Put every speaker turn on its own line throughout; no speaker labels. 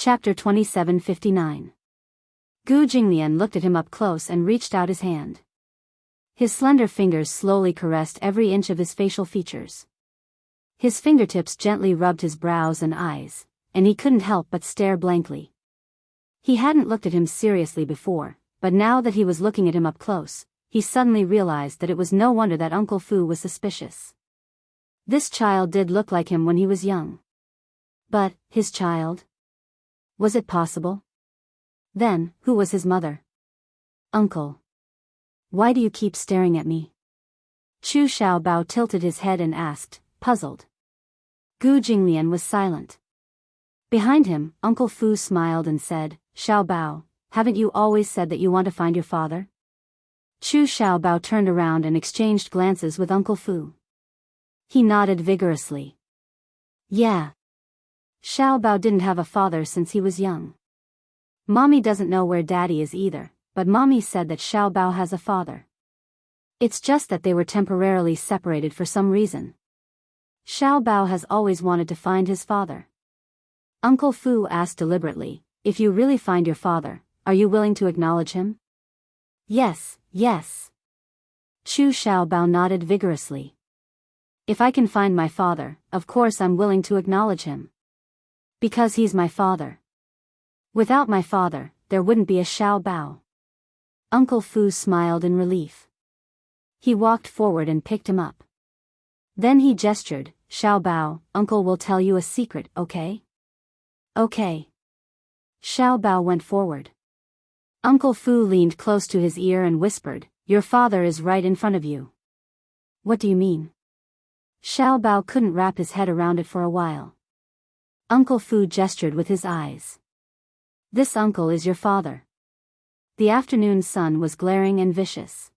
Chapter 2759. Gu Jinglian looked at him up close and reached out his hand. His slender fingers slowly caressed every inch of his facial features. His fingertips gently rubbed his brows and eyes, and he couldn't help but stare blankly. He hadn't looked at him seriously before, but now that he was looking at him up close, he suddenly realized that it was no wonder that Uncle Fu was suspicious. This child did look like him when he was young. But, his child? Was it possible? Then, who was his mother? Uncle. Why do you keep staring at me? Chu Xiaobao tilted his head and asked, puzzled. Gu Jinglian was silent. Behind him, Uncle Fu smiled and said, Xiaobao, haven't you always said that you want to find your father? Chu Xiaobao turned around and exchanged glances with Uncle Fu. He nodded vigorously. Yeah. Xiaobao didn't have a father since he was young. Mommy doesn't know where Daddy is either, but Mommy said that Xiaobao has a father. It's just that they were temporarily separated for some reason. Xiaobao has always wanted to find his father. Uncle Fu asked deliberately, if you really find your father, are you willing to acknowledge him? Yes, yes. Chu Xiaobao nodded vigorously. If I can find my father, of course I'm willing to acknowledge him. Because he's my father. Without my father, there wouldn't be a Xiaobao. Uncle Fu smiled in relief. He walked forward and picked him up. Then he gestured, Xiaobao, Uncle will tell you a secret, okay? Okay. Xiaobao went forward. Uncle Fu leaned close to his ear and whispered, your father is right in front of you. What do you mean? Xiaobao couldn't wrap his head around it for a while. Uncle Fu gestured with his eyes. This uncle is your father. The afternoon sun was glaring and vicious.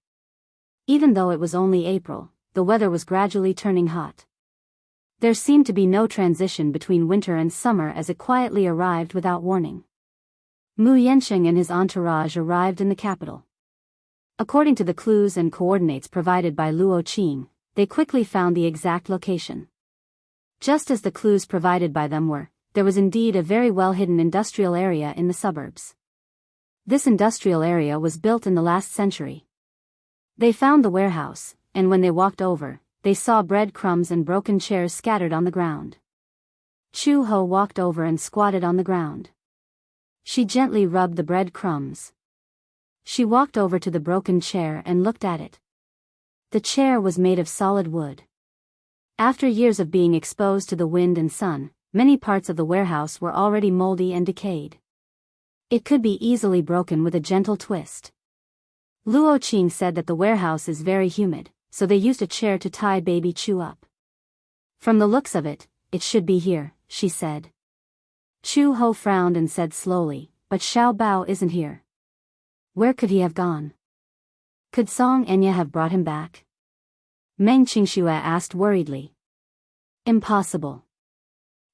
Even though it was only April, the weather was gradually turning hot. There seemed to be no transition between winter and summer as it quietly arrived without warning. Mu Yansheng and his entourage arrived in the capital. According to the clues and coordinates provided by Luo Qing, they quickly found the exact location. Just as the clues provided by them were, there was indeed a very well-hidden industrial area in the suburbs. This industrial area was built in the last century. They found the warehouse, and when they walked over, they saw breadcrumbs and broken chairs scattered on the ground. Chu Ho walked over and squatted on the ground. She gently rubbed the breadcrumbs. She walked over to the broken chair and looked at it. The chair was made of solid wood. After years of being exposed to the wind and sun, many parts of the warehouse were already moldy and decayed. It could be easily broken with a gentle twist. Luo Qing said that the warehouse is very humid, so they used a chair to tie baby Chu up. From the looks of it, it should be here, she said. Chu Ho frowned and said slowly, but Xiaobao isn't here. Where could he have gone? Could Song Enya have brought him back? Meng Qingxue asked worriedly. Impossible.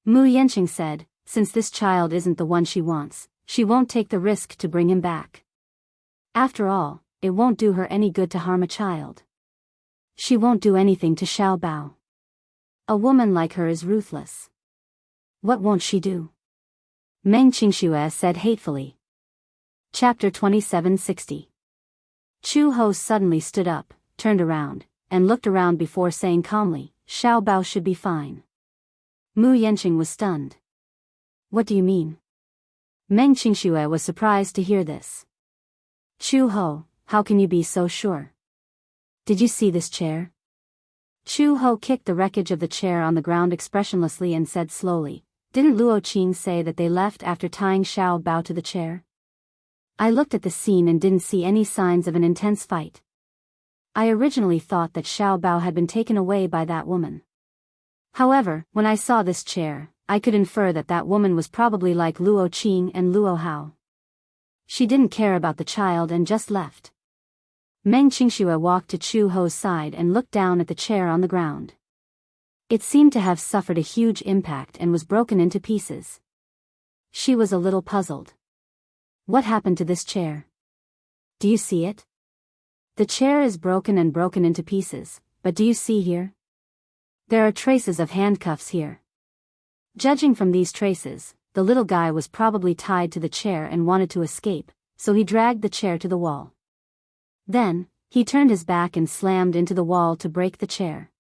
Mu Yanqing said, since this child isn't the one she wants, she won't take the risk to bring him back. After all, it won't do her any good to harm a child. She won't do anything to Xiaobao. A woman like her is ruthless. What won't she do? Meng Qingxue said hatefully. Chapter 2760. Chu Ho suddenly stood up, turned around, and looked around before saying calmly, Xiaobao should be fine. Mu Yanqing was stunned. What do you mean? Meng Qingxue was surprised to hear this. Chu Ho, how can you be so sure? Did you see this chair? Chu Ho kicked the wreckage of the chair on the ground expressionlessly and said slowly, didn't Luo Qing say that they left after tying Xiaobao to the chair? I looked at the scene and didn't see any signs of an intense fight. I originally thought that Xiaobao had been taken away by that woman. However, when I saw this chair, I could infer that that woman was probably like Luo Qing and Luo Hao. She didn't care about the child and just left. Meng Qingxue walked to Chu Ho's side and looked down at the chair on the ground. It seemed to have suffered a huge impact and was broken into pieces. She was a little puzzled. What happened to this chair? Do you see it? The chair is broken into pieces, but do you see here? There are traces of handcuffs here. Judging from these traces, the little guy was probably tied to the chair and wanted to escape, so he dragged the chair to the wall. Then, he turned his back and slammed into the wall to break the chair.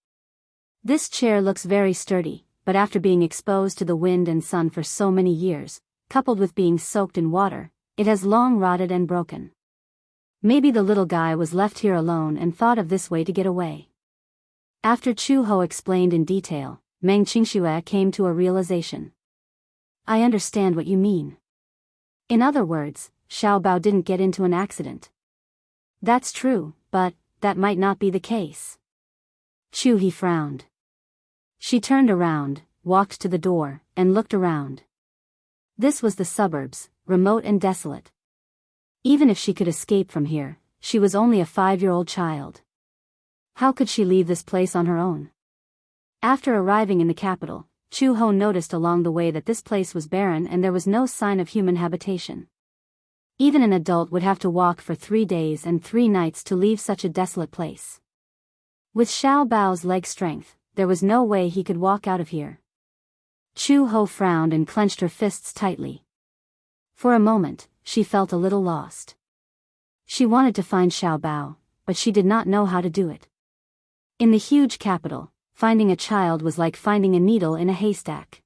This chair looks very sturdy, but after being exposed to the wind and sun for so many years, coupled with being soaked in water, it has long rotted and broken. Maybe the little guy was left here alone and thought of this way to get away. After Chu Ho explained in detail, Meng Qingxue came to a realization. I understand what you mean. In other words, Xiao Bao didn't get into an accident. That's true, but that might not be the case. Chu He frowned. She turned around, walked to the door, and looked around. This was the suburbs, remote and desolate. Even if she could escape from here, she was only a 5-year-old child. How could she leave this place on her own? After arriving in the capital, Chu Ho noticed along the way that this place was barren and there was no sign of human habitation. Even an adult would have to walk for 3 days and 3 nights to leave such a desolate place. With Xiao Bao's leg strength, there was no way he could walk out of here. Chu Ho frowned and clenched her fists tightly. For a moment, she felt a little lost. She wanted to find Xiao Bao, but she did not know how to do it. In the huge capital, finding a child was like finding a needle in a haystack.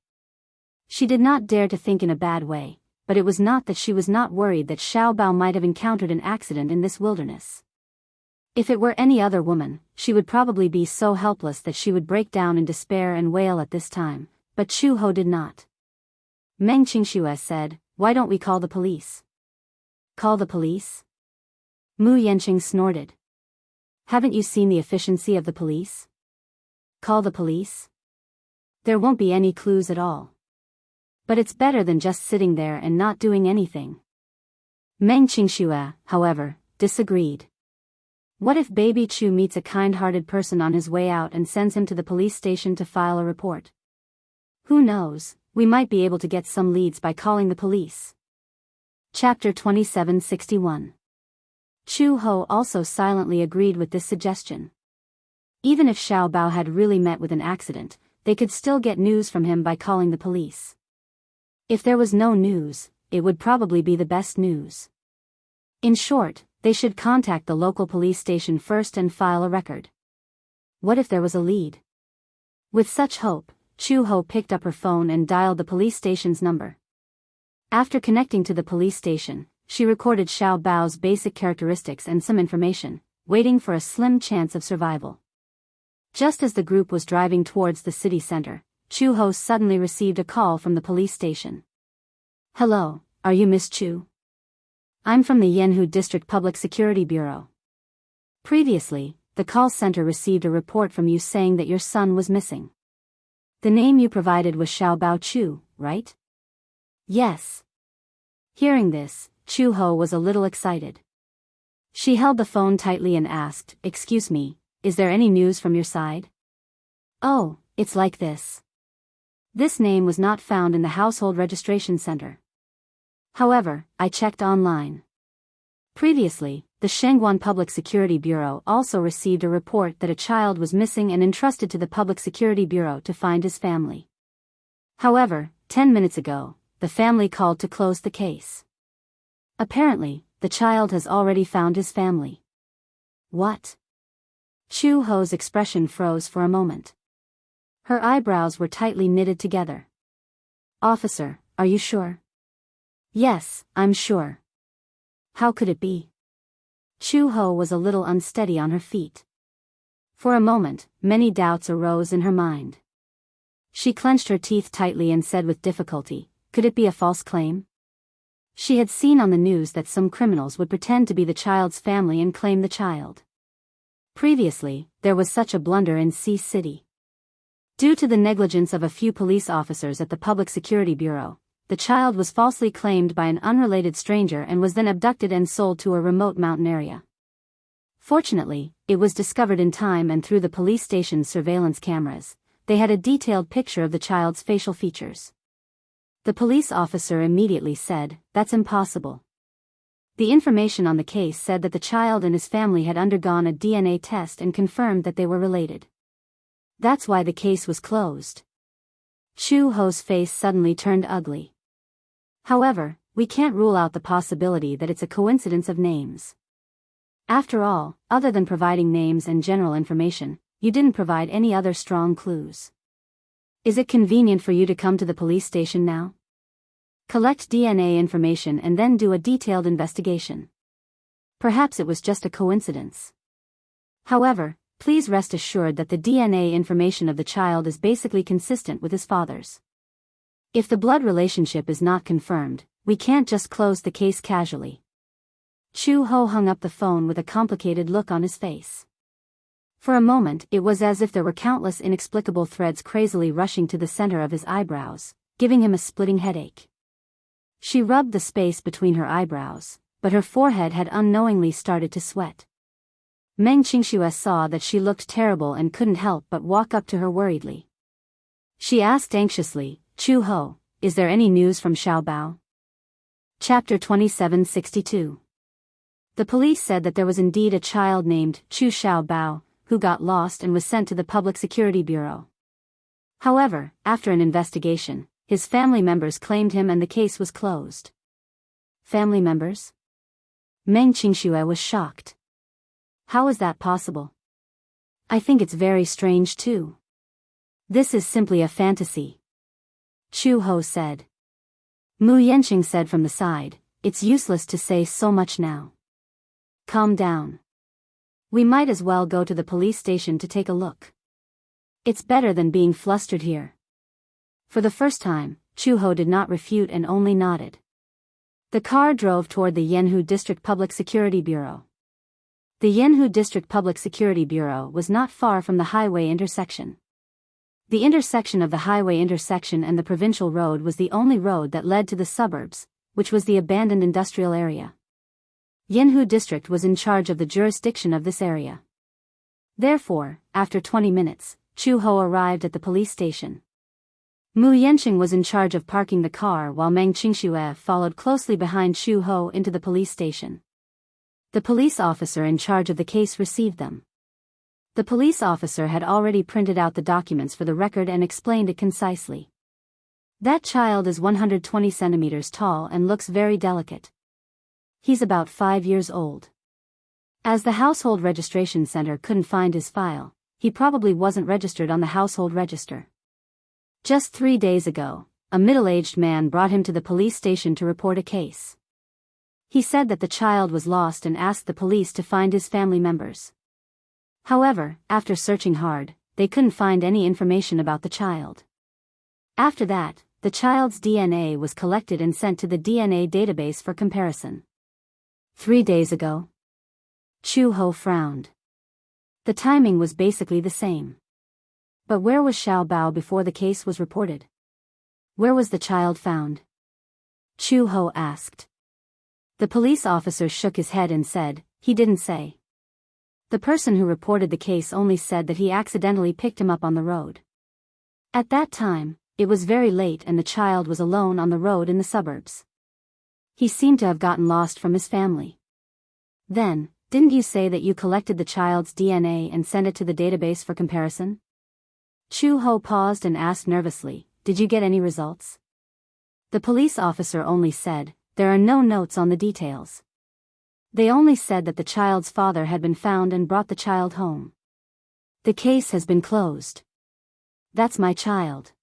She did not dare to think in a bad way, but it was not that she was not worried that Xiao Bao might have encountered an accident in this wilderness. If it were any other woman, she would probably be so helpless that she would break down in despair and wail at this time, but Chu Ho did not. Meng Qingxue said, "Why don't we call the police?" Call the police? Mu Yanqing snorted. Haven't you seen the efficiency of the police? Call the police? There won't be any clues at all. But it's better than just sitting there and not doing anything. Meng Qingxue, however, disagreed. What if Baby Chu meets a kind-hearted person on his way out and sends him to the police station to file a report? Who knows, we might be able to get some leads by calling the police. Chapter 2761. Chu Ho also silently agreed with this suggestion. Even if Xiao Bao had really met with an accident, they could still get news from him by calling the police. If there was no news, it would probably be the best news. In short, they should contact the local police station first and file a record. What if there was a lead? With such hope, Chu Ho picked up her phone and dialed the police station's number. After connecting to the police station, she recorded Xiao Bao's basic characteristics and some information, waiting for a slim chance of survival. Just as the group was driving towards the city center, Chu Ho suddenly received a call from the police station. Hello, are you Miss Chu? I'm from the Yanhu District Public Security Bureau. Previously, the call center received a report from you saying that your son was missing. The name you provided was Xiao Bao Chu, right? Yes. Hearing this, Chu Ho was a little excited. She held the phone tightly and asked, "Excuse me, is there any news from your side?" "Oh, it's like this. This name was not found in the household registration center. However, I checked online. Previously, the Shengguan Public Security Bureau also received a report that a child was missing and entrusted to the Public Security Bureau to find his family. However, 10 minutes ago, the family called to close the case. Apparently, the child has already found his family." What? Chu Ho's expression froze for a moment. Her eyebrows were tightly knitted together. "Officer, are you sure?" "Yes, I'm sure." "How could it be?" Chu Ho was a little unsteady on her feet. For a moment, many doubts arose in her mind. She clenched her teeth tightly and said with difficulty, "Could it be a false claim?" She had seen on the news that some criminals would pretend to be the child's family and claim the child. Previously, there was such a blunder in Sea City. Due to the negligence of a few police officers at the Public Security Bureau, the child was falsely claimed by an unrelated stranger and was then abducted and sold to a remote mountain area. Fortunately, it was discovered in time, and through the police station's surveillance cameras, they had a detailed picture of the child's facial features. The police officer immediately said, "That's impossible." The information on the case said that the child and his family had undergone a DNA test and confirmed that they were related. That's why the case was closed. Chu Ho's face suddenly turned ugly. However, we can't rule out the possibility that it's a coincidence of names. After all, other than providing names and general information, you didn't provide any other strong clues. Is it convenient for you to come to the police station now? Collect DNA information and then do a detailed investigation. Perhaps it was just a coincidence. However, please rest assured that the DNA information of the child is basically consistent with his father's. If the blood relationship is not confirmed, we can't just close the case casually. Chu-ho hung up the phone with a complicated look on his face. For a moment, it was as if there were countless inexplicable threads crazily rushing to the center of his eyebrows, giving him a splitting headache. She rubbed the space between her eyebrows, but her forehead had unknowingly started to sweat. Meng Qingxue saw that she looked terrible and couldn't help but walk up to her worriedly. She asked anxiously, "Chu-ho, is there any news from Xiaobao?" Chapter 2762. The police said that there was indeed a child named Chu Xiaobao, who got lost and was sent to the Public Security Bureau. However, after an investigation, his family members claimed him and the case was closed. Family members? Meng Qingxue was shocked. How is that possible? I think it's very strange too. This is simply a fantasy. Chu-ho said. Mu Yanqing said from the side, "It's useless to say so much now. Calm down. We might as well go to the police station to take a look. It's better than being flustered here." For the first time, Chu-ho did not refute and only nodded. The car drove toward the Yanhu District Public Security Bureau. The Yanhu District Public Security Bureau was not far from the highway intersection. The intersection of the highway intersection and the provincial road was the only road that led to the suburbs, which was the abandoned industrial area. Yanhu District was in charge of the jurisdiction of this area. Therefore, after 20 minutes, Chu-ho arrived at the police station. Mu Yanqing was in charge of parking the car while Meng Qingxue followed closely behind Chu-ho into the police station. The police officer in charge of the case received them. The police officer had already printed out the documents for the record and explained it concisely. That child is 120 centimeters tall and looks very delicate. He's about 5 years old. As the household registration center couldn't find his file, he probably wasn't registered on the household register. Just 3 days ago, a middle-aged man brought him to the police station to report a case. He said that the child was lost and asked the police to find his family members. However, after searching hard, they couldn't find any information about the child. After that, the child's DNA was collected and sent to the DNA database for comparison. 3 days ago? Chu-ho frowned. The timing was basically the same. But where was Xiaobao before the case was reported? Where was the child found? Chu-ho asked. The police officer shook his head and said, "He didn't say. The person who reported the case only said that he accidentally picked him up on the road. At that time, it was very late and the child was alone on the road in the suburbs. He seemed to have gotten lost from his family. Then, didn't you say that you collected the child's DNA and sent it to the database for comparison?" Chu-ho paused and asked nervously, "Did you get any results?" The police officer only said, "There are no notes on the details. They only said that the child's father had been found and brought the child home. The case has been closed." "That's my child,"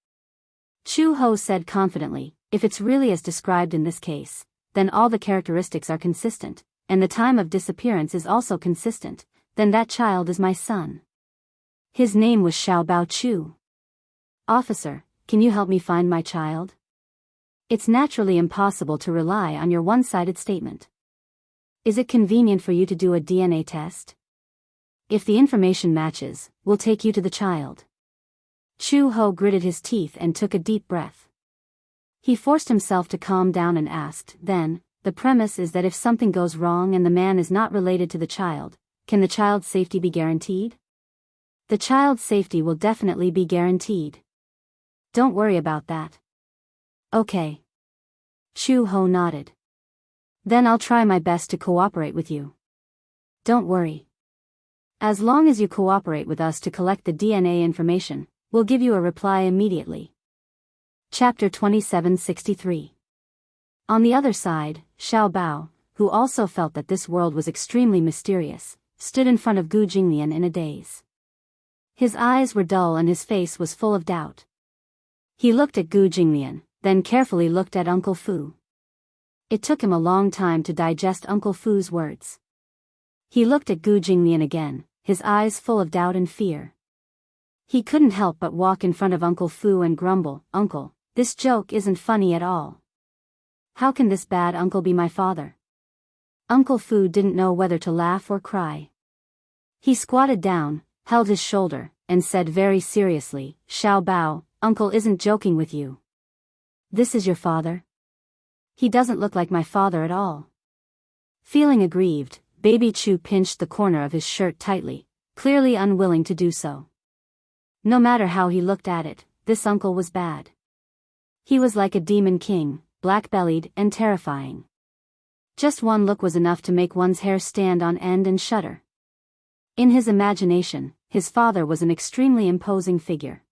Chu-ho said confidently. "If it's really as described in this case, then all the characteristics are consistent, and the time of disappearance is also consistent, then that child is my son. His name was Xiaobao Chu. Officer, can you help me find my child? It's naturally impossible to rely on your one-sided statement. Is it convenient for you to do a DNA test? If the information matches, we'll take you to the child." Chu-ho gritted his teeth and took a deep breath. He forced himself to calm down and asked, "Then, the premise is that if something goes wrong and the man is not related to the child, can the child's safety be guaranteed?" "The child's safety will definitely be guaranteed. Don't worry about that." "Okay." Chu-ho nodded. "Then I'll try my best to cooperate with you. Don't worry. As long as you cooperate with us to collect the DNA information, we'll give you a reply immediately." Chapter 2763. On the other side, Xiao Bao, who also felt that this world was extremely mysterious, stood in front of Gu Jinglian in a daze. His eyes were dull and his face was full of doubt. He looked at Gu Jinglian, then carefully looked at Uncle Fu. It took him a long time to digest Uncle Fu's words. He looked at Gu Jinglian again, his eyes full of doubt and fear. He couldn't help but walk in front of Uncle Fu and grumble, "Uncle, this joke isn't funny at all. How can this bad uncle be my father?" Uncle Fu didn't know whether to laugh or cry. He squatted down, held his shoulder, and said very seriously, "Xiao Bao, Uncle isn't joking with you. This is your father? He doesn't look like my father at all." Feeling aggrieved, Baby Chu pinched the corner of his shirt tightly, clearly unwilling to do so. No matter how he looked at it, this uncle was bad. He was like a demon king, black-bellied and terrifying. Just one look was enough to make one's hair stand on end and shudder. In his imagination, his father was an extremely imposing figure.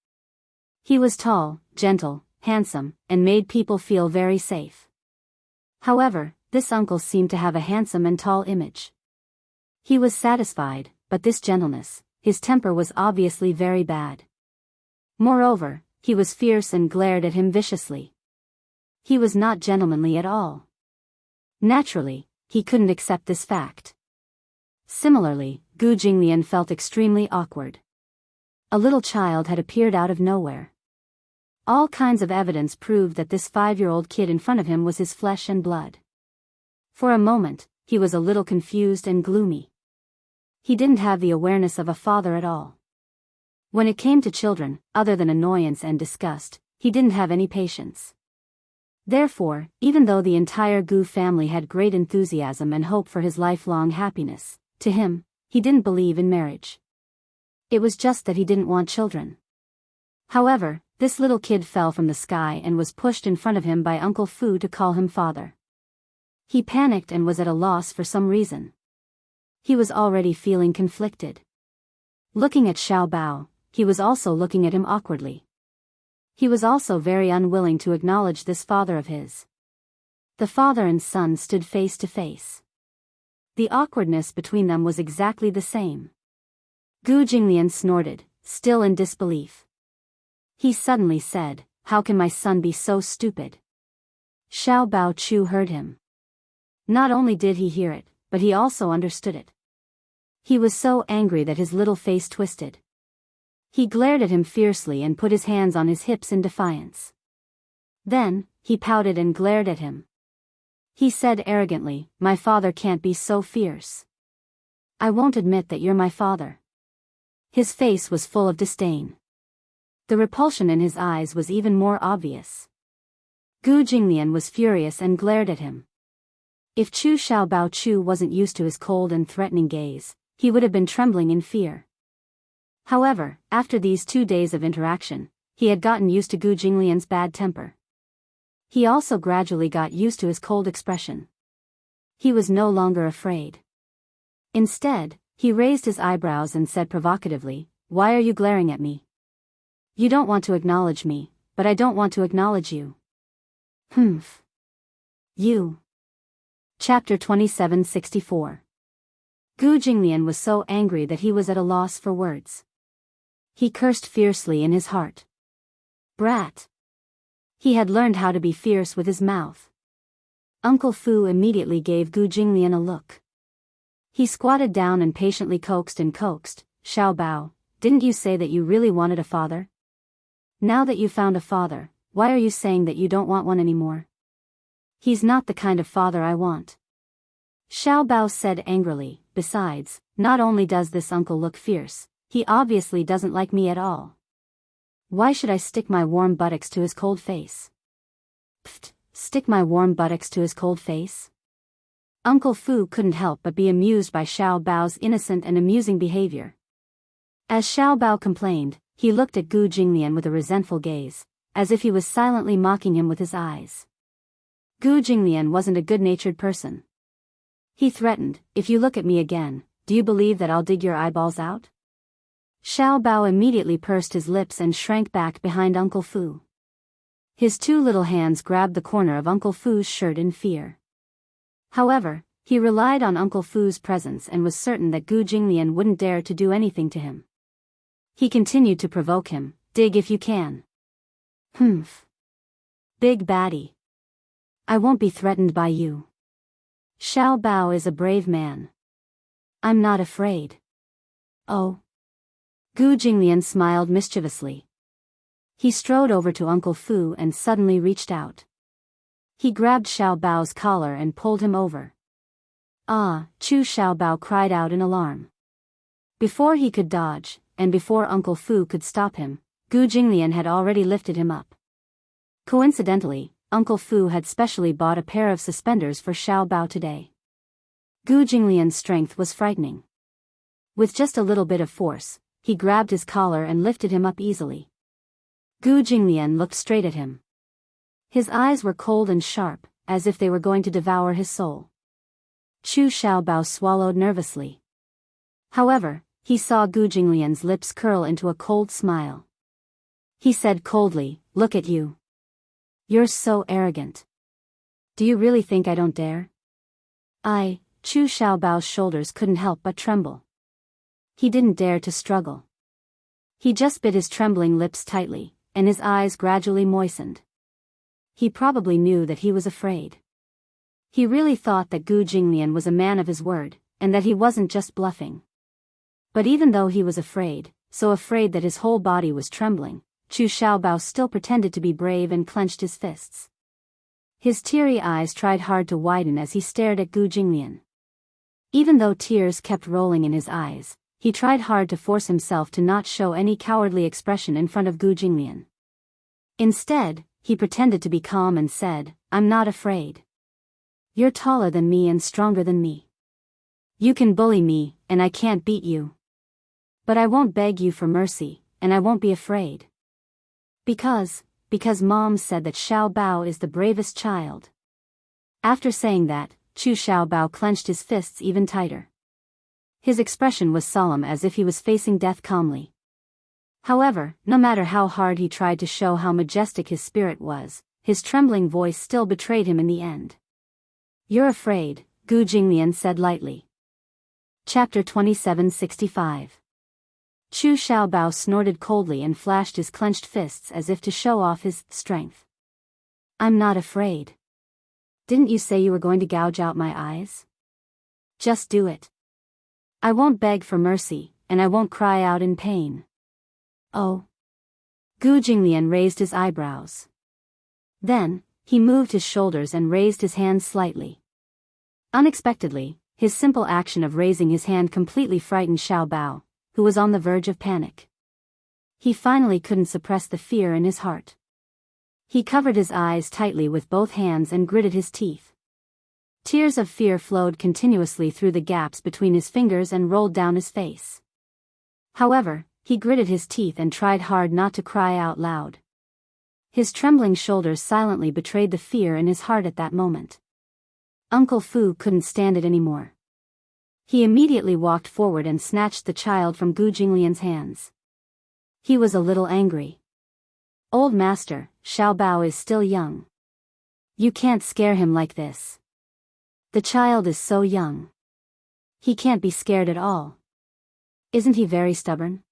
He was tall, gentle, handsome, and made people feel very safe. However, this uncle seemed to have a handsome and tall image. He was satisfied, but this gentleness, his temper was obviously very bad. Moreover, he was fierce and glared at him viciously. He was not gentlemanly at all. Naturally, he couldn't accept this fact. Similarly, Gu Jinglian felt extremely awkward. A little child had appeared out of nowhere. All kinds of evidence proved that this 5-year-old kid in front of him was his flesh and blood. For a moment, he was a little confused and gloomy. He didn't have the awareness of a father at all. When it came to children, other than annoyance and disgust, he didn't have any patience. Therefore, even though the entire Gu family had great enthusiasm and hope for his lifelong happiness, to him, he didn't believe in marriage. It was just that he didn't want children. However, this little kid fell from the sky and was pushed in front of him by Uncle Fu to call him father. He panicked and was at a loss for some reason. He was already feeling conflicted. Looking at Xiao Bao, he was also looking at him awkwardly. He was also very unwilling to acknowledge this father of his. The father and son stood face to face. The awkwardness between them was exactly the same. Gu Jinglian snorted, still in disbelief. He suddenly said, "How can my son be so stupid?" Xiao Bao Chu heard him. Not only did he hear it, but he also understood it. He was so angry that his little face twisted. He glared at him fiercely and put his hands on his hips in defiance. Then, he pouted and glared at him. He said arrogantly, "My father can't be so fierce. I won't admit that you're my father." His face was full of disdain. The repulsion in his eyes was even more obvious. Gu Jinglian was furious and glared at him. If Chu Xiao Bao Chu wasn't used to his cold and threatening gaze, he would have been trembling in fear. However, after these 2 days of interaction, he had gotten used to Gu Jinglian's bad temper. He also gradually got used to his cold expression. He was no longer afraid. Instead, he raised his eyebrows and said provocatively, "Why are you glaring at me? You don't want to acknowledge me, but I don't want to acknowledge you." Humph. You. Chapter 2764. Gu Jinglian was so angry that he was at a loss for words. He cursed fiercely in his heart. Brat. He had learned how to be fierce with his mouth. Uncle Fu immediately gave Gu Jinglian a look. He squatted down and patiently coaxed, "Xiao Bao, didn't you say that you really wanted a father? Now that you found a father, why are you saying that you don't want one anymore? He's not the kind of father I want." Xiao Bao said angrily, "Besides, not only does this uncle look fierce, he obviously doesn't like me at all. Why should I stick my warm buttocks to his cold face?" Pfft, stick my warm buttocks to his cold face? Uncle Fu couldn't help but be amused by Xiao Bao's innocent and amusing behavior. As Xiao Bao complained, he looked at Gu Jinglian with a resentful gaze, as if he was silently mocking him with his eyes. Gu Jinglian wasn't a good-natured person. He threatened, "If you look at me again, do you believe that I'll dig your eyeballs out?" Xiao Bao immediately pursed his lips and shrank back behind Uncle Fu. His two little hands grabbed the corner of Uncle Fu's shirt in fear. However, he relied on Uncle Fu's presence and was certain that Gu Jinglian wouldn't dare to do anything to him. He continued to provoke him, dig if you can. Humph. Big baddie. I won't be threatened by you. Xiao Bao is a brave man. I'm not afraid. Oh. Gu Jinglian smiled mischievously. He strode over to Uncle Fu and suddenly reached out. He grabbed Xiao Bao's collar and pulled him over. Ah! Chu Xiao Bao cried out in alarm. Before he could dodge, and before Uncle Fu could stop him, Gu Jinglian had already lifted him up. Coincidentally, Uncle Fu had specially bought a pair of suspenders for Xiao Bao today. Gu Jinglian's strength was frightening. With just a little bit of force, he grabbed his collar and lifted him up easily. Gu Jinglian looked straight at him. His eyes were cold and sharp, as if they were going to devour his soul. Chu Xiao Bao swallowed nervously. However, he saw Gu Jinglian's lips curl into a cold smile. He said coldly, "Look at you. You're so arrogant. Do you really think I don't dare?" Chu Xiao Bao's shoulders couldn't help but tremble. He didn't dare to struggle. He just bit his trembling lips tightly, and his eyes gradually moistened. He probably knew that he was afraid. He really thought that Gu Jinglian was a man of his word, and that he wasn't just bluffing. But even though he was afraid, so afraid that his whole body was trembling, Chu Xiaobao still pretended to be brave and clenched his fists. His teary eyes tried hard to widen as he stared at Gu Jinglian. Even though tears kept rolling in his eyes, he tried hard to force himself to not show any cowardly expression in front of Gu Jinglian. Instead, he pretended to be calm and said, "I'm not afraid. You're taller than me and stronger than me. You can bully me, and I can't beat you. But I won't beg you for mercy, and I won't be afraid. Because Mom said that Xiao Bao is the bravest child." After saying that, Chu Xiao Bao clenched his fists even tighter. His expression was solemn as if he was facing death calmly. However, no matter how hard he tried to show how majestic his spirit was, his trembling voice still betrayed him in the end. "You're afraid," Gu Jinglian said lightly. Chapter 2765. Chu Xiaobao snorted coldly and flashed his clenched fists as if to show off his strength. "I'm not afraid. Didn't you say you were going to gouge out my eyes? Just do it. I won't beg for mercy, and I won't cry out in pain." "Oh." Gu Jinglian raised his eyebrows. Then, he moved his shoulders and raised his hands slightly. Unexpectedly, his simple action of raising his hand completely frightened Xiao Bao, who was on the verge of panic. He finally couldn't suppress the fear in his heart. He covered his eyes tightly with both hands and gritted his teeth. Tears of fear flowed continuously through the gaps between his fingers and rolled down his face. However, he gritted his teeth and tried hard not to cry out loud. His trembling shoulders silently betrayed the fear in his heart at that moment. Uncle Fu couldn't stand it anymore. He immediately walked forward and snatched the child from Gu Jinglian's hands. He was a little angry. "Old master, Xiao Bao is still young. You can't scare him like this. The child is so young. He can't be scared at all. Isn't he very stubborn?"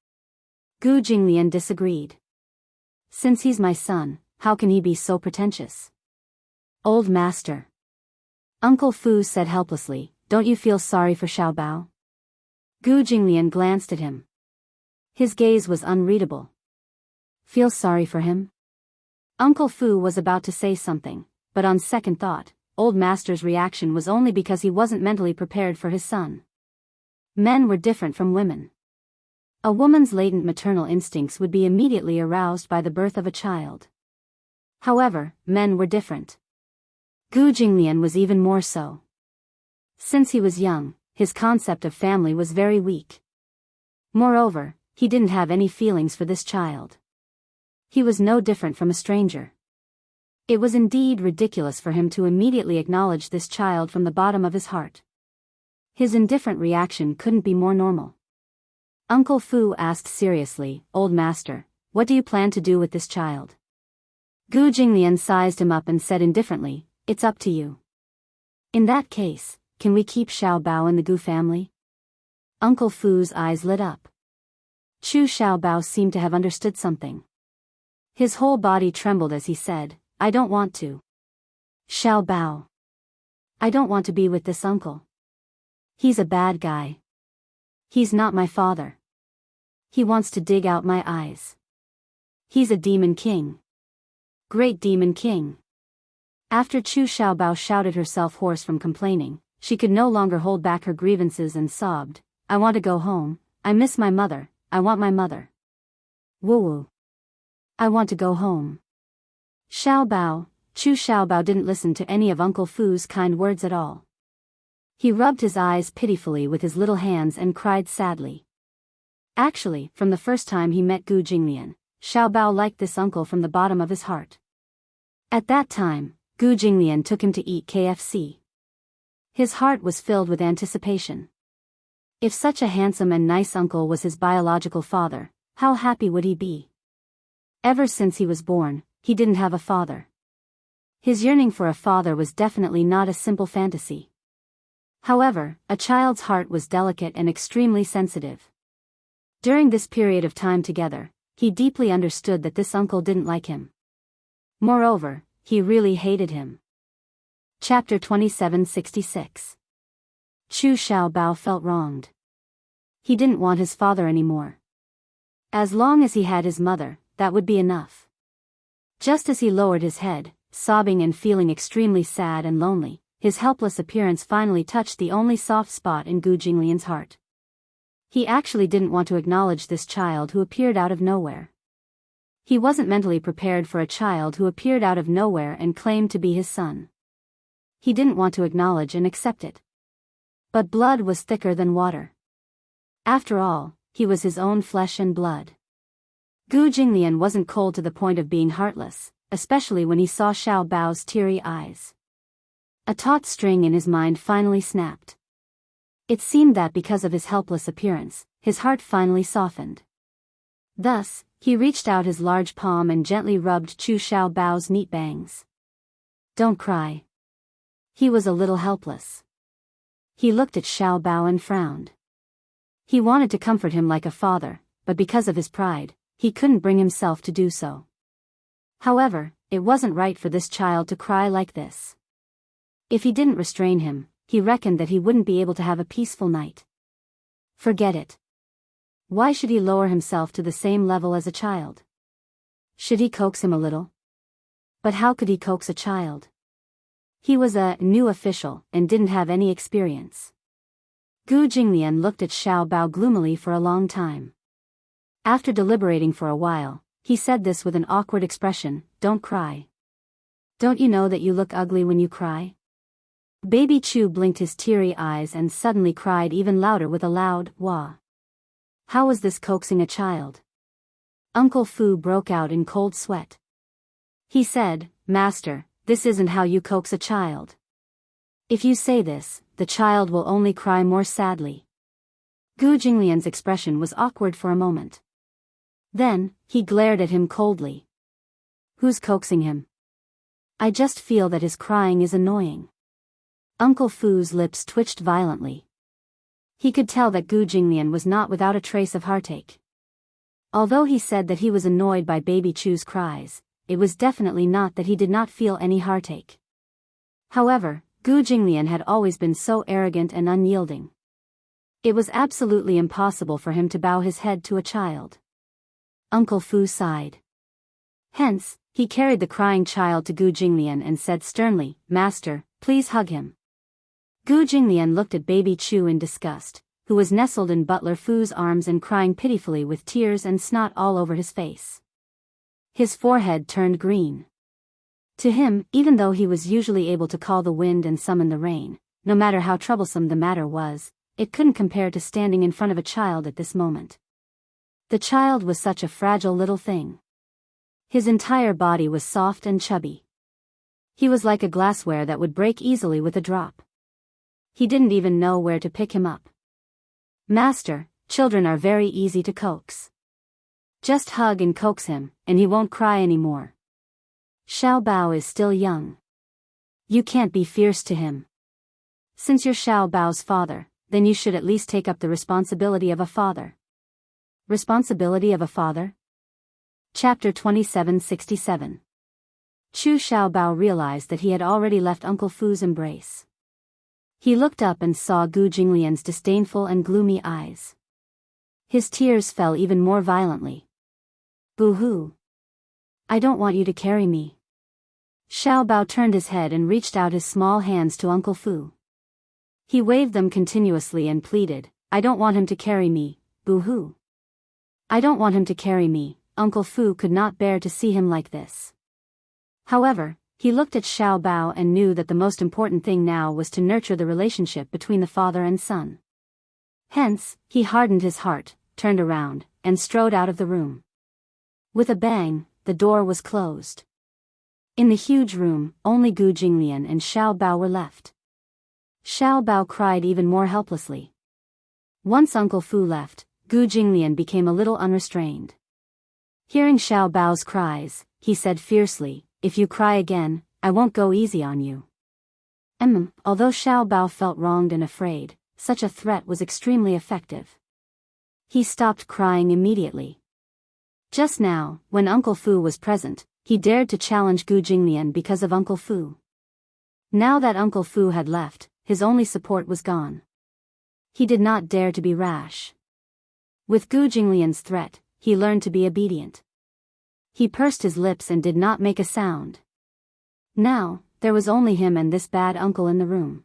Gu Jinglian disagreed. "Since he's my son, how can he be so pretentious?" "Old master," Uncle Fu said helplessly, "don't you feel sorry for Xiao Bao?" Gu Jinglian glanced at him. His gaze was unreadable. "Feel sorry for him?" Uncle Fu was about to say something, but on second thought, old master's reaction was only because he wasn't mentally prepared for his son. Men were different from women. A woman's latent maternal instincts would be immediately aroused by the birth of a child. However, men were different. Gu Jinglian was even more so. Since he was young, his concept of family was very weak. Moreover, he didn't have any feelings for this child. He was no different from a stranger. It was indeed ridiculous for him to immediately acknowledge this child from the bottom of his heart. His indifferent reaction couldn't be more normal. Uncle Fu asked seriously, "Old master, what do you plan to do with this child?" Gu Jinglian sized him up and said indifferently, "It's up to you. In that case, can we keep Xiao Bao in the Gu family?" Uncle Fu's eyes lit up. Chu Xiao Bao seemed to have understood something. His whole body trembled as he said, "I don't want to. Xiao Bao. I don't want to be with this uncle. He's a bad guy. He's not my father. He wants to dig out my eyes. He's a demon king. Great demon king." After Chu Xiaobao shouted herself hoarse from complaining, she could no longer hold back her grievances and sobbed, "I want to go home, I miss my mother, I want my mother. Woo woo. I want to go home." Xiaobao, Chu Xiaobao didn't listen to any of Uncle Fu's kind words at all. He rubbed his eyes pitifully with his little hands and cried sadly. Actually, from the first time he met Gu Jinglian, Xiaobao liked this uncle from the bottom of his heart. At that time, Gu Jinglian took him to eat KFC. His heart was filled with anticipation. If such a handsome and nice uncle was his biological father, how happy would he be? Ever since he was born, he didn't have a father. His yearning for a father was definitely not a simple fantasy. However, a child's heart was delicate and extremely sensitive. During this period of time together, he deeply understood that this uncle didn't like him. Moreover, he really hated him. Chapter 2766. Chu Xiaobao felt wronged. He didn't want his father anymore. As long as he had his mother, that would be enough. Just as he lowered his head, sobbing and feeling extremely sad and lonely, his helpless appearance finally touched the only soft spot in Gu Jinglian's heart. He actually didn't want to acknowledge this child who appeared out of nowhere. He wasn't mentally prepared for a child who appeared out of nowhere and claimed to be his son. He didn't want to acknowledge and accept it. But blood was thicker than water. After all, he was his own flesh and blood. Gu Jinglian wasn't cold to the point of being heartless, especially when he saw Xiao Bao's teary eyes. A taut string in his mind finally snapped. It seemed that because of his helpless appearance, his heart finally softened. Thus, he reached out his large palm and gently rubbed Chu Xiao Bao's neat bangs. "Don't cry." He was a little helpless. He looked at Xiao Bao and frowned. He wanted to comfort him like a father, but because of his pride, he couldn't bring himself to do so. However, it wasn't right for this child to cry like this. If he didn't restrain him, he reckoned that he wouldn't be able to have a peaceful night. Forget it. Why should he lower himself to the same level as a child? Should he coax him a little? But how could he coax a child? He was a new official and didn't have any experience. Gu Jinglian looked at Xiao Bao gloomily for a long time. After deliberating for a while, he said this with an awkward expression, "Don't cry. Don't you know that you look ugly when you cry?" Baby Chu blinked his teary eyes and suddenly cried even louder with a loud wah. How was this coaxing a child? Uncle Fu broke out in cold sweat. He said, "Master, this isn't how you coax a child. If you say this, the child will only cry more sadly." Gu Jinglian's expression was awkward for a moment. Then, he glared at him coldly. "Who's coaxing him? I just feel that his crying is annoying." Uncle Fu's lips twitched violently. He could tell that Gu Jinglian was not without a trace of heartache. Although he said that he was annoyed by Baby Chu's cries, it was definitely not that he did not feel any heartache. However, Gu Jinglian had always been so arrogant and unyielding. It was absolutely impossible for him to bow his head to a child. Uncle Fu sighed. Hence, he carried the crying child to Gu Jinglian and said sternly, "Master, please hug him." Gu Jinglian looked at Baby Chu in disgust, who was nestled in Butler Fu's arms and crying pitifully with tears and snot all over his face. His forehead turned green. To him, even though he was usually able to call the wind and summon the rain, no matter how troublesome the matter was, it couldn't compare to standing in front of a child at this moment. The child was such a fragile little thing. His entire body was soft and chubby. He was like a glassware that would break easily with a drop. He didn't even know where to pick him up. "Master, children are very easy to coax. Just hug and coax him, and he won't cry anymore." Xiao Bao is still young. You can't be fierce to him. Since you're Xiao Bao's father, then you should at least take up the responsibility of a father. Responsibility of a father? Chapter 2767. Chu Xiaobao realized that he had already left Uncle Fu's embrace. He looked up and saw Gu Jinglian's disdainful and gloomy eyes. His tears fell even more violently. Boo-hoo. I don't want you to carry me. Xiaobao turned his head and reached out his small hands to Uncle Fu. He waved them continuously and pleaded, I don't want him to carry me, boo-hoo. I don't want him to carry me. Uncle Fu could not bear to see him like this. However, he looked at Xiao Bao and knew that the most important thing now was to nurture the relationship between the father and son. Hence, he hardened his heart, turned around, and strode out of the room. With a bang, the door was closed. In the huge room, only Gu Jinglian and Xiao Bao were left. Xiao Bao cried even more helplessly. Once Uncle Fu left, Gu Jinglian became a little unrestrained. Hearing Xiao Bao's cries, he said fiercely, if you cry again, I won't go easy on you. Although Xiao Bao felt wronged and afraid, such a threat was extremely effective. He stopped crying immediately. Just now, when Uncle Fu was present, he dared to challenge Gu Jinglian because of Uncle Fu. Now that Uncle Fu had left, his only support was gone. He did not dare to be rash. With Gu Jinglian's threat, he learned to be obedient. He pursed his lips and did not make a sound. Now, there was only him and this bad uncle in the room.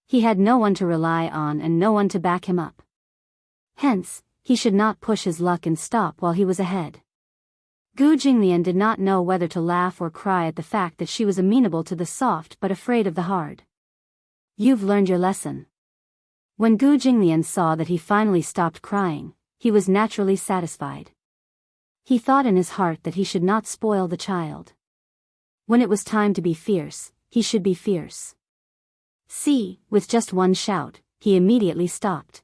He had no one to rely on and no one to back him up. Hence, he should not push his luck and stop while he was ahead. Gu Jinglian did not know whether to laugh or cry at the fact that she was amenable to the soft but afraid of the hard. You've learned your lesson. When Gu Jinglian saw that he finally stopped crying, he was naturally satisfied. He thought in his heart that he should not spoil the child. When it was time to be fierce, he should be fierce. See, with just one shout, he immediately stopped.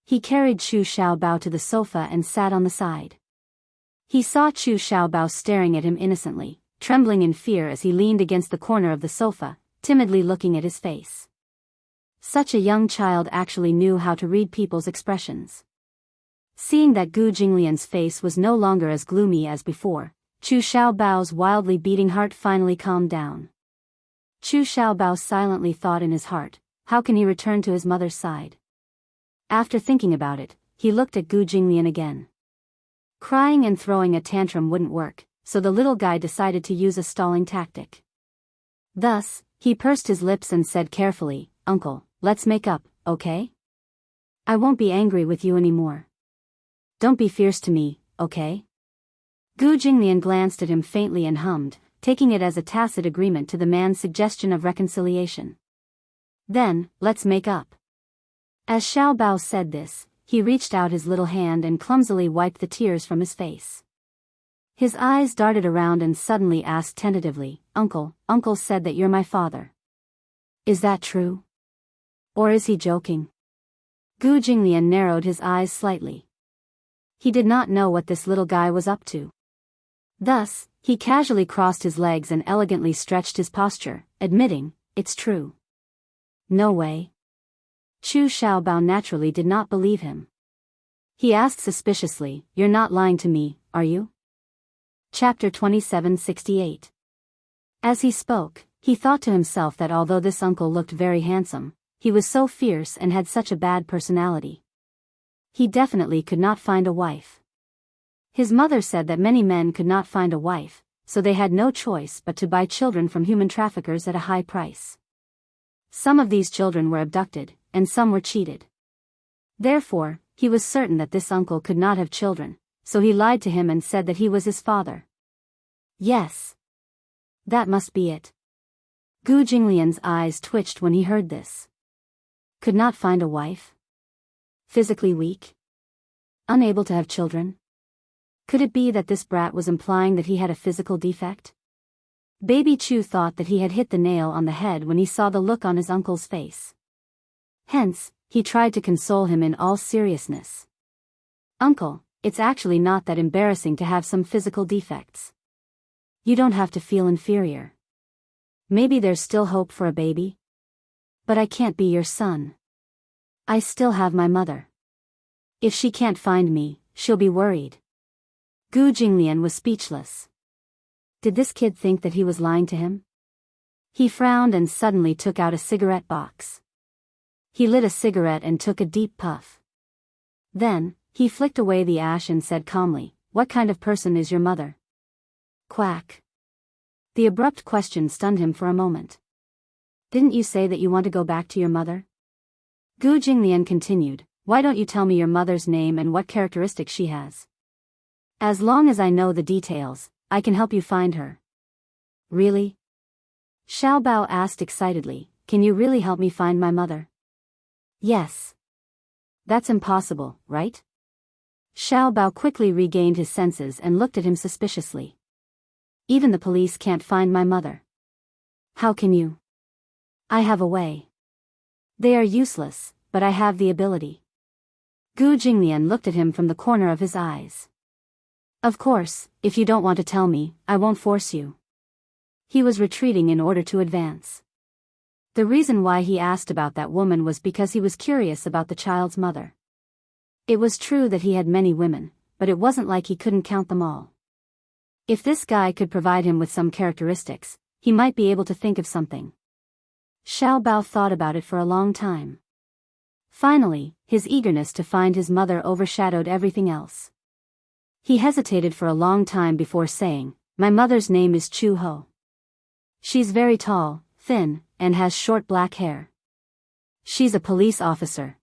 He carried Chu Xiaobao to the sofa and sat on the side. He saw Chu Xiaobao staring at him innocently, trembling in fear as he leaned against the corner of the sofa, timidly looking at his face. Such a young child actually knew how to read people's expressions. Seeing that Gu Jinglian's face was no longer as gloomy as before, Chu Xiaobao's wildly beating heart finally calmed down. Chu Xiaobao silently thought in his heart, how can he return to his mother's side? After thinking about it, he looked at Gu Jinglian again. Crying and throwing a tantrum wouldn't work, so the little guy decided to use a stalling tactic. Thus, he pursed his lips and said carefully, Uncle, let's make up, okay? I won't be angry with you anymore. Don't be fierce to me, okay? Gu Jinglian glanced at him faintly and hummed, taking it as a tacit agreement to the man's suggestion of reconciliation. Then, let's make up. As Xiao Bao said this, he reached out his little hand and clumsily wiped the tears from his face. His eyes darted around and suddenly asked tentatively, Uncle said that you're my father. Is that true? Or is he joking? Gu Jinglian narrowed his eyes slightly. He did not know what this little guy was up to. Thus, he casually crossed his legs and elegantly stretched his posture, admitting, it's true. No way. Chu Xiaobao naturally did not believe him. He asked suspiciously, you're not lying to me, are you? Chapter 2768. As he spoke, he thought to himself that although this uncle looked very handsome, he was so fierce and had such a bad personality. He definitely could not find a wife. His mother said that many men could not find a wife, so they had no choice but to buy children from human traffickers at a high price. Some of these children were abducted, and some were cheated. Therefore, he was certain that this uncle could not have children, so he lied to him and said that he was his father. Yes. That must be it. Gu Jinglian's eyes twitched when he heard this. Could not find a wife? Physically weak? Unable to have children? Could it be that this brat was implying that he had a physical defect? Baby Chu thought that he had hit the nail on the head when he saw the look on his uncle's face. Hence, he tried to console him in all seriousness. Uncle, it's actually not that embarrassing to have some physical defects. You don't have to feel inferior. Maybe there's still hope for a baby? But I can't be your son. I still have my mother. If she can't find me, she'll be worried. Gu Jinglian was speechless. Did this kid think that he was lying to him? He frowned and suddenly took out a cigarette box. He lit a cigarette and took a deep puff. Then, he flicked away the ash and said calmly, "What kind of person is your mother?" Quack. The abrupt question stunned him for a moment. Didn't you say that you want to go back to your mother? Gu Jinglian continued, Why don't you tell me your mother's name and what characteristics she has? As long as I know the details, I can help you find her. Really? Xiao Bao asked excitedly, Can you really help me find my mother? Yes. That's impossible, right? Xiao Bao quickly regained his senses and looked at him suspiciously. Even the police can't find my mother. How can you? I have a way. They are useless, but I have the ability. Gu Jinglian looked at him from the corner of his eyes. Of course, if you don't want to tell me, I won't force you. He was retreating in order to advance. The reason why he asked about that woman was because he was curious about the child's mother. It was true that he had many women, but it wasn't like he couldn't count them all. If this guy could provide him with some characteristics, he might be able to think of something. Xiao Bao thought about it for a long time. Finally, his eagerness to find his mother overshadowed everything else. He hesitated for a long time before saying, My mother's name is Chu Ho. She's very tall, thin, and has short black hair. She's a police officer.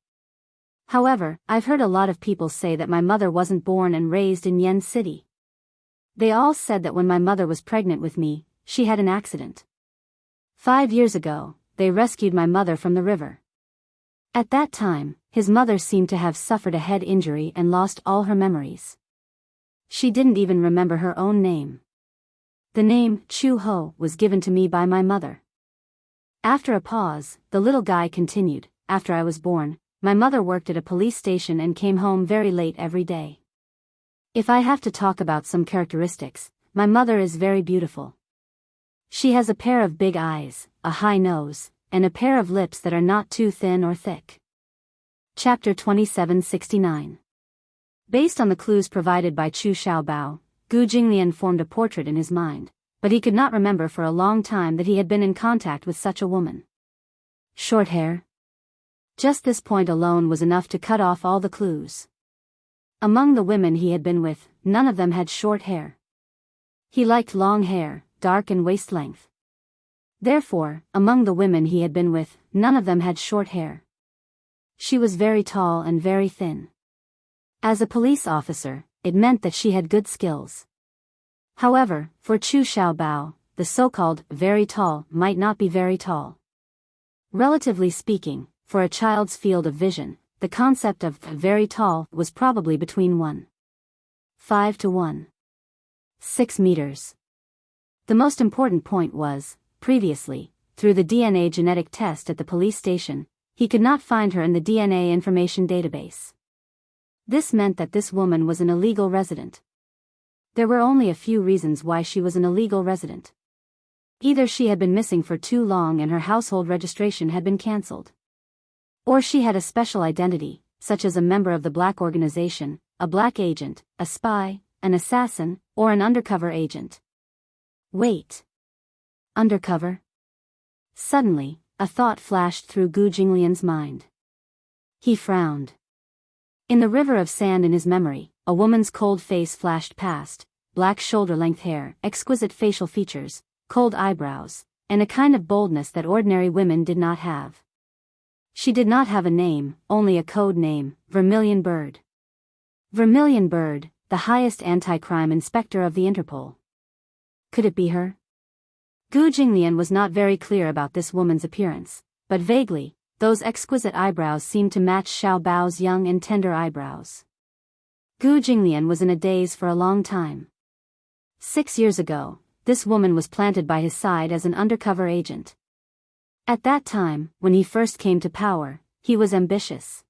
However, I've heard a lot of people say that my mother wasn't born and raised in Yen City. They all said that when my mother was pregnant with me, she had an accident. 5 years ago, they rescued my mother from the river. At that time, his mother seemed to have suffered a head injury and lost all her memories. She didn't even remember her own name. The name, Chu Ho, was given to me by my mother. After a pause, the little guy continued, After I was born, my mother worked at a police station and came home very late every day. If I have to talk about some characteristics, my mother is very beautiful. She has a pair of big eyes, a high nose, and a pair of lips that are not too thin or thick. Chapter 2769. Based on the clues provided by Chu Xiaobao, Gu Jinglian formed a portrait in his mind, but he could not remember for a long time that he had been in contact with such a woman. Short hair? Just this point alone was enough to cut off all the clues. Among the women he had been with, none of them had short hair. He liked long hair, dark and waist length. Therefore, among the women he had been with, none of them had short hair. She was very tall and very thin. As a police officer, it meant that she had good skills. However, for Chu Xiaobao, the so-called very tall might not be very tall. Relatively speaking, for a child's field of vision, the concept of very tall was probably between 1.5 to 1.6 meters. The most important point was, previously, through the DNA genetic test at the police station, he could not find her in the DNA information database. This meant that this woman was an illegal resident. There were only a few reasons why she was an illegal resident. Either she had been missing for too long and her household registration had been cancelled. Or she had a special identity, such as a member of the black organization, a black agent, a spy, an assassin, or an undercover agent. Wait. Undercover? Suddenly, a thought flashed through Gu Jinglian's mind. He frowned. In the river of sand in his memory, a woman's cold face flashed past, black shoulder-length hair, exquisite facial features, cold eyebrows, and a kind of boldness that ordinary women did not have. She did not have a name, only a code name, Vermilion Bird. Vermilion Bird, the highest anti-crime inspector of the Interpol. Could it be her? Gu Jinglian was not very clear about this woman's appearance, but vaguely, those exquisite eyebrows seemed to match Xiao Bao's young and tender eyebrows. Gu Jinglian was in a daze for a long time. 6 years ago, this woman was planted by his side as an undercover agent. At that time, when he first came to power, he was ambitious.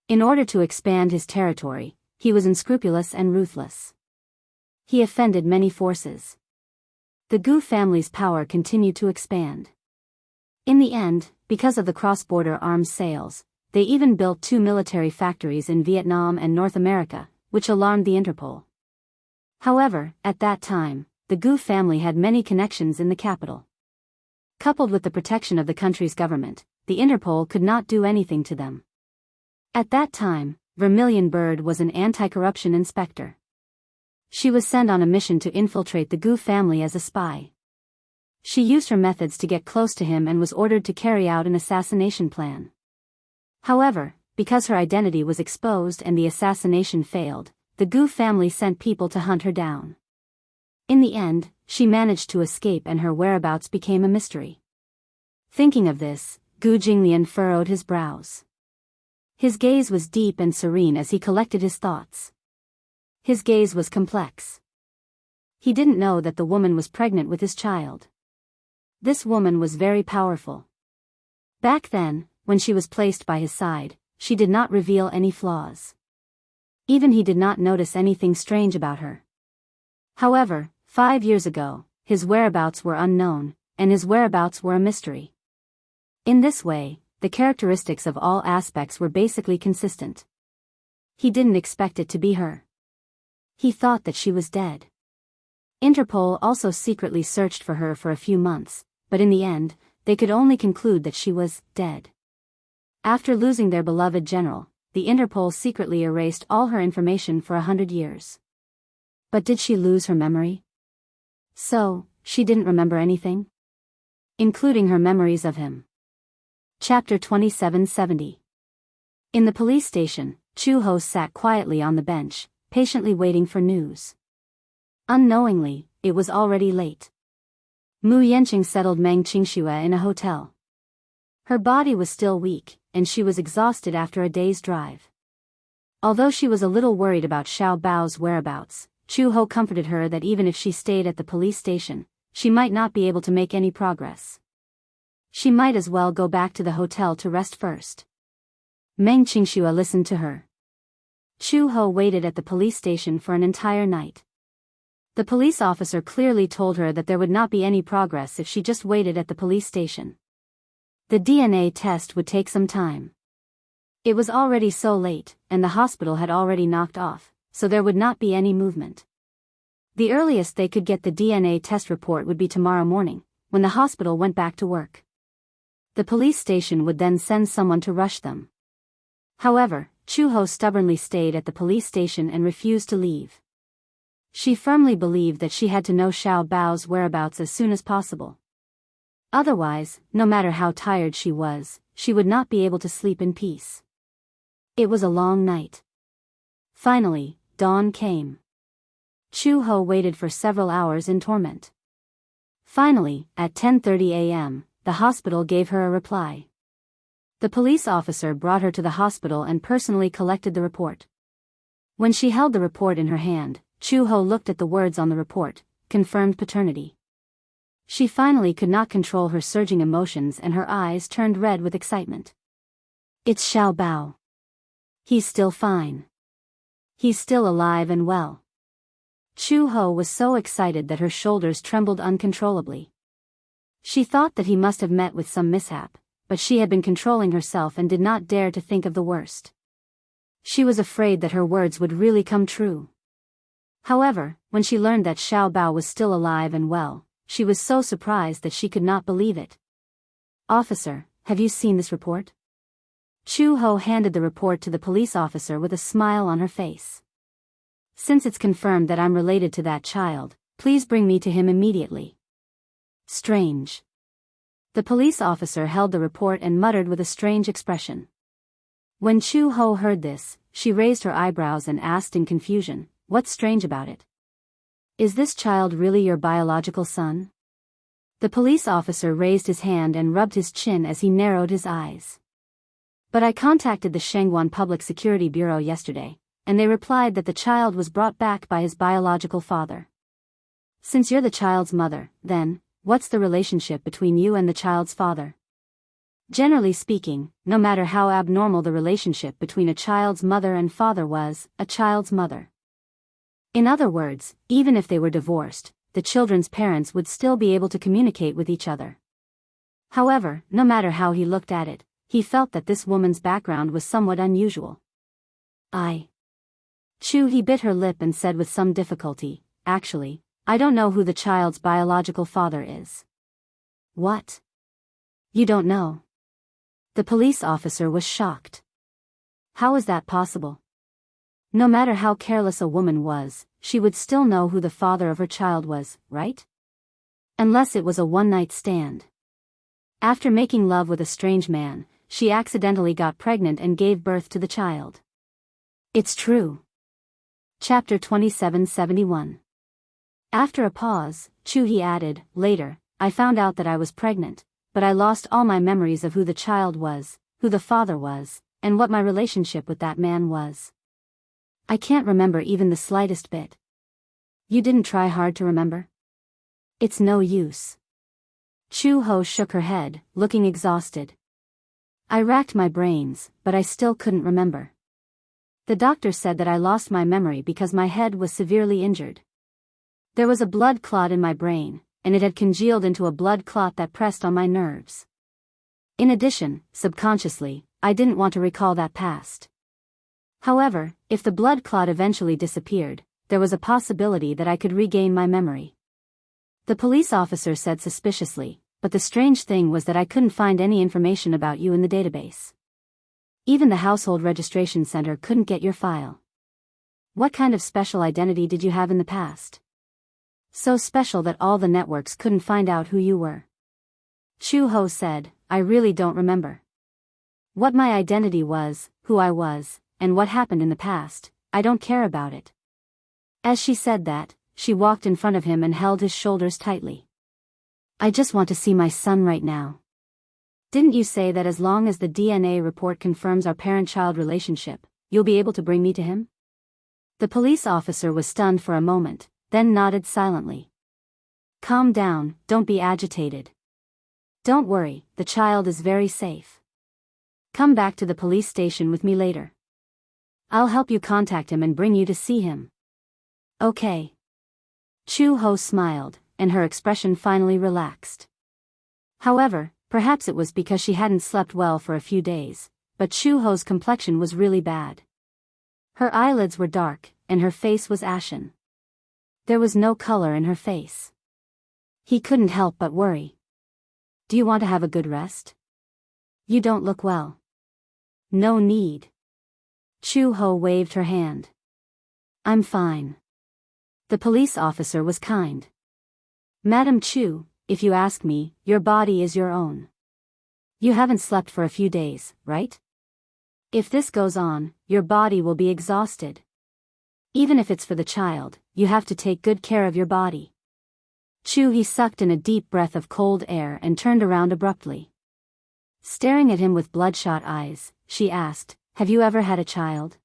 In order to expand his territory, he was unscrupulous and ruthless. He offended many forces. The Gu family's power continued to expand. In the end, because of the cross-border arms sales, they even built 2 military factories in Vietnam and North America, which alarmed the Interpol. However, at that time, the Gu family had many connections in the capital. Coupled with the protection of the country's government, the Interpol could not do anything to them. At that time, Vermilion Bird was an anti-corruption inspector. She was sent on a mission to infiltrate the Gu family as a spy. She used her methods to get close to him and was ordered to carry out an assassination plan. However, because her identity was exposed and the assassination failed, the Gu family sent people to hunt her down. In the end, she managed to escape and her whereabouts became a mystery. Thinking of this, Gu Jinglian furrowed his brows. His gaze was deep and serene as he collected his thoughts. His gaze was complex. He didn't know that the woman was pregnant with his child. This woman was very powerful. Back then, when she was placed by his side, she did not reveal any flaws. Even he did not notice anything strange about her. However, 5 years ago, his whereabouts were unknown, and his whereabouts were a mystery. In this way, the characteristics of all aspects were basically consistent. He didn't expect it to be her. He thought that she was dead. Interpol also secretly searched for her for a few months, but in the end, they could only conclude that she was dead. After losing their beloved general, the Interpol secretly erased all her information for 100 years. But did she lose her memory? So, she didn't remember anything? Including her memories of him. Chapter 2770. In the police station, Chu Ho sat quietly on the bench, patiently waiting for news. Unknowingly, it was already late. Mu Yanqing settled Meng Qingxue in a hotel. Her body was still weak, and she was exhausted after a day's drive. Although she was a little worried about Xiao Bao's whereabouts, Chu Ho comforted her that even if she stayed at the police station, she might not be able to make any progress. She might as well go back to the hotel to rest first. Meng Qingxue listened to her. Chu Ho waited at the police station for an entire night. The police officer clearly told her that there would not be any progress if she just waited at the police station. The DNA test would take some time. It was already so late, and the hospital had already knocked off, so there would not be any movement. The earliest they could get the DNA test report would be tomorrow morning, when the hospital went back to work. The police station would then send someone to rush them. However, Chu Ho stubbornly stayed at the police station and refused to leave. She firmly believed that she had to know Xiao Bao's whereabouts as soon as possible. Otherwise, no matter how tired she would not be able to sleep in peace. It was a long night. Finally, dawn came. Chu Ho waited for several hours in torment. Finally, at 10:30 a.m., the hospital gave her a reply. The police officer brought her to the hospital and personally collected the report. When she held the report in her hand, Chu Ho looked at the words on the report, confirmed paternity. She finally could not control her surging emotions and her eyes turned red with excitement. It's Xiao Bao. He's still fine. He's still alive and well. Chu Ho was so excited that her shoulders trembled uncontrollably. She thought that he must have met with some mishap, but she had been controlling herself and did not dare to think of the worst. She was afraid that her words would really come true. However, when she learned that Xiao Bao was still alive and well, she was so surprised that she could not believe it. Officer, have you seen this report? Chu Ho handed the report to the police officer with a smile on her face. Since it's confirmed that I'm related to that child, please bring me to him immediately. Strange. The police officer held the report and muttered with a strange expression. When Chu Ho heard this, she raised her eyebrows and asked in confusion, "What's strange about it? Is this child really your biological son?" The police officer raised his hand and rubbed his chin as he narrowed his eyes. "But I contacted the Shangguan Public Security Bureau yesterday, and they replied that the child was brought back by his biological father. Since you're the child's mother, then, what's the relationship between you and the child's father?" Generally speaking, no matter how abnormal the relationship between a child's mother and father was, a child's mother. In other words, even if they were divorced, the children's parents would still be able to communicate with each other. However, no matter how he looked at it, he felt that this woman's background was somewhat unusual. He bit her lip and said with some difficulty, "Actually, I don't know who the child's biological father is." "What? You don't know?" The police officer was shocked. How is that possible? No matter how careless a woman was, she would still know who the father of her child was, right? Unless it was a one-night stand. After making love with a strange man, she accidentally got pregnant and gave birth to the child. It's true. Chapter 2771. After a pause, He added, "Later, I found out that I was pregnant, but I lost all my memories of who the child was, who the father was, and what my relationship with that man was. I can't remember even the slightest bit." "You didn't try hard to remember?" "It's no use." Chu-ho shook her head, looking exhausted. "I racked my brains, but I still couldn't remember. The doctor said that I lost my memory because my head was severely injured. There was a blood clot in my brain, and it had congealed into a blood clot that pressed on my nerves. In addition, subconsciously, I didn't want to recall that past. However, if the blood clot eventually disappeared, there was a possibility that I could regain my memory." The police officer said suspiciously, "But the strange thing was that I couldn't find any information about you in the database. Even the household registration center couldn't get your file. What kind of special identity did you have in the past? So special that all the networks couldn't find out who you were?" Chu-ho said, "I really don't remember. What my identity was, who I was, and what happened in the past, I don't care about it." As she said that, she walked in front of him and held his shoulders tightly. "I just want to see my son right now. Didn't you say that as long as the DNA report confirms our parent-child relationship, you'll be able to bring me to him?" The police officer was stunned for a moment, then nodded silently. "Calm down, don't be agitated. Don't worry, the child is very safe. Come back to the police station with me later. I'll help you contact him and bring you to see him." "Okay." Chu-ho smiled, and her expression finally relaxed. However, perhaps it was because she hadn't slept well for a few days, but Chu-ho's complexion was really bad. Her eyelids were dark, and her face was ashen. There was no color in her face. He couldn't help but worry. "Do you want to have a good rest? You don't look well." "No need." Chu-ho waved her hand. "I'm fine." The police officer was kind. "Madam Chu, if you ask me, your body is your own. You haven't slept for a few days, right? If this goes on, your body will be exhausted. Even if it's for the child, you have to take good care of your body." He sucked in a deep breath of cold air and turned around abruptly. Staring at him with bloodshot eyes, she asked, "Have you ever had a child?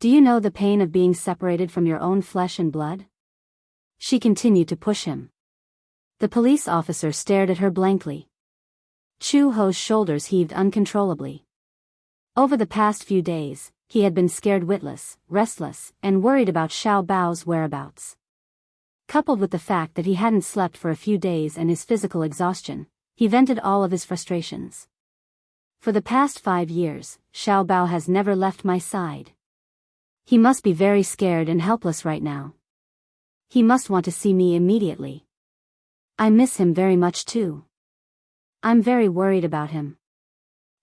Do you know the pain of being separated from your own flesh and blood?" She continued to push him. The police officer stared at her blankly. Chu-ho's shoulders heaved uncontrollably. Over the past few days, he had been scared witless, restless, and worried about Xiao Bao's whereabouts. Coupled with the fact that he hadn't slept for a few days and his physical exhaustion, he vented all of his frustrations. "For the past 5 years, Xiao Bao has never left my side. He must be very scared and helpless right now. He must want to see me immediately. I miss him very much too. I'm very worried about him.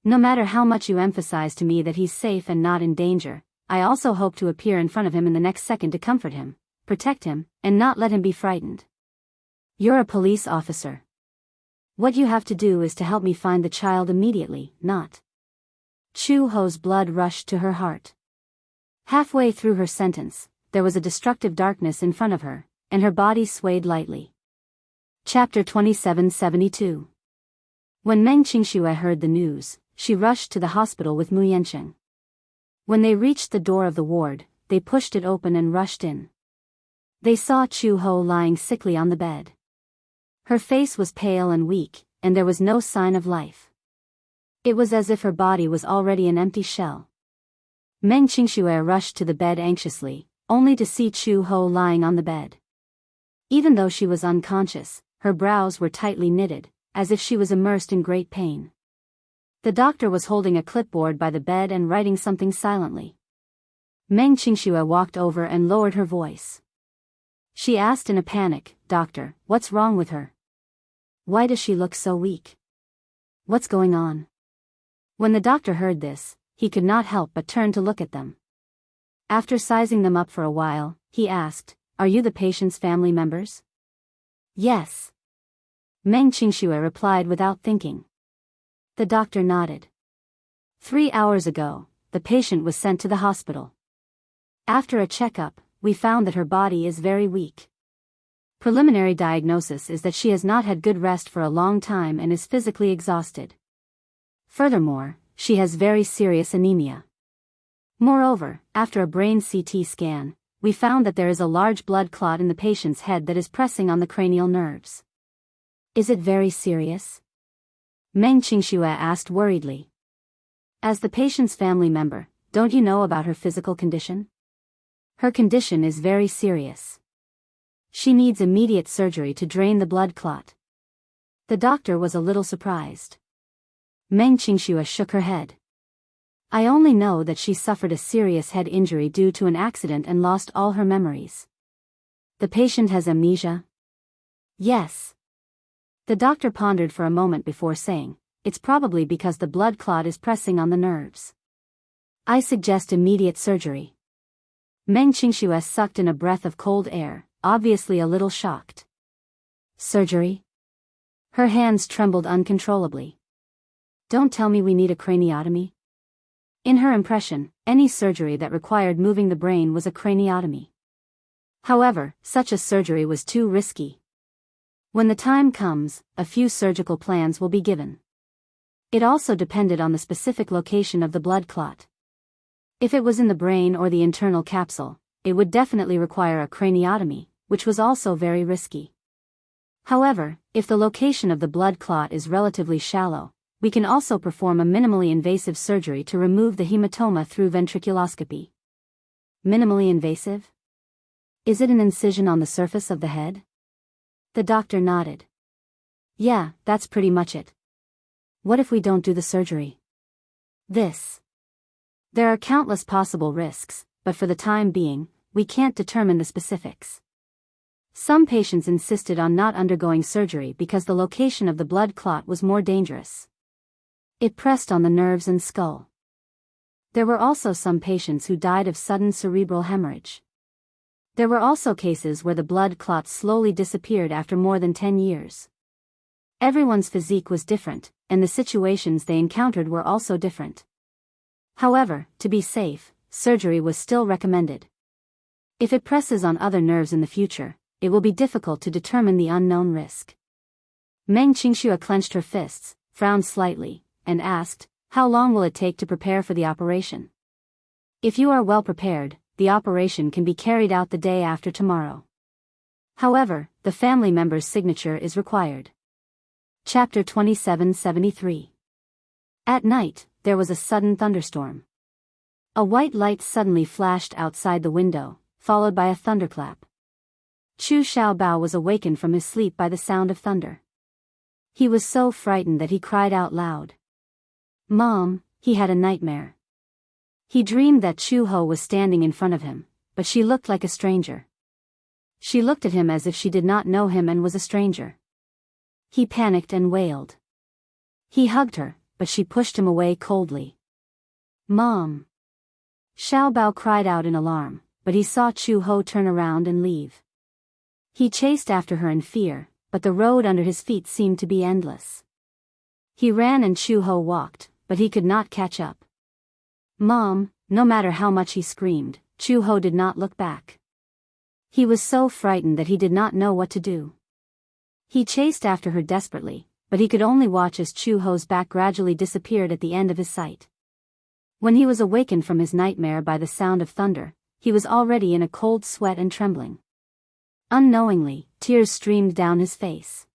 No matter how much you emphasize to me that he's safe and not in danger, I also hope to appear in front of him in the next second to comfort him, protect him, and not let him be frightened. You're a police officer. What you have to do is to help me find the child immediately, not." Chu-ho's blood rushed to her heart. Halfway through her sentence, there was a destructive darkness in front of her, and her body swayed lightly. Chapter 2772. When Meng Qingxue heard the news, she rushed to the hospital with Mu Yancheng. When they reached the door of the ward, they pushed it open and rushed in. They saw Chu-ho lying sickly on the bed. Her face was pale and weak, and there was no sign of life. It was as if her body was already an empty shell. Meng Qingxue rushed to the bed anxiously, only to see Chu-ho lying on the bed. Even though she was unconscious, her brows were tightly knitted, as if she was immersed in great pain. The doctor was holding a clipboard by the bed and writing something silently. Meng Qingxue walked over and lowered her voice. She asked in a panic, "Doctor, what's wrong with her? Why does she look so weak? What's going on?" When the doctor heard this, he could not help but turn to look at them. After sizing them up for a while, he asked, "Are you the patient's family members?" "Yes," Meng Qingxue replied without thinking. The doctor nodded. 3 hours ago, the patient was sent to the hospital. After a checkup, we found that her body is very weak. Preliminary diagnosis is that she has not had good rest for a long time and is physically exhausted. Furthermore, she has very serious anemia. Moreover, after a brain CT scan, we found that there is a large blood clot in the patient's head that is pressing on the cranial nerves. Is it very serious? Meng Qingxue asked worriedly. As the patient's family member, don't you know about her physical condition? Her condition is very serious. She needs immediate surgery to drain the blood clot. The doctor was a little surprised. Meng Qingxue shook her head. I only know that she suffered a serious head injury due to an accident and lost all her memories. The patient has amnesia? Yes. The doctor pondered for a moment before saying, it's probably because the blood clot is pressing on the nerves. I suggest immediate surgery. Meng Qingxue sucked in a breath of cold air, obviously a little shocked. Surgery? Her hands trembled uncontrollably. Don't tell me we need a craniotomy. In her impression, any surgery that required moving the brain was a craniotomy. However, such a surgery was too risky. When the time comes, a few surgical plans will be given. It also depended on the specific location of the blood clot. If it was in the brain or the internal capsule, it would definitely require a craniotomy, which was also very risky. However, if the location of the blood clot is relatively shallow, we can also perform a minimally invasive surgery to remove the hematoma through ventriculoscopy. Minimally invasive? Is it an incision on the surface of the head? The doctor nodded. Yeah, that's pretty much it. What if we don't do the surgery? There are countless possible risks, but for the time being, we can't determine the specifics. Some patients insisted on not undergoing surgery because the location of the blood clot was more dangerous. It pressed on the nerves and skull. There were also some patients who died of sudden cerebral hemorrhage. There were also cases where the blood clot slowly disappeared after more than 10 years. Everyone's physique was different, and the situations they encountered were also different. However, to be safe, surgery was still recommended. If it presses on other nerves in the future, it will be difficult to determine the unknown risk. Meng Qingxue clenched her fists, frowned slightly, and asked, how long will it take to prepare for the operation? If you are well prepared, the operation can be carried out the day after tomorrow. However, the family member's signature is required. Chapter 2773. At night, there was a sudden thunderstorm. A white light suddenly flashed outside the window, followed by a thunderclap. Chu Xiaobao was awakened from his sleep by the sound of thunder. He was so frightened that he cried out loud. Mom, he had a nightmare. He dreamed that Chu Ho was standing in front of him, but she looked like a stranger. She looked at him as if she did not know him and was a stranger. He panicked and wailed. He hugged her, but she pushed him away coldly. Mom! Xiaobao cried out in alarm, but he saw Chu Ho turn around and leave. He chased after her in fear, but the road under his feet seemed to be endless. He ran and Chu Ho walked, but he could not catch up. Mom! No matter how much he screamed, Chu Ho did not look back. He was so frightened that he did not know what to do. He chased after her desperately, but he could only watch as Chu Ho's back gradually disappeared at the end of his sight. When he was awakened from his nightmare by the sound of thunder, he was already in a cold sweat and trembling. Unknowingly, tears streamed down his face.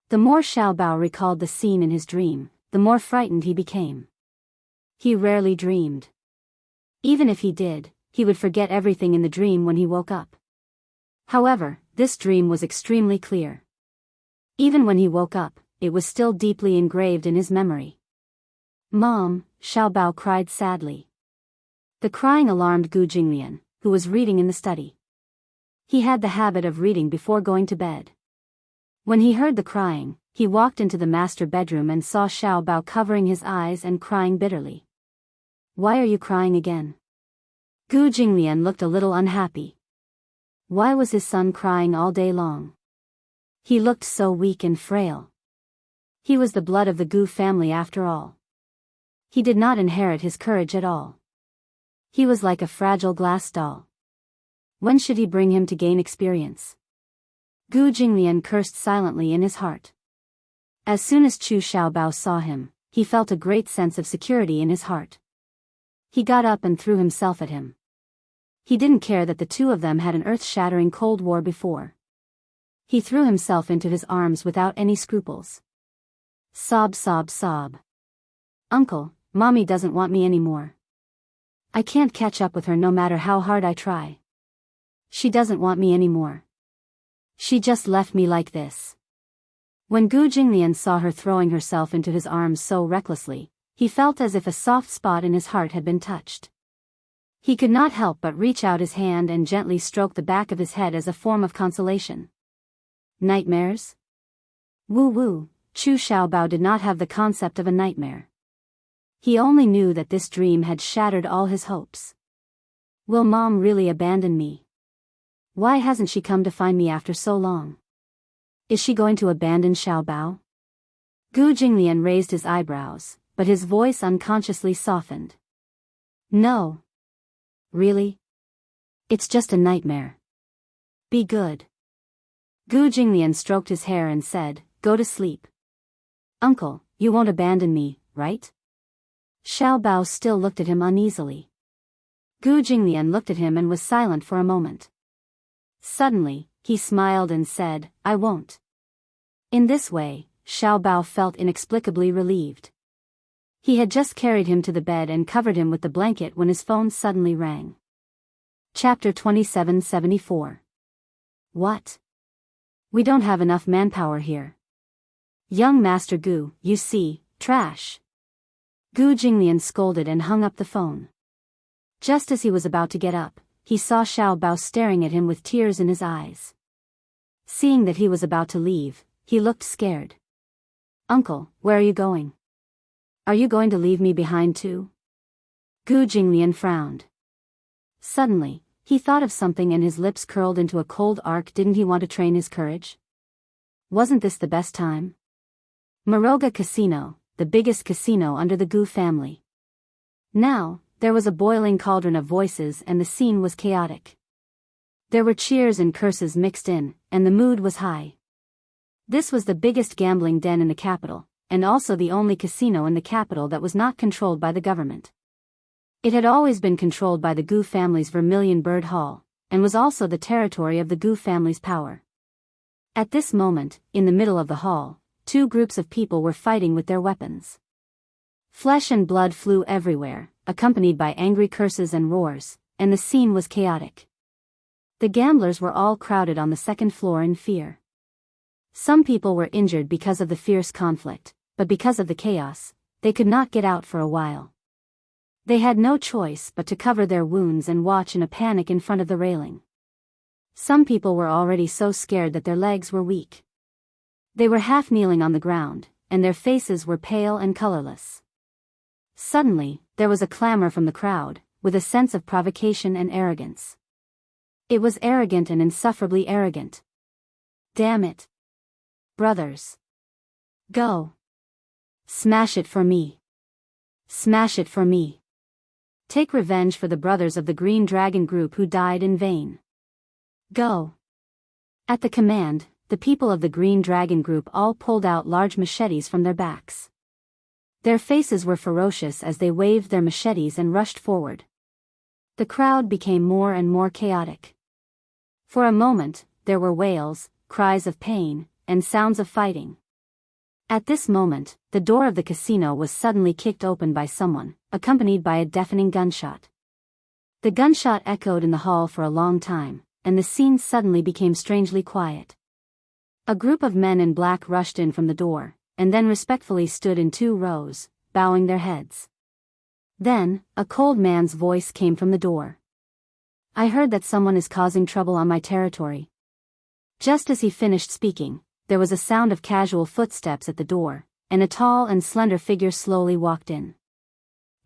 The more Xiaobao recalled the scene in his dream, the more frightened he became. He rarely dreamed. Even if he did, he would forget everything in the dream when he woke up. However, this dream was extremely clear. Even when he woke up, it was still deeply engraved in his memory. "Mom," Xiaobao cried sadly. The crying alarmed Gu Jinglian, who was reading in the study. He had the habit of reading before going to bed. When he heard the crying, he walked into the master bedroom and saw Xiaobao covering his eyes and crying bitterly. "Why are you crying again?" Gu Jinglian looked a little unhappy. Why was his son crying all day long? He looked so weak and frail. He was the blood of the Gu family after all. He did not inherit his courage at all. He was like a fragile glass doll. When should he bring him to gain experience? Gu Jinglian cursed silently in his heart. As soon as Chu Xiaobao saw him, he felt a great sense of security in his heart. He got up and threw himself at him. He didn't care that the two of them had an earth-shattering Cold War before. He threw himself into his arms without any scruples. Sob, sob, sob. "Uncle, Mommy doesn't want me anymore. I can't catch up with her no matter how hard I try. She doesn't want me anymore. She just left me like this." When Gu Jinglian saw her throwing herself into his arms so recklessly, he felt as if a soft spot in his heart had been touched. He could not help but reach out his hand and gently stroke the back of his head as a form of consolation. Nightmares? Woo-woo, Chu Xiaobao did not have the concept of a nightmare. He only knew that this dream had shattered all his hopes. Will Mom really abandon me? Why hasn't she come to find me after so long? Is she going to abandon Xiaobao? Gu Jinglian raised his eyebrows, but his voice unconsciously softened. No. Really? It's just a nightmare. Be good. Gu Jinglian stroked his hair and said, "Go to sleep." "Uncle, you won't abandon me, right?" Xiaobao still looked at him uneasily. Gu Jinglian looked at him and was silent for a moment. Suddenly, he smiled and said, "I won't." In this way, Xiaobao felt inexplicably relieved. He had just carried him to the bed and covered him with the blanket when his phone suddenly rang. Chapter 2774. What? We don't have enough manpower here. Young Master Gu, you see, trash. Gu Jinglian scolded and hung up the phone. Just as he was about to get up, he saw Xiaobao staring at him with tears in his eyes. Seeing that he was about to leave, he looked scared. "Uncle, where are you going? Are you going to leave me behind too?" Gu Jinglian frowned. Suddenly, he thought of something and his lips curled into a cold arc. Didn't he want to train his courage? Wasn't this the best time? Muroga Casino, the biggest casino under the Gu family. Now, there was a boiling cauldron of voices and the scene was chaotic. There were cheers and curses mixed in, and the mood was high. This was the biggest gambling den in the capital, and also the only casino in the capital that was not controlled by the government. It had always been controlled by the Gu family's Vermilion Bird Hall, and was also the territory of the Gu family's power. At this moment, in the middle of the hall, two groups of people were fighting with their weapons. Flesh and blood flew everywhere, accompanied by angry curses and roars, and the scene was chaotic. The gamblers were all crowded on the second floor in fear. Some people were injured because of the fierce conflict, but because of the chaos, they could not get out for a while. They had no choice but to cover their wounds and watch in a panic in front of the railing. Some people were already so scared that their legs were weak. They were half kneeling on the ground, and their faces were pale and colorless. Suddenly, there was a clamor from the crowd, with a sense of provocation and arrogance. It was arrogant and insufferably arrogant. Damn it. Brothers. Go. Smash it for me. Smash it for me. Take revenge for the brothers of the Green Dragon Group who died in vain. Go. At the command, the people of the Green Dragon Group all pulled out large machetes from their backs. Their faces were ferocious as they waved their machetes and rushed forward. The crowd became more and more chaotic. For a moment, there were wails, cries of pain, and sounds of fighting. At this moment, the door of the casino was suddenly kicked open by someone, accompanied by a deafening gunshot. The gunshot echoed in the hall for a long time, and the scene suddenly became strangely quiet. A group of men in black rushed in from the door, and then respectfully stood in 2 rows, bowing their heads. Then, a cold man's voice came from the door. "I heard that someone is causing trouble on my territory." Just as he finished speaking, there was a sound of casual footsteps at the door, and a tall and slender figure slowly walked in.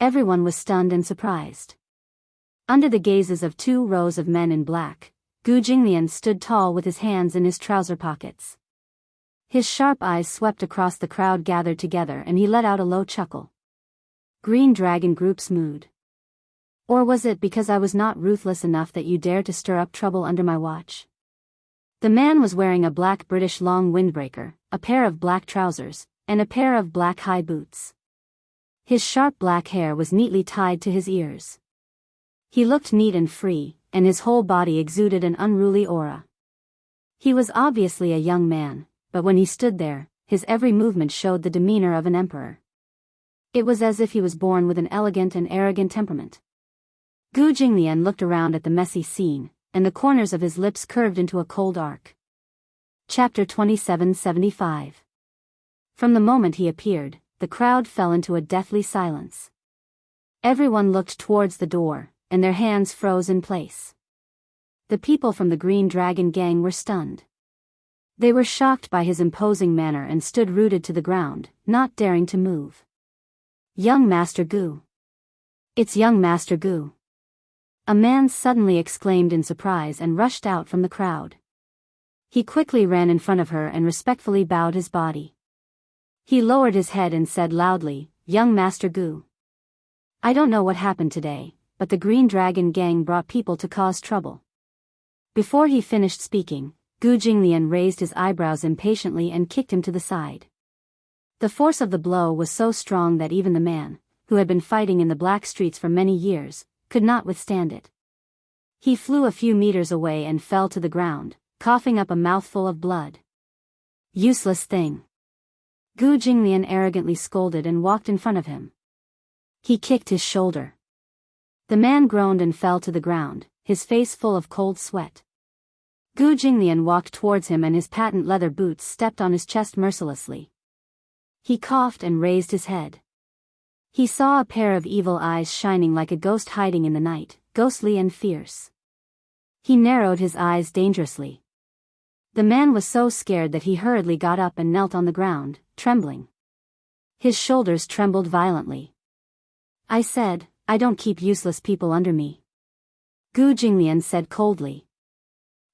Everyone was stunned and surprised. Under the gazes of 2 rows of men in black, Gu Jinglian stood tall with his hands in his trouser pockets. His sharp eyes swept across the crowd gathered together and he let out a low chuckle. Green Dragon Group's mood. Or was it because I was not ruthless enough that you dared to stir up trouble under my watch? The man was wearing a black British long windbreaker, a pair of black trousers, and a pair of black high boots. His sharp black hair was neatly tied to his ears. He looked neat and free, and his whole body exuded an unruly aura. He was obviously a young man, but when he stood there, his every movement showed the demeanor of an emperor. It was as if he was born with an elegant and arrogant temperament. Gu Jinglian looked around at the messy scene, and the corners of his lips curved into a cold arc. Chapter 2775. From the moment he appeared, the crowd fell into a deathly silence. Everyone looked towards the door, and their hands froze in place. The people from the Green Dragon gang were stunned. They were shocked by his imposing manner and stood rooted to the ground, not daring to move. "Young Master Gu! It's young Master Gu!" A man suddenly exclaimed in surprise and rushed out from the crowd. He quickly ran in front of her and respectfully bowed his body. He lowered his head and said loudly, "Young Master Gu. I don't know what happened today, but the Green Dragon gang brought people to cause trouble." Before he finished speaking, Gu Jinglian raised his eyebrows impatiently and kicked him to the side. The force of the blow was so strong that even the man, who had been fighting in the black streets for many years, could not withstand it. He flew a few meters away and fell to the ground, coughing up a mouthful of blood. "Useless thing!" Gu Jinglian arrogantly scolded and walked in front of him. He kicked his shoulder. The man groaned and fell to the ground, his face full of cold sweat. Gu Jinglian walked towards him and his patent leather boots stepped on his chest mercilessly. He coughed and raised his head. He saw a pair of evil eyes shining like a ghost hiding in the night, ghostly and fierce. He narrowed his eyes dangerously. The man was so scared that he hurriedly got up and knelt on the ground, trembling. His shoulders trembled violently. "I said, I don't keep useless people under me," Gu Jinglian said coldly.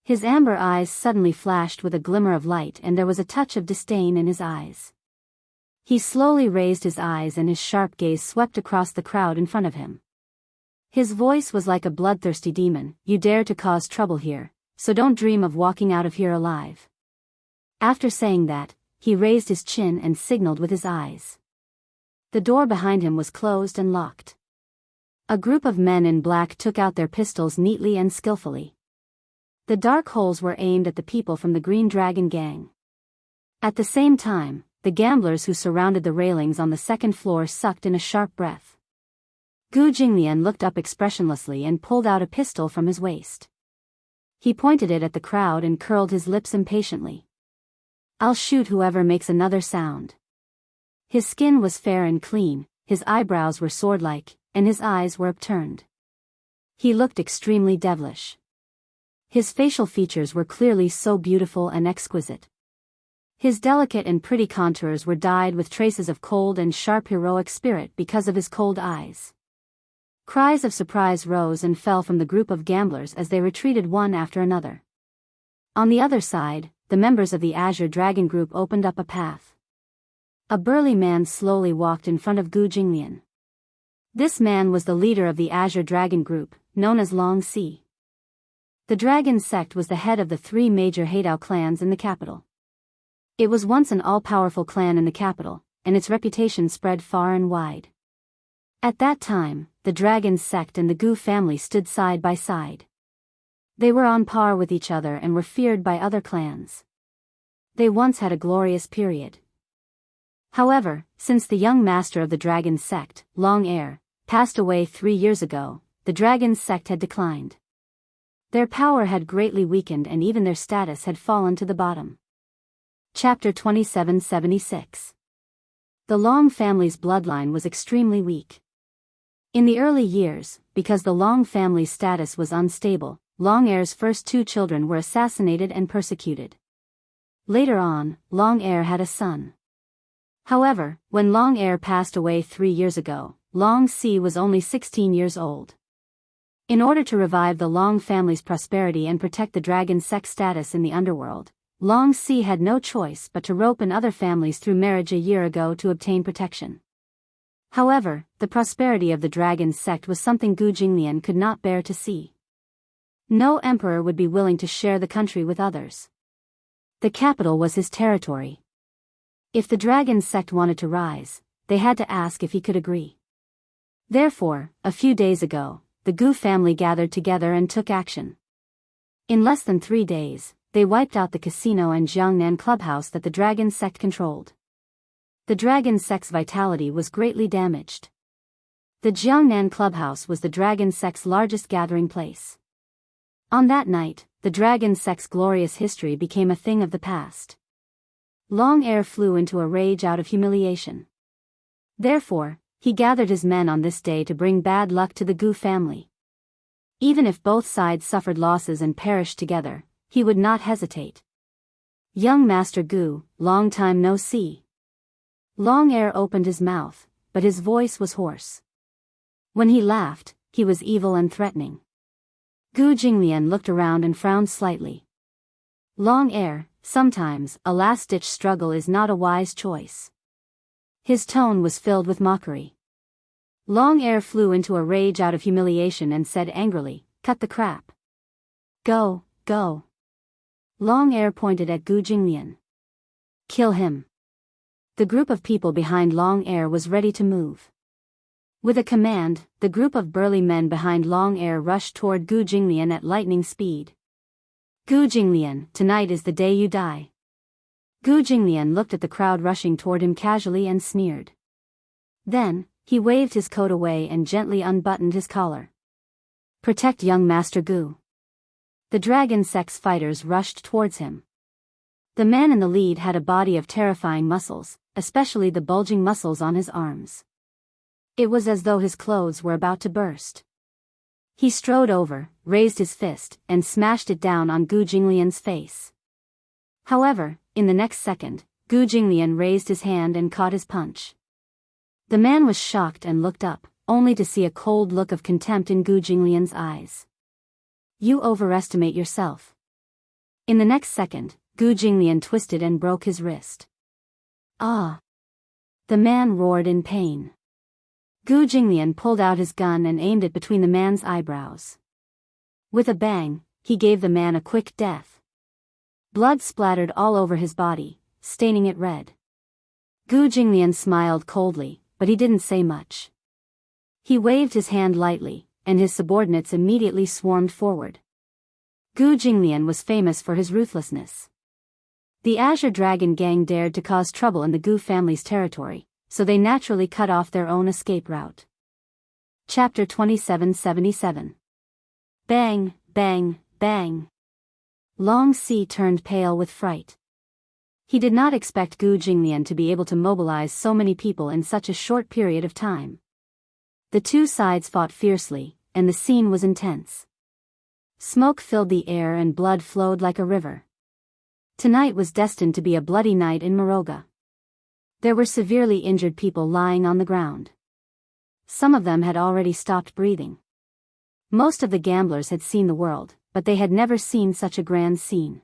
His amber eyes suddenly flashed with a glimmer of light and there was a touch of disdain in his eyes. He slowly raised his eyes and his sharp gaze swept across the crowd in front of him. His voice was like a bloodthirsty demon, "You dare to cause trouble here, so don't dream of walking out of here alive." After saying that, he raised his chin and signaled with his eyes. The door behind him was closed and locked. A group of men in black took out their pistols neatly and skillfully. The dark holes were aimed at the people from the Green Dragon gang. At the same time, the gamblers who surrounded the railings on the second floor sucked in a sharp breath. Gu Jinglian looked up expressionlessly and pulled out a pistol from his waist. He pointed it at the crowd and curled his lips impatiently. "I'll shoot whoever makes another sound." His skin was fair and clean, his eyebrows were sword-like, and his eyes were upturned. He looked extremely devilish. His facial features were clearly so beautiful and exquisite. His delicate and pretty contours were dyed with traces of cold and sharp heroic spirit because of his cold eyes. Cries of surprise rose and fell from the group of gamblers as they retreated one after another. On the other side, the members of the Azure Dragon Group opened up a path. A burly man slowly walked in front of Gu Jinglian. This man was the leader of the Azure Dragon Group, known as Long Sea. The Dragon Sect was the head of the 3 major Hadao clans in the capital. It was once an all-powerful clan in the capital, and its reputation spread far and wide. At that time, the Dragon Sect and the Gu family stood side by side. They were on par with each other and were feared by other clans. They once had a glorious period. However, since the young master of the Dragon Sect, Long Air, passed away 3 years ago, the Dragon Sect had declined. Their power had greatly weakened and even their status had fallen to the bottom. Chapter 2776. The Long family's bloodline was extremely weak. In the early years, because the Long family's status was unstable, Long Heir's first 2 children were assassinated and persecuted. Later on, Long Heir had a son. However, when Long Heir passed away 3 years ago, Long Si was only 16 years old. In order to revive the Long family's prosperity and protect the dragon sex status in the underworld, Long Si had no choice but to rope in other families through marriage a year ago to obtain protection. However, the prosperity of the dragon sect was something Gu Jinglian could not bear to see. No emperor would be willing to share the country with others. The capital was his territory. If the dragon sect wanted to rise, they had to ask if he could agree. Therefore, a few days ago, the Gu family gathered together and took action. In less than 3 days, they wiped out the casino and Jiangnan clubhouse that the dragon sect controlled. The dragon sect's vitality was greatly damaged. The Jiangnan clubhouse was the dragon sect's largest gathering place. On that night, the dragon sect's glorious history became a thing of the past. Long Heir flew into a rage out of humiliation. Therefore, he gathered his men on this day to bring bad luck to the Gu family. Even if both sides suffered losses and perished together, he would not hesitate. Young Master Gu, long time no see. Long Heir opened his mouth, but his voice was hoarse. When he laughed, he was evil and threatening. Gu Jinglian looked around and frowned slightly. Long Heir, sometimes, a last-ditch struggle is not a wise choice. His tone was filled with mockery. Long Heir flew into a rage out of humiliation and said angrily, "Cut the crap. Go, go." Long Heir pointed at Gu Jinglian. "Kill him." The group of people behind Long Heir was ready to move. With a command, the group of burly men behind Long Heir rushed toward Gu Jinglian at lightning speed. "Gu Jinglian, tonight is the day you die." Gu Jinglian looked at the crowd rushing toward him casually and sneered. Then, he waved his coat away and gently unbuttoned his collar. "Protect young Master Gu." The dragon sex fighters rushed towards him. The man in the lead had a body of terrifying muscles, especially the bulging muscles on his arms. It was as though his clothes were about to burst. He strode over, raised his fist, and smashed it down on Gu Jinglian's face. However, in the next second, Gu Jinglian raised his hand and caught his punch. The man was shocked and looked up, only to see a cold look of contempt in Gu Jinglian's eyes. "You overestimate yourself." In the next second, Gu Jinglian twisted and broke his wrist. "Ah!" The man roared in pain. Gu Jinglian pulled out his gun and aimed it between the man's eyebrows. With a bang, he gave the man a quick death. Blood splattered all over his body, staining it red. Gu Jinglian smiled coldly, but he didn't say much. He waved his hand lightly, and his subordinates immediately swarmed forward. Gu Jinglian was famous for his ruthlessness. The Azure Dragon gang dared to cause trouble in the Gu family's territory, so they naturally cut off their own escape route. Chapter 2777. Bang, bang, bang. Long Si turned pale with fright. He did not expect Gu Jinglian to be able to mobilize so many people in such a short period of time. The two sides fought fiercely, and the scene was intense. Smoke filled the air and blood flowed like a river. Tonight was destined to be a bloody night in Moroga. There were severely injured people lying on the ground. Some of them had already stopped breathing. Most of the gamblers had seen the world, but they had never seen such a grand scene.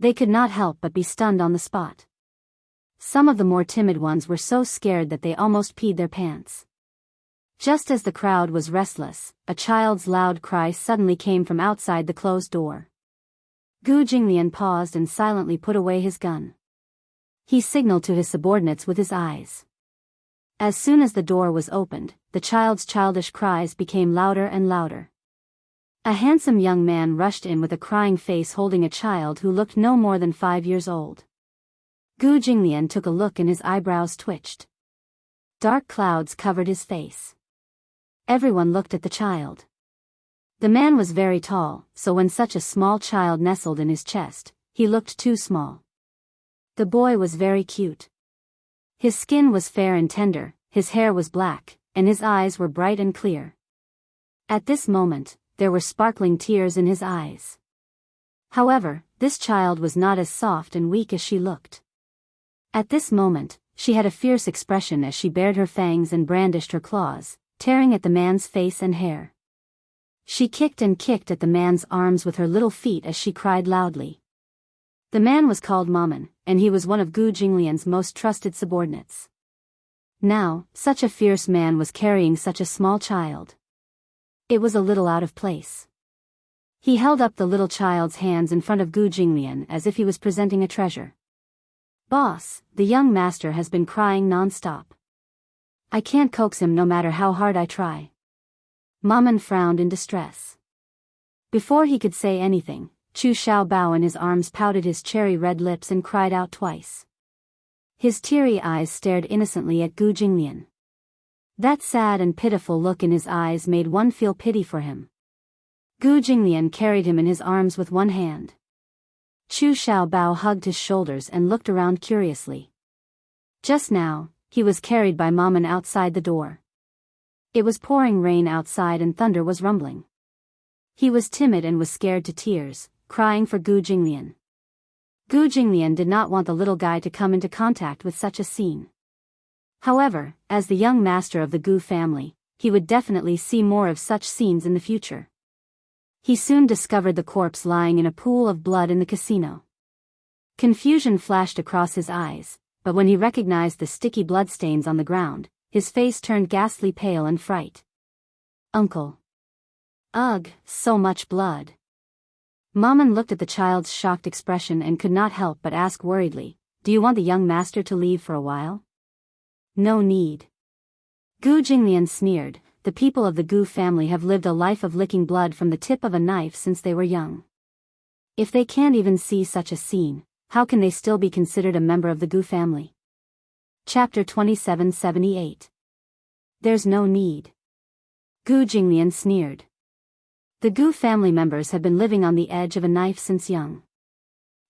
They could not help but be stunned on the spot. Some of the more timid ones were so scared that they almost peed their pants. Just as the crowd was restless, a child's loud cry suddenly came from outside the closed door. Gu Jinglian paused and silently put away his gun. He signaled to his subordinates with his eyes. As soon as the door was opened, the child's childish cries became louder and louder. A handsome young man rushed in with a crying face holding a child who looked no more than 5 years old. Gu Jinglian took a look and his eyebrows twitched. Dark clouds covered his face. Everyone looked at the child. The man was very tall, so when such a small child nestled in his chest, he looked too small. The boy was very cute. His skin was fair and tender, his hair was black, and his eyes were bright and clear. At this moment, there were sparkling tears in his eyes. However, this child was not as soft and weak as she looked. At this moment, she had a fierce expression as she bared her fangs and brandished her claws, tearing at the man's face and hair. She kicked and kicked at the man's arms with her little feet as she cried loudly. The man was called Maman, and he was one of Gu Jinglian's most trusted subordinates. Now, such a fierce man was carrying such a small child. It was a little out of place. He held up the little child's hands in front of Gu Jinglian as if he was presenting a treasure. "Boss, the young master has been crying non-stop. I can't coax him no matter how hard I try." Maman frowned in distress. Before he could say anything, Chu Xiaobao in his arms pouted his cherry-red lips and cried out twice. His teary eyes stared innocently at Gu Jinglian. That sad and pitiful look in his eyes made one feel pity for him. Gu Jinglian carried him in his arms with one hand. Chu Xiaobao hugged his shoulders and looked around curiously. Just now, he was carried by Maman outside the door. It was pouring rain outside and thunder was rumbling. He was timid and was scared to tears, crying for Gu Jinglian. Gu Jinglian did not want the little guy to come into contact with such a scene. However, as the young master of the Gu family, he would definitely see more of such scenes in the future. He soon discovered the corpse lying in a pool of blood in the casino. Confusion flashed across his eyes, but when he recognized the sticky bloodstains on the ground, his face turned ghastly pale in fright. "Uncle." "Ugh, so much blood." Maman looked at the child's shocked expression and could not help but ask worriedly, "Do you want the young master to leave for a while?" "No need." Gu Jinglian sneered, "The people of the Gu family have lived a life of licking blood from the tip of a knife since they were young. If they can't even see such a scene, how can they still be considered a member of the Gu family?" Chapter 2778. There's no need. Gu Jinglian sneered. The Gu family members have been living on the edge of a knife since young.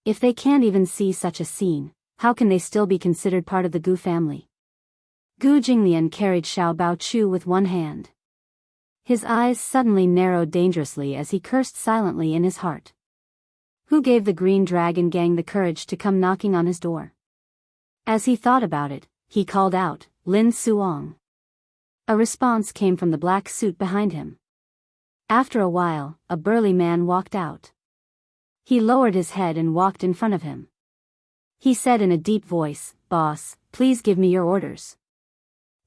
If they can't even see such a scene, how can they still be considered part of the Gu family? Gu Jinglian carried Xiao Bao Chu with one hand. His eyes suddenly narrowed dangerously as he cursed silently in his heart. Who gave the Green Dragon gang the courage to come knocking on his door? As he thought about it, he called out, "Lin Suong." A response came from the black suit behind him. After a while, a burly man walked out. He lowered his head and walked in front of him. He said in a deep voice, "Boss, please give me your orders."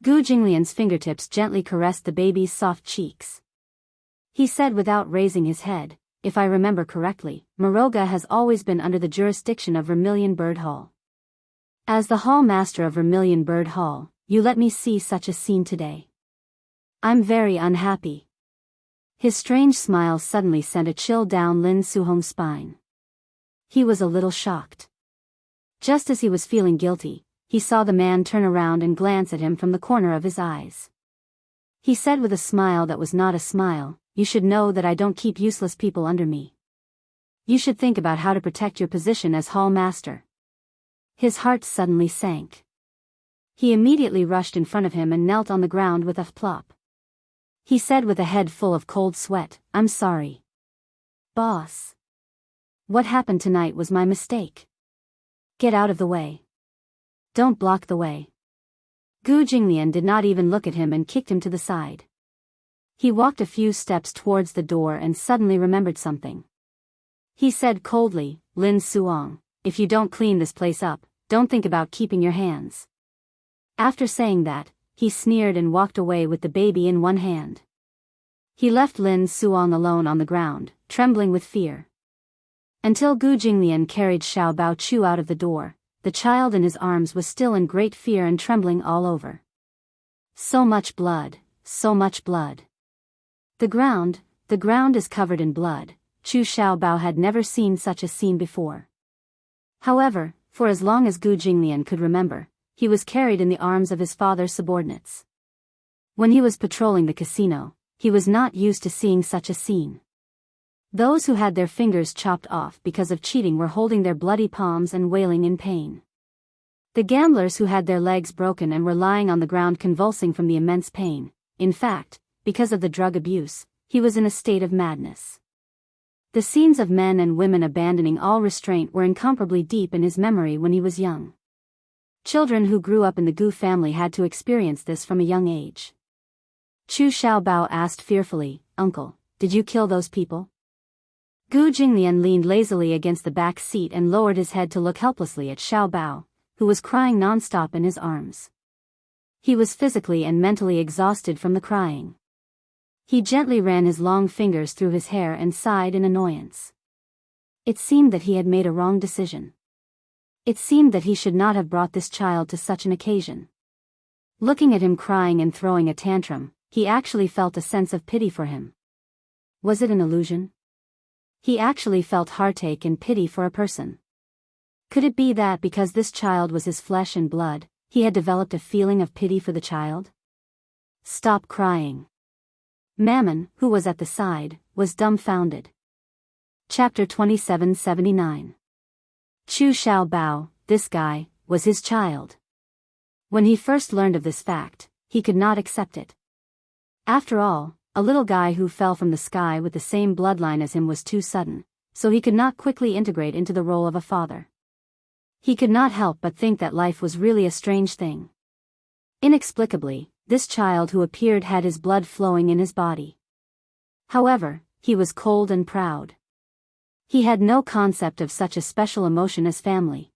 Gu Jinglian's fingertips gently caressed the baby's soft cheeks. He said without raising his head, "If I remember correctly, Muroga has always been under the jurisdiction of Vermilion Bird Hall. As the hall master of Vermilion Bird Hall, you let me see such a scene today. I'm very unhappy." His strange smile suddenly sent a chill down Lin Suhong's spine. He was a little shocked. Just as he was feeling guilty, he saw the man turn around and glance at him from the corner of his eyes. He said with a smile that was not a smile, "You should know that I don't keep useless people under me. You should think about how to protect your position as hall master." His heart suddenly sank. He immediately rushed in front of him and knelt on the ground with a plop. He said with a head full of cold sweat, "I'm sorry. Boss. What happened tonight was my mistake. Get out of the way. Don't block the way." Gu Jinglian did not even look at him and kicked him to the side. He walked a few steps towards the door and suddenly remembered something. He said coldly, "Lin Suong, if you don't clean this place up, don't think about keeping your hands." After saying that, he sneered and walked away with the baby in one hand. He left Lin Suong alone on the ground, trembling with fear. Until Gu Jinglian carried Xiao Bao Chu out of the door, the child in his arms was still in great fear and trembling all over. So much blood, so much blood. The ground is covered in blood. Chu Xiaobao had never seen such a scene before. However, for as long as Gu Jinglian could remember, he was carried in the arms of his father's subordinates. When he was patrolling the casino, he was not used to seeing such a scene. Those who had their fingers chopped off because of cheating were holding their bloody palms and wailing in pain. The gamblers who had their legs broken and were lying on the ground convulsing from the immense pain. In fact, because of the drug abuse, he was in a state of madness. The scenes of men and women abandoning all restraint were incomparably deep in his memory when he was young. Children who grew up in the Gu family had to experience this from a young age. Chu Xiaobao asked fearfully, "Uncle, did you kill those people?" Gu Jinglian leaned lazily against the back seat and lowered his head to look helplessly at Xiaobao, who was crying non-stop in his arms. He was physically and mentally exhausted from the crying. He gently ran his long fingers through his hair and sighed in annoyance. It seemed that he had made a wrong decision. It seemed that he should not have brought this child to such an occasion. Looking at him crying and throwing a tantrum, he actually felt a sense of pity for him. Was it an illusion? He actually felt heartache and pity for a person. Could it be that because this child was his flesh and blood, he had developed a feeling of pity for the child? "Stop crying." Mammon, who was at the side, was dumbfounded. Chapter 2779. Chu Xiaobao, this guy, was his child. When he first learned of this fact, he could not accept it. After all, a little guy who fell from the sky with the same bloodline as him was too sudden, so he could not quickly integrate into the role of a father. He could not help but think that life was really a strange thing. Inexplicably, this child who appeared had his blood flowing in his body. However, he was cold and proud. He had no concept of such a special emotion as family.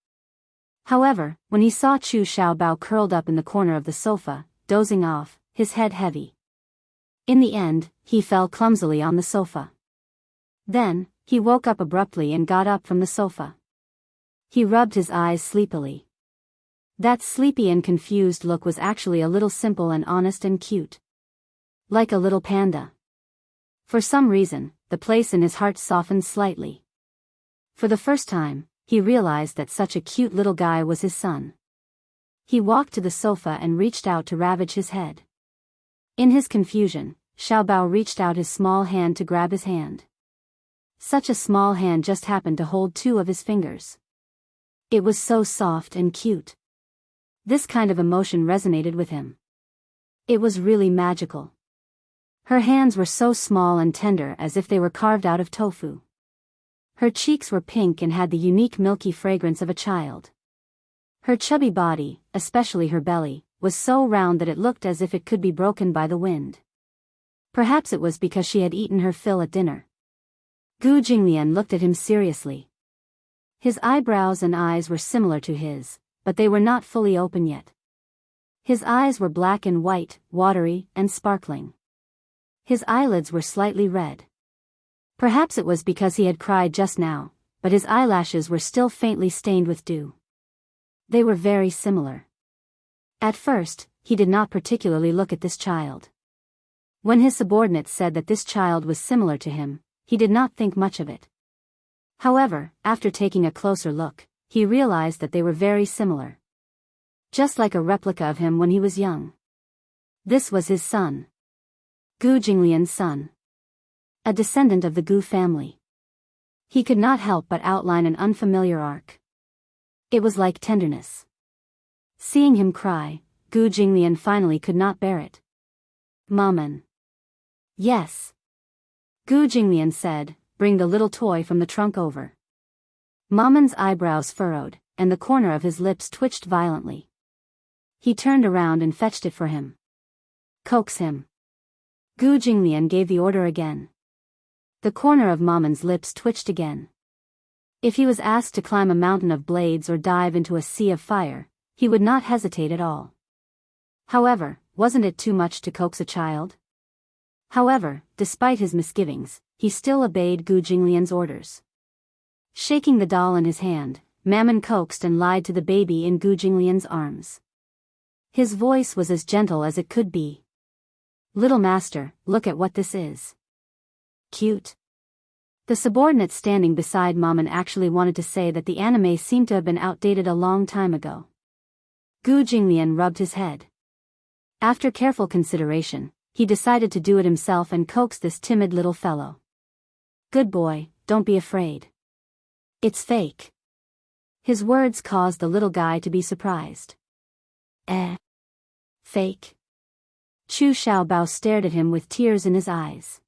However, when he saw Chu Xiaobao curled up in the corner of the sofa, dozing off, his head heavy. In the end, he fell clumsily on the sofa. Then, he woke up abruptly and got up from the sofa. He rubbed his eyes sleepily. That sleepy and confused look was actually a little simple and honest and cute. Like a little panda. For some reason, the place in his heart softened slightly. For the first time, he realized that such a cute little guy was his son. He walked to the sofa and reached out to ravage his head. In his confusion, Xiaobao reached out his small hand to grab his hand. Such a small hand just happened to hold two of his fingers. It was so soft and cute. This kind of emotion resonated with him. It was really magical. Her hands were so small and tender as if they were carved out of tofu. Her cheeks were pink and had the unique milky fragrance of a child. Her chubby body, especially her belly, was so round that it looked as if it could be broken by the wind. Perhaps it was because she had eaten her fill at dinner. Gu Jinglian looked at him seriously. His eyebrows and eyes were similar to his, but they were not fully open yet. His eyes were black and white, watery, and sparkling. His eyelids were slightly red. Perhaps it was because he had cried just now, but his eyelashes were still faintly stained with dew. They were very similar. At first, he did not particularly look at this child. When his subordinates said that this child was similar to him, he did not think much of it. However, after taking a closer look, he realized that they were very similar. Just like a replica of him when he was young. This was his son. Gu Jinglian's son. A descendant of the Gu family. He could not help but outline an unfamiliar arc. It was like tenderness. Seeing him cry, Gu Jinglian finally could not bear it. "Maman." "Yes." Gu Jinglian said, "Bring the little toy from the trunk over." Maman's eyebrows furrowed, and the corner of his lips twitched violently. He turned around and fetched it for him. "Coax him." Gu Jinglian gave the order again. The corner of Maman's lips twitched again. If he was asked to climb a mountain of blades or dive into a sea of fire, he would not hesitate at all. However, wasn't it too much to coax a child? However, despite his misgivings, he still obeyed Gu Jinglian's orders. Shaking the doll in his hand, Mammon coaxed and lied to the baby in Gu Jinglian's arms. His voice was as gentle as it could be. "Little master, look at what this is." "Cute." The subordinate standing beside Mammon actually wanted to say that the anime seemed to have been outdated a long time ago. Gu Jinglian rubbed his head. After careful consideration, he decided to do it himself and coax this timid little fellow. "Good boy, don't be afraid. It's fake." His words caused the little guy to be surprised. "Eh? Fake?" Chu Xiaobao stared at him with tears in his eyes.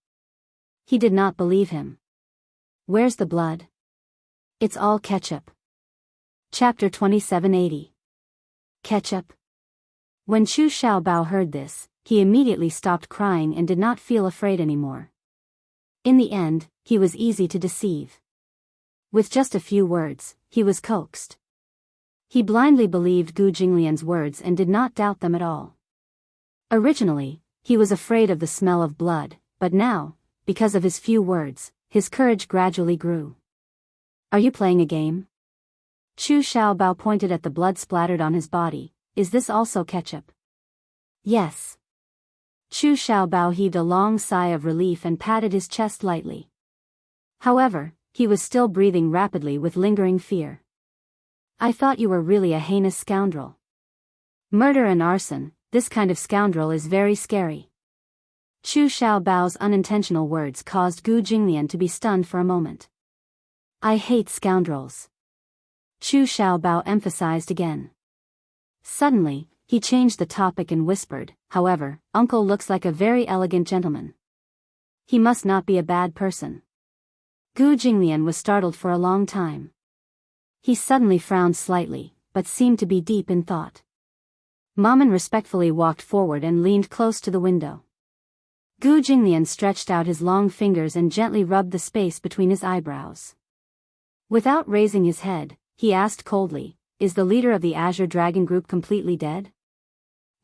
He did not believe him. "Where's the blood?" "It's all ketchup." Chapter 2780. Ketchup. When Chu Xiaobao heard this, he immediately stopped crying and did not feel afraid anymore. In the end, he was easy to deceive. With just a few words, he was coaxed. He blindly believed Gu Jinglian's words and did not doubt them at all. Originally, he was afraid of the smell of blood, but now, because of his few words, his courage gradually grew. "Are you playing a game?" Chu Xiaobao pointed at the blood splattered on his body. "Is this also ketchup?" "Yes." Chu Xiaobao heaved a long sigh of relief and patted his chest lightly. However, he was still breathing rapidly with lingering fear. "I thought you were really a heinous scoundrel. Murder and arson, this kind of scoundrel is very scary." Chu Xiaobao's unintentional words caused Gu Jinglian to be stunned for a moment. "I hate scoundrels," Chu Xiaobao emphasized again. Suddenly, he changed the topic and whispered, "However, uncle looks like a very elegant gentleman. He must not be a bad person." Gu Jinglian was startled for a long time. He suddenly frowned slightly, but seemed to be deep in thought. Maman respectfully walked forward and leaned close to the window. Gu Jinglian stretched out his long fingers and gently rubbed the space between his eyebrows. Without raising his head, he asked coldly, "Is the leader of the Azure Dragon Group completely dead?"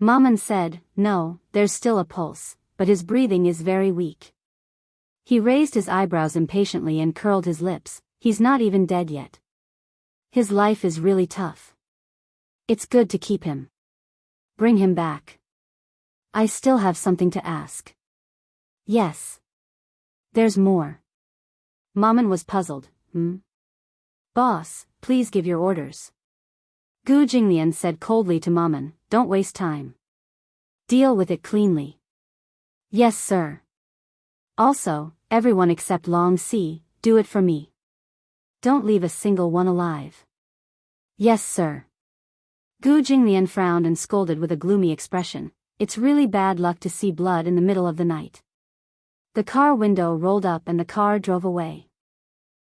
Maman said, "No, there's still a pulse, but his breathing is very weak." He raised his eyebrows impatiently and curled his lips. "He's not even dead yet. His life is really tough. It's good to keep him. Bring him back. I still have something to ask." "Yes. There's more." Maman was puzzled. "Boss, please give your orders." Gu Jinglian said coldly to Maman, "Don't waste time. Deal with it cleanly." "Yes, sir. Also, everyone except Long Si, do it for me. Don't leave a single one alive." "Yes, sir." Gu Jinglian frowned and scolded with a gloomy expression. "It's really bad luck to see blood in the middle of the night." The car window rolled up and the car drove away.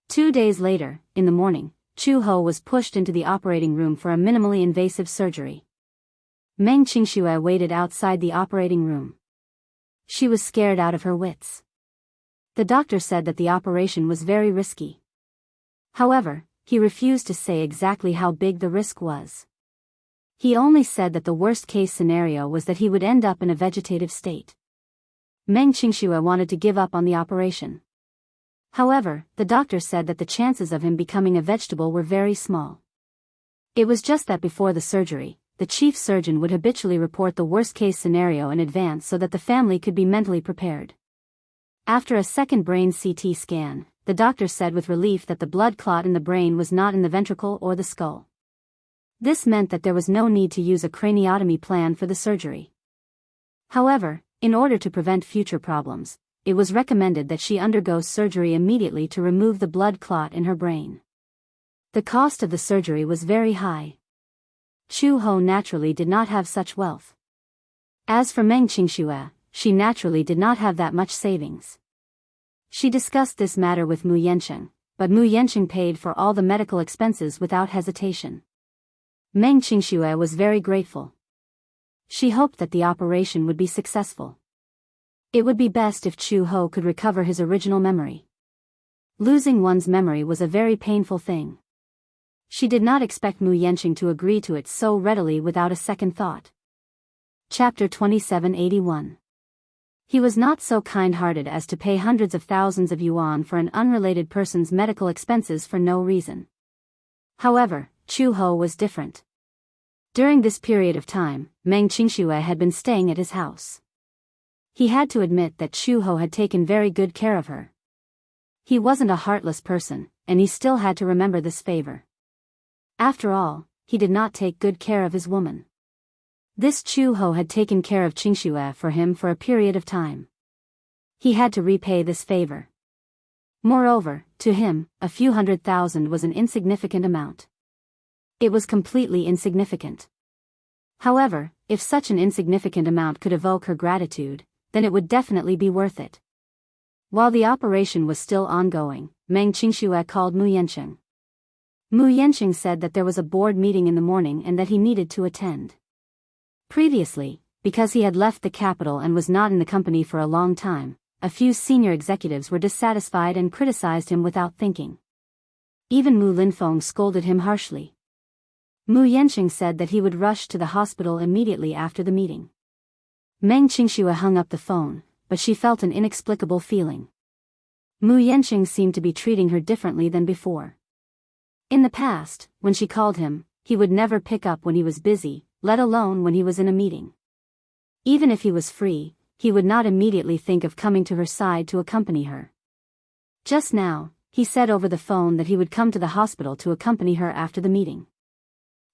2 days later, in the morning, Chu Ho was pushed into the operating room for a minimally invasive surgery. Meng Qingxue waited outside the operating room. She was scared out of her wits. The doctor said that the operation was very risky. However, he refused to say exactly how big the risk was. He only said that the worst-case scenario was that he would end up in a vegetative state. Meng Qingxue wanted to give up on the operation. However, the doctor said that the chances of him becoming a vegetable were very small. It was just that before the surgery, the chief surgeon would habitually report the worst-case scenario in advance so that the family could be mentally prepared. After a second brain CT scan, the doctor said with relief that the blood clot in the brain was not in the ventricle or the skull. This meant that there was no need to use a craniotomy plan for the surgery. However, in order to prevent future problems, it was recommended that she undergo surgery immediately to remove the blood clot in her brain. The cost of the surgery was very high. Chu Ho naturally did not have such wealth. As for Meng Qingxue, she naturally did not have that much savings. She discussed this matter with Mu Yancheng, but Mu Yancheng paid for all the medical expenses without hesitation. Meng Qingxue was very grateful. She hoped that the operation would be successful. It would be best if Chu Ho could recover his original memory. Losing one's memory was a very painful thing. She did not expect Mu Yancheng to agree to it so readily without a second thought. Chapter 2781. He was not so kind-hearted as to pay hundreds of thousands of yuan for an unrelated person's medical expenses for no reason. However, Chu Ho was different. During this period of time, Meng Qingxue had been staying at his house. He had to admit that Chu Ho had taken very good care of her. He wasn't a heartless person, and he still had to remember this favor. After all, he did not take good care of his woman. This Chu Ho had taken care of Qingxue for him for a period of time. He had to repay this favor. Moreover, to him, a few 100,000 was an insignificant amount. It was completely insignificant. However, if such an insignificant amount could evoke her gratitude, then it would definitely be worth it. While the operation was still ongoing, Meng Qingxue called Mu Yanqing. Mu Yanqing said that there was a board meeting in the morning and that he needed to attend. Previously, because he had left the capital and was not in the company for a long time, a few senior executives were dissatisfied and criticized him without thinking. Even Mu Linfeng scolded him harshly. Mu Yanqing said that he would rush to the hospital immediately after the meeting. Meng Qingxue hung up the phone, but she felt an inexplicable feeling. Mu Yanqing seemed to be treating her differently than before. In the past, when she called him, he would never pick up when he was busy, let alone when he was in a meeting. Even if he was free, he would not immediately think of coming to her side to accompany her. Just now, he said over the phone that he would come to the hospital to accompany her after the meeting.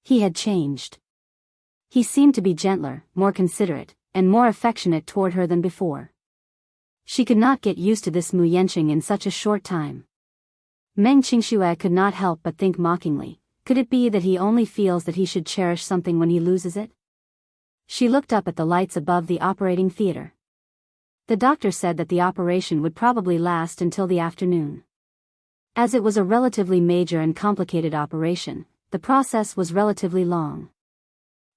He had changed. He seemed to be gentler, more considerate, and more affectionate toward her than before. She could not get used to this Mu Yanqing in such a short time. Meng Qingxue could not help but think mockingly, could it be that he only feels that he should cherish something when he loses it? She looked up at the lights above the operating theater. The doctor said that the operation would probably last until the afternoon. As it was a relatively major and complicated operation, the process was relatively long.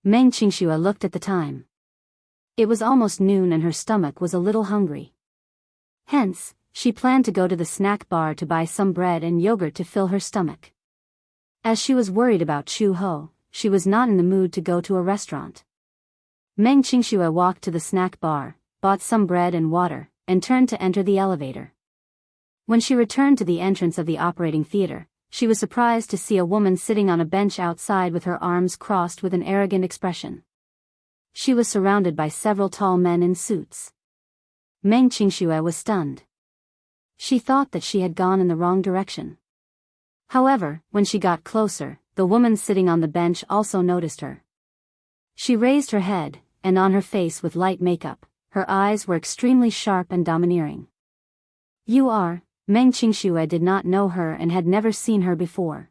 Meng Qingxue looked at the time. It was almost noon and her stomach was a little hungry. Hence, she planned to go to the snack bar to buy some bread and yogurt to fill her stomach. As she was worried about Chu Ho, she was not in the mood to go to a restaurant. Meng Qingxue walked to the snack bar, bought some bread and water, and turned to enter the elevator. When she returned to the entrance of the operating theater, she was surprised to see a woman sitting on a bench outside with her arms crossed with an arrogant expression. She was surrounded by several tall men in suits. Meng Qingxue was stunned. She thought that she had gone in the wrong direction. However, when she got closer, the woman sitting on the bench also noticed her. She raised her head, and on her face with light makeup, her eyes were extremely sharp and domineering. "You are..." Meng Qingxue did not know her and had never seen her before.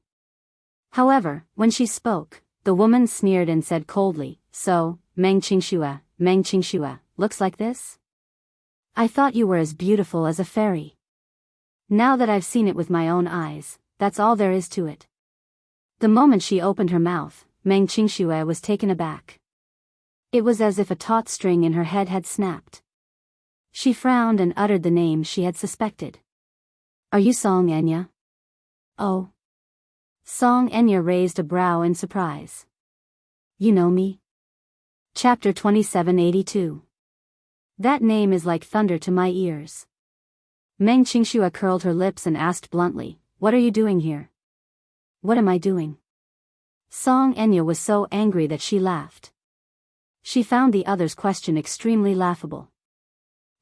However, when she spoke, the woman sneered and said coldly, "So, Meng Qingxue, looks like this? I thought you were as beautiful as a fairy. Now that I've seen it with my own eyes, that's all there is to it." The moment she opened her mouth, Meng Qingxue was taken aback. It was as if a taut string in her head had snapped. She frowned and uttered the name she had suspected. "Are you Song Enya?" "Oh." Song Enya raised a brow in surprise. "You know me?" Chapter 2782. That name is like thunder to my ears. Meng Qingxue curled her lips and asked bluntly, "What are you doing here?" "What am I doing?" Song Enya was so angry that she laughed. She found the other's question extremely laughable.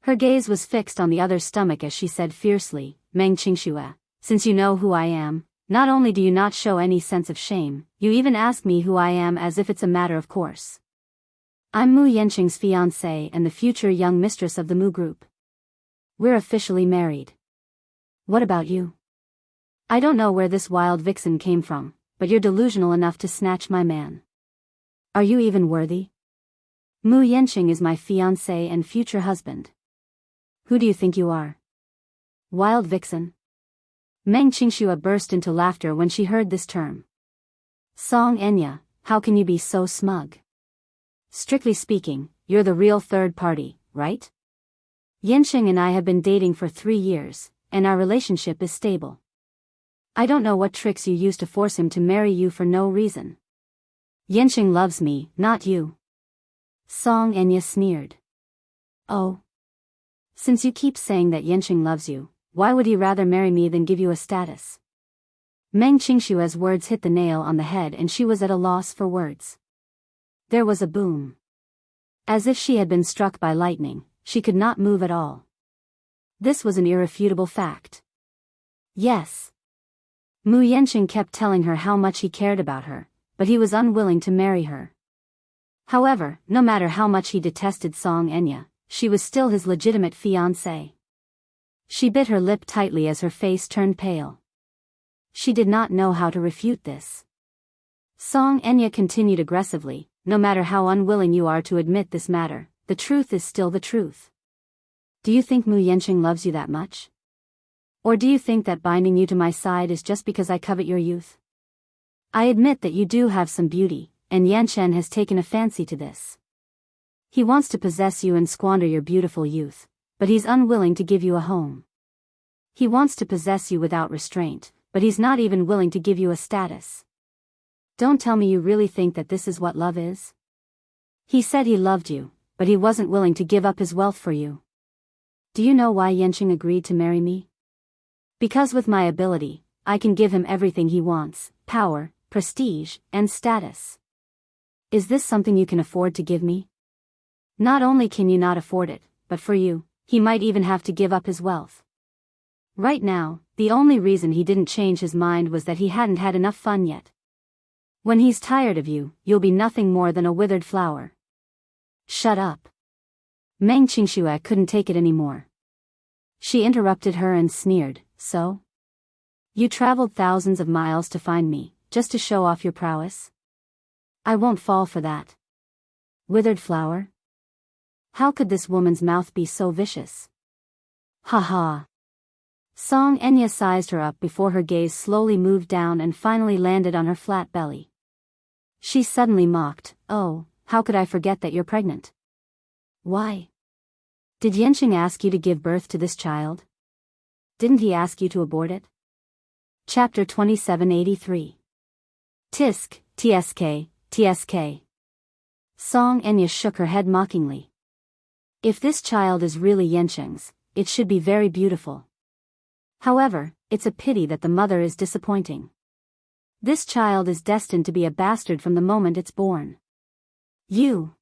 Her gaze was fixed on the other's stomach as she said fiercely, "Meng Qingxue, since you know who I am, not only do you not show any sense of shame, you even ask me who I am as if it's a matter of course. I'm Mu Yanqing's fiancée and the future young mistress of the Mu Group. We're officially married. What about you? I don't know where this wild vixen came from, but you're delusional enough to snatch my man. Are you even worthy? Mu Yanqing is my fiancé and future husband. Who do you think you are? Wild vixen?" Meng Qingxue burst into laughter when she heard this term. "Song Enya, how can you be so smug? Strictly speaking, you're the real third party, right? Yanqing and I have been dating for 3 years, and our relationship is stable. I don't know what tricks you used to force him to marry you for no reason. Yanqing loves me, not you." Song Enya sneered. "Oh. Since you keep saying that Yanqing loves you, why would he rather marry me than give you a status?" Meng Qingxue's words hit the nail on the head and she was at a loss for words. There was a boom. As if she had been struck by lightning, she could not move at all. This was an irrefutable fact. Yes. Mu Yanqing kept telling her how much he cared about her, but he was unwilling to marry her. However, no matter how much he detested Song Enya, she was still his legitimate fiancée. She bit her lip tightly as her face turned pale. She did not know how to refute this. Song Enya continued aggressively, no matter how unwilling you are to admit this matter, the truth is still the truth. Do you think Mu Yanqing loves you that much? Or do you think that binding you to my side is just because I covet your youth? I admit that you do have some beauty, and Yanchen has taken a fancy to this. He wants to possess you and squander your beautiful youth, but he's unwilling to give you a home. He wants to possess you without restraint, but he's not even willing to give you a status. Don't tell me you really think that this is what love is? He said he loved you, but he wasn't willing to give up his wealth for you. Do you know why Yanqing agreed to marry me? Because with my ability, I can give him everything he wants: power, prestige, and status. Is this something you can afford to give me? Not only can you not afford it, but for you, he might even have to give up his wealth. Right now, the only reason he didn't change his mind was that he hadn't had enough fun yet. When he's tired of you, you'll be nothing more than a withered flower. Shut up. Meng Qingxue couldn't take it anymore. She interrupted her and sneered, so? You traveled thousands of miles to find me, just to show off your prowess? I won't fall for that. Withered flower? How could this woman's mouth be so vicious? Ha ha. Song Enya sized her up before her gaze slowly moved down and finally landed on her flat belly. She suddenly mocked, "Oh, how could I forget that you're pregnant? Why? Did Yanqing ask you to give birth to this child? Didn't he ask you to abort it?" Chapter 2783. Tisk, tsk, tsk. Song Enya shook her head mockingly. If this child is really Yanqing's, it should be very beautiful. However, it's a pity that the mother is disappointing. This child is destined to be a bastard from the moment it's born. You.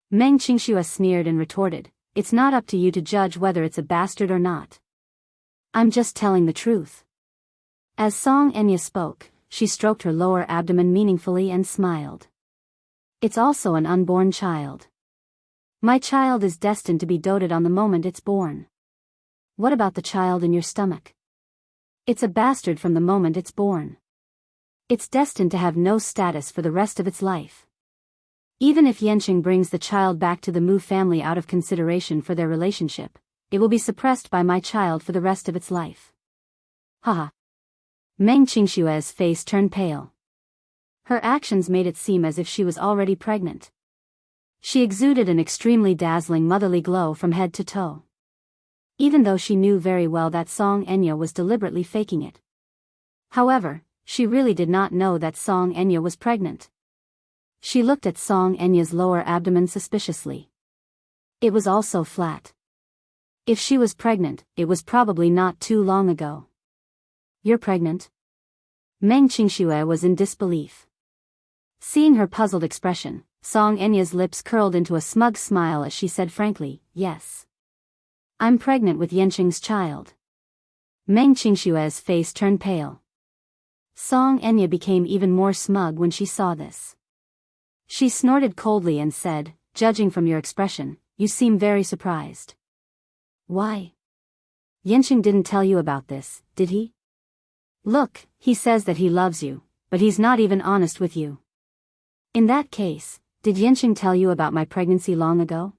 Meng Qingxue sneered and retorted, "It's not up to you to judge whether it's a bastard or not. I'm just telling the truth." As Song Enya spoke, she stroked her lower abdomen meaningfully and smiled. It's also an unborn child. My child is destined to be doted on the moment it's born. What about the child in your stomach? It's a bastard from the moment it's born. It's destined to have no status for the rest of its life. Even if Yanqing brings the child back to the Mu family out of consideration for their relationship, it will be suppressed by my child for the rest of its life. Haha. Meng Qingxue's face turned pale. Her actions made it seem as if she was already pregnant. She exuded an extremely dazzling motherly glow from head to toe. Even though she knew very well that Song Enya was deliberately faking it. However, she really did not know that Song Enya was pregnant. She looked at Song Enya's lower abdomen suspiciously. It was also flat. If she was pregnant, it was probably not too long ago. You're pregnant? Meng Qingxue was in disbelief. Seeing her puzzled expression, Song Enya's lips curled into a smug smile as she said frankly, "Yes. I'm pregnant with Yanqing's child." Meng Qingxue's face turned pale. Song Enya became even more smug when she saw this. She snorted coldly and said, "Judging from your expression, you seem very surprised. Why? Yanqing didn't tell you about this, did he? Look, he says that he loves you, but he's not even honest with you. In that case, did Yanqing tell you about my pregnancy long ago?"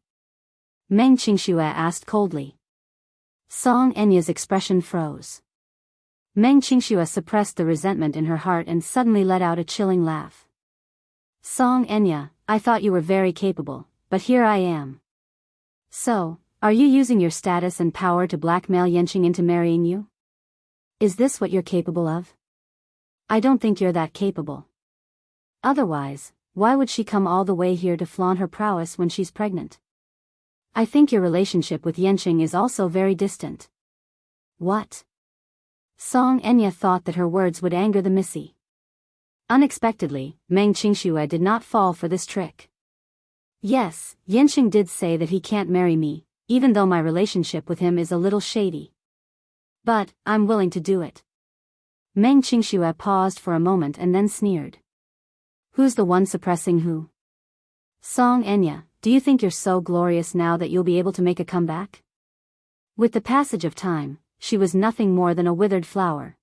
Meng Qingxue asked coldly. Song Enya's expression froze. Meng Qingxue suppressed the resentment in her heart and suddenly let out a chilling laugh. "Song Enya, I thought you were very capable, but here I am. So, are you using your status and power to blackmail Yanqing into marrying you? Is this what you're capable of? I don't think you're that capable. Otherwise, why would she come all the way here to flaunt her prowess when she's pregnant? I think your relationship with Yanqing is also very distant." What? Song Enya thought that her words would anger the missy. Unexpectedly, Meng Qingxue did not fall for this trick. "Yes, Yanqing did say that he can't marry me, even though my relationship with him is a little shady. But, I'm willing to do it." Meng Qingxue paused for a moment and then sneered. "Who's the one suppressing who?" Song Enya, do you think you're so glorious now that you'll be able to make a comeback? With the passage of time, she was nothing more than a withered flower.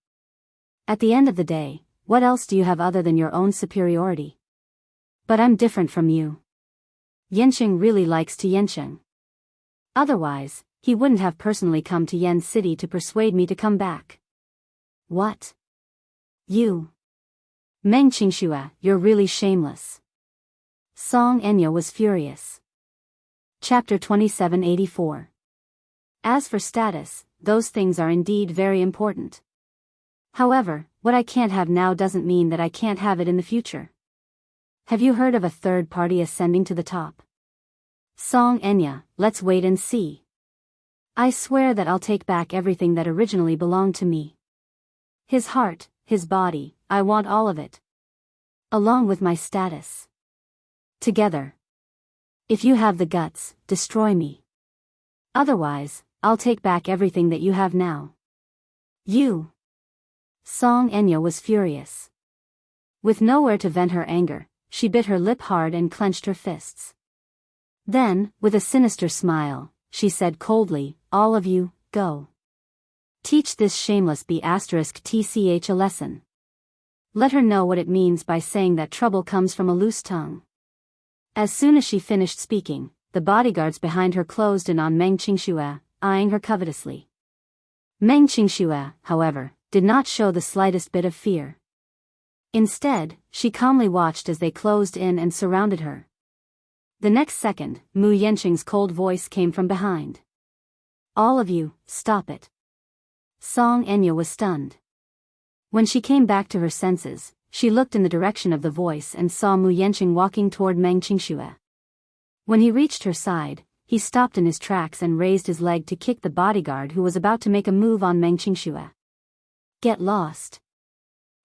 At the end of the day, what else do you have other than your own superiority? But I'm different from you. Yanqing really likes to Yanqing. Otherwise, he wouldn't have personally come to Yen City to persuade me to come back. What? You? Meng Qingxue, you're really shameless. Song Enya was furious. Chapter 2784. As for status, those things are indeed very important. However, what I can't have now doesn't mean that I can't have it in the future. Have you heard of a third party ascending to the top? Song Enya, let's wait and see. I swear that I'll take back everything that originally belonged to me. His heart, his body, I want all of it. Along with my status. Together. If you have the guts, destroy me. Otherwise, I'll take back everything that you have now. You. Song Enya was furious. With nowhere to vent her anger, she bit her lip hard and clenched her fists. Then, with a sinister smile, she said coldly, all of you, go. Teach this shameless B*TCH a lesson. Let her know what it means by saying that trouble comes from a loose tongue. As soon as she finished speaking, the bodyguards behind her closed in on Meng Qingxue, eyeing her covetously. Meng Qingxue, however, did not show the slightest bit of fear. Instead, she calmly watched as they closed in and surrounded her. The next second, Mu Yanqing's cold voice came from behind. All of you, stop it. Song Enya was stunned. When she came back to her senses, she looked in the direction of the voice and saw Mu Yanqing walking toward Meng Qingxue. When he reached her side, he stopped in his tracks and raised his leg to kick the bodyguard who was about to make a move on Meng Qingxue. Get lost.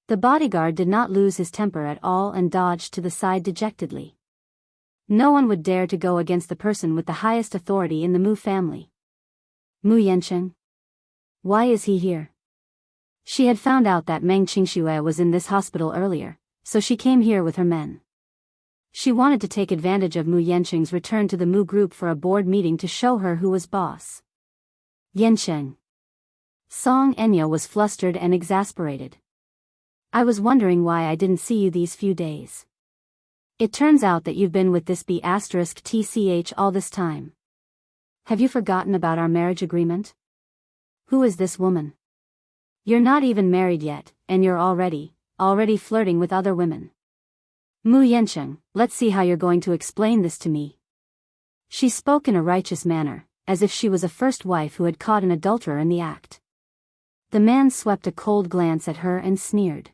The bodyguard did not lose his temper at all and dodged to the side dejectedly. No one would dare to go against the person with the highest authority in the Mu family. Mu Yanqing? Why is he here? She had found out that Meng Qingxue was in this hospital earlier, so she came here with her men. She wanted to take advantage of Mu Yanqing's return to the Mu group for a board meeting to show her who was boss. Yanqing. Song Enya was flustered and exasperated. I was wondering why I didn't see you these few days. It turns out that you've been with this B*TCH all this time. Have you forgotten about our marriage agreement? Who is this woman? You're not even married yet, and you're already flirting with other women. Mu Yanqing, let's see how you're going to explain this to me. She spoke in a righteous manner, as if she was a first wife who had caught an adulterer in the act. The man swept a cold glance at her and sneered.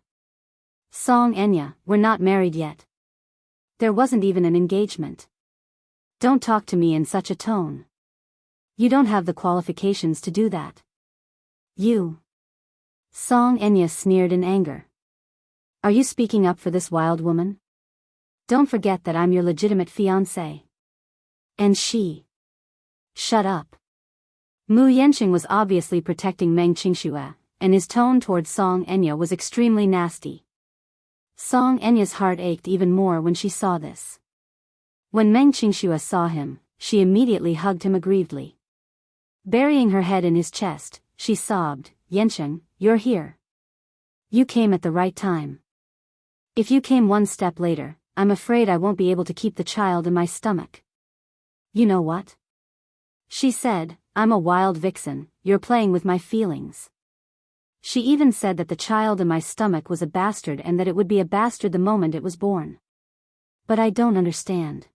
Song Enya, we're not married yet. There wasn't even an engagement. Don't talk to me in such a tone. You don't have the qualifications to do that. You. Song Enya sneered in anger. Are you speaking up for this wild woman? Don't forget that I'm your legitimate fiancé. And she. Shut up. Mu Yanqing was obviously protecting Meng Qingxue, and his tone towards Song Enya was extremely nasty. Song Enya's heart ached even more when she saw this. When Meng Qingxue saw him, she immediately hugged him aggrievedly. Burying her head in his chest, she sobbed, Yanqing, you're here. You came at the right time. If you came one step later, I'm afraid I won't be able to keep the child in my stomach. You know what? She said, I'm a wild vixen, you're playing with my feelings. She even said that the child in my stomach was a bastard and that it would be a bastard the moment it was born. But I don't understand.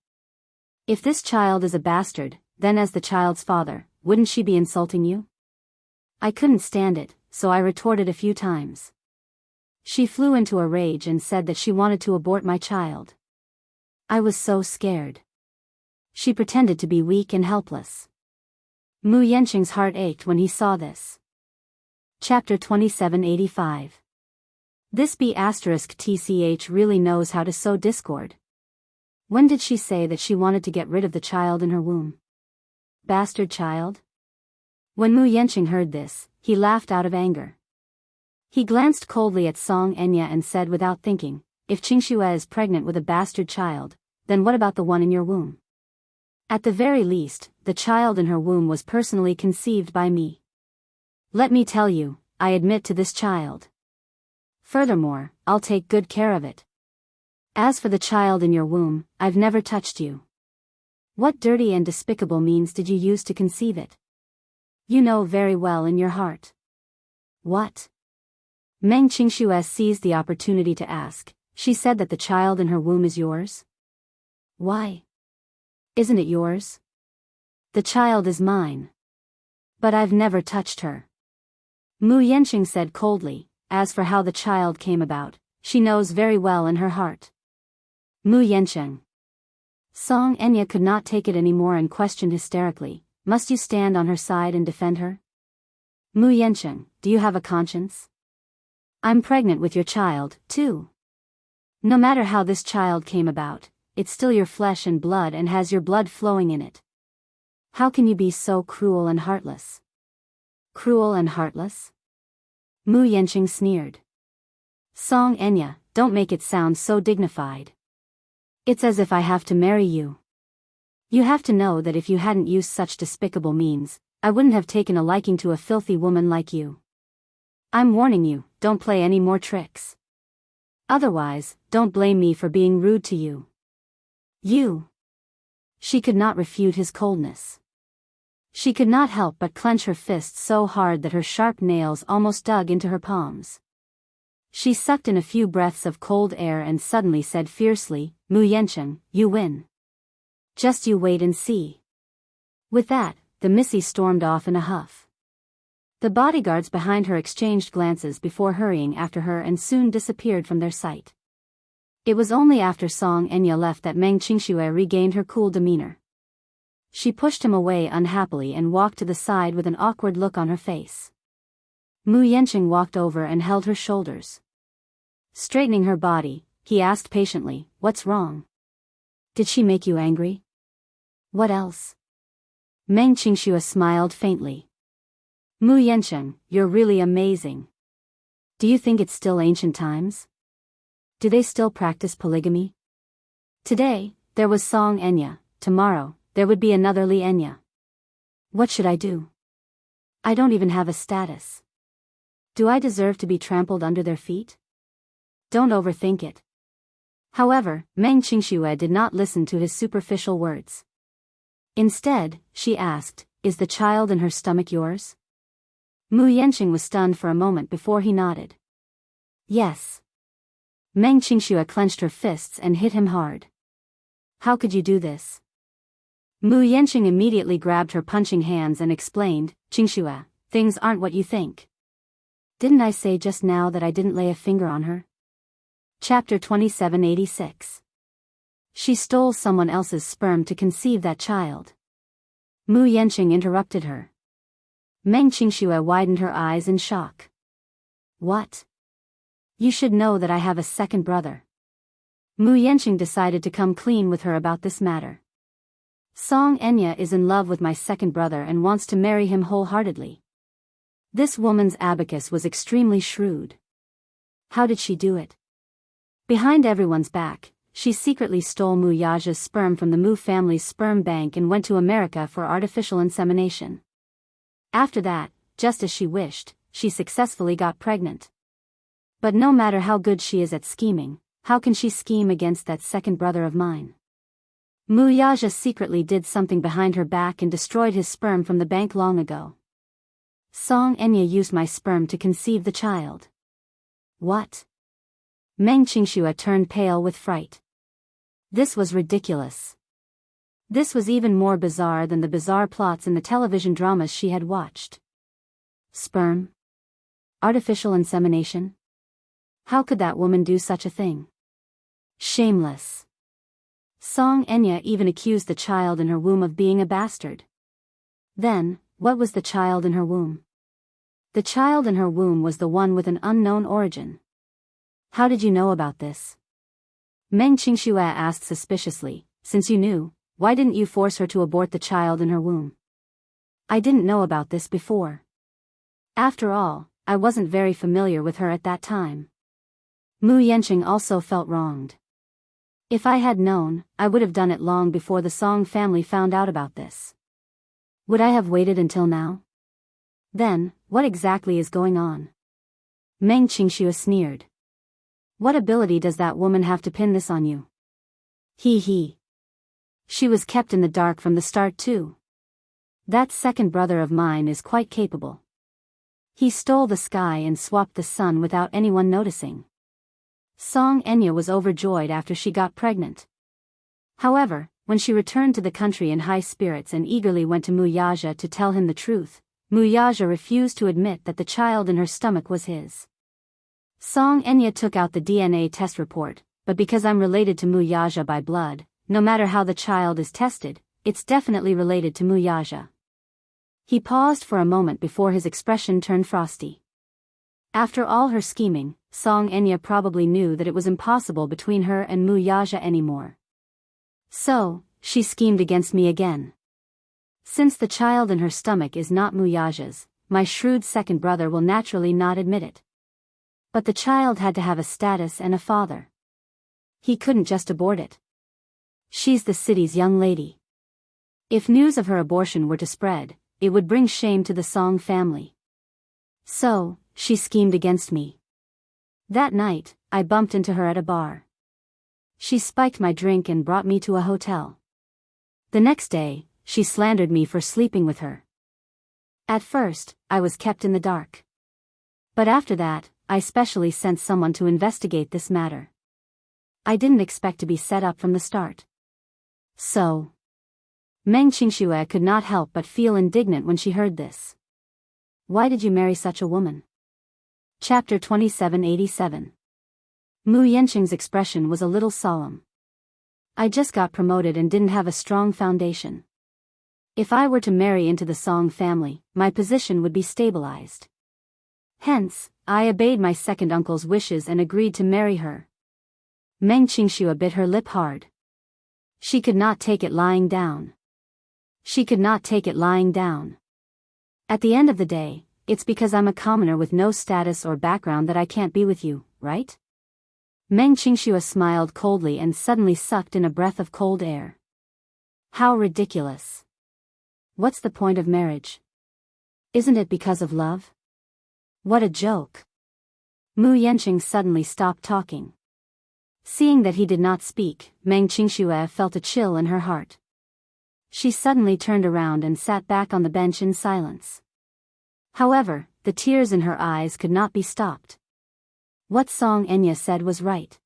If this child is a bastard, then as the child's father, wouldn't she be insulting you? I couldn't stand it, so I retorted a few times. She flew into a rage and said that she wanted to abort my child. I was so scared. She pretended to be weak and helpless. Mu Yanqing's heart ached when he saw this. Chapter 2785. This B*TCH really knows how to sow discord. When did she say that she wanted to get rid of the child in her womb? Bastard child? When Mu Yanqing heard this, he laughed out of anger. He glanced coldly at Song Enya and said without thinking, if Qingxue is pregnant with a bastard child, then what about the one in your womb? At the very least, the child in her womb was personally conceived by me. Let me tell you, I admit to this child. Furthermore, I'll take good care of it. As for the child in your womb, I've never touched you. What dirty and despicable means did you use to conceive it? You know very well in your heart. What? Meng Qingxue seized the opportunity to ask. She said that the child in her womb is yours? Why? Isn't it yours? The child is mine. But I've never touched her. Mu Yanqing said coldly. As for how the child came about, she knows very well in her heart. Mu Yanqing. Song Enya could not take it anymore and questioned hysterically, must you stand on her side and defend her? Mu Yanqing, do you have a conscience? I'm pregnant with your child, too. No matter how this child came about, it's still your flesh and blood and has your blood flowing in it. How can you be so cruel and heartless? Cruel and heartless? Mu Yanqing sneered. Song Enya, don't make it sound so dignified. It's as if I have to marry you. You have to know that if you hadn't used such despicable means, I wouldn't have taken a liking to a filthy woman like you. I'm warning you, don't play any more tricks. Otherwise, don't blame me for being rude to you. You. She could not refute his coldness. She could not help but clench her fists so hard that her sharp nails almost dug into her palms. She sucked in a few breaths of cold air and suddenly said fiercely, Mu Yanqing, you win. Just you wait and see. With that, the Missy stormed off in a huff. The bodyguards behind her exchanged glances before hurrying after her and soon disappeared from their sight. It was only after Song Enya left that Meng Qingxue regained her cool demeanor. She pushed him away unhappily and walked to the side with an awkward look on her face. Mu Yanqing walked over and held her shoulders. Straightening her body, he asked patiently, what's wrong? Did she make you angry? What else? Meng Qingxue smiled faintly. Mu Yanqing, you're really amazing. Do you think it's still ancient times? Do they still practice polygamy? Today, there was Song Enya, tomorrow, there would be another Li Enya. What should I do? I don't even have a status. Do I deserve to be trampled under their feet? Don't overthink it. However, Meng Qingxue did not listen to his superficial words. Instead, she asked, is the child in her stomach yours? Mu Yanqing was stunned for a moment before he nodded. Yes. Meng Qingxue clenched her fists and hit him hard. How could you do this? Mu Yanqing immediately grabbed her punching hands and explained, Qingxue, things aren't what you think. Didn't I say just now that I didn't lay a finger on her? Chapter 2786. She stole someone else's sperm to conceive that child. Mu Yanqing interrupted her. Meng Qingxue widened her eyes in shock. What? You should know that I have a second brother. Mu Yanqing decided to come clean with her about this matter. Song Enya is in love with my second brother and wants to marry him wholeheartedly. This woman's abacus was extremely shrewd. How did she do it? Behind everyone's back, she secretly stole Mu Yaja's sperm from the Mu family's sperm bank and went to America for artificial insemination. After that, just as she wished, she successfully got pregnant. But no matter how good she is at scheming, how can she scheme against that second brother of mine? Mu Yaja secretly did something behind her back and destroyed his sperm from the bank long ago. Song Enya used my sperm to conceive the child. What? Meng Qingxue turned pale with fright. This was ridiculous. This was even more bizarre than the bizarre plots in the television dramas she had watched. Sperm? Artificial insemination? How could that woman do such a thing? Shameless. Song Enya even accused the child in her womb of being a bastard. Then, what was the child in her womb? The child in her womb was the one with an unknown origin. How did you know about this? Meng Qingxue asked suspiciously, since you knew, why didn't you force her to abort the child in her womb? I didn't know about this before. After all, I wasn't very familiar with her at that time. Mu Yanqing also felt wronged. If I had known, I would have done it long before the Song family found out about this. Would I have waited until now? Then, what exactly is going on? Meng Qingxue sneered. What ability does that woman have to pin this on you? He. She was kept in the dark from the start too. That second brother of mine is quite capable. He stole the sky and swapped the sun without anyone noticing. Song Enya was overjoyed after she got pregnant. However, when she returned to the country in high spirits and eagerly went to Muyaja to tell him the truth, Muyaja refused to admit that the child in her stomach was his. Song Enya took out the DNA test report, but because I'm related to Muyaja by blood, no matter how the child is tested, it's definitely related to Muyaja. He paused for a moment before his expression turned frosty. After all her scheming, Song Enya probably knew that it was impossible between her and Muyaja anymore. So, she schemed against me again. Since the child in her stomach is not Muyaja's, my shrewd second brother will naturally not admit it. But the child had to have a status and a father. He couldn't just abort it. She's the city's young lady. If news of her abortion were to spread, it would bring shame to the Song family. So, she schemed against me. That night, I bumped into her at a bar. She spiked my drink and brought me to a hotel. The next day, she slandered me for sleeping with her. At first, I was kept in the dark. But after that, I specially sent someone to investigate this matter. I didn't expect to be set up from the start. So, Meng Qingxue could not help but feel indignant when she heard this. Why did you marry such a woman? Chapter 2787. Mu Yanqing's expression was a little solemn. I just got promoted and didn't have a strong foundation. If I were to marry into the Song family, my position would be stabilized. Hence, I obeyed my second uncle's wishes and agreed to marry her. Meng Qingxue bit her lip hard. She could not take it lying down. She could not take it lying down. At the end of the day, it's because I'm a commoner with no status or background that I can't be with you, right? Meng Qingxue smiled coldly and suddenly sucked in a breath of cold air. How ridiculous. What's the point of marriage? Isn't it because of love? What a joke. Mu Yanqing suddenly stopped talking. Seeing that he did not speak, Meng Qingxue felt a chill in her heart. She suddenly turned around and sat back on the bench in silence. However, the tears in her eyes could not be stopped. What Song Enya said was right.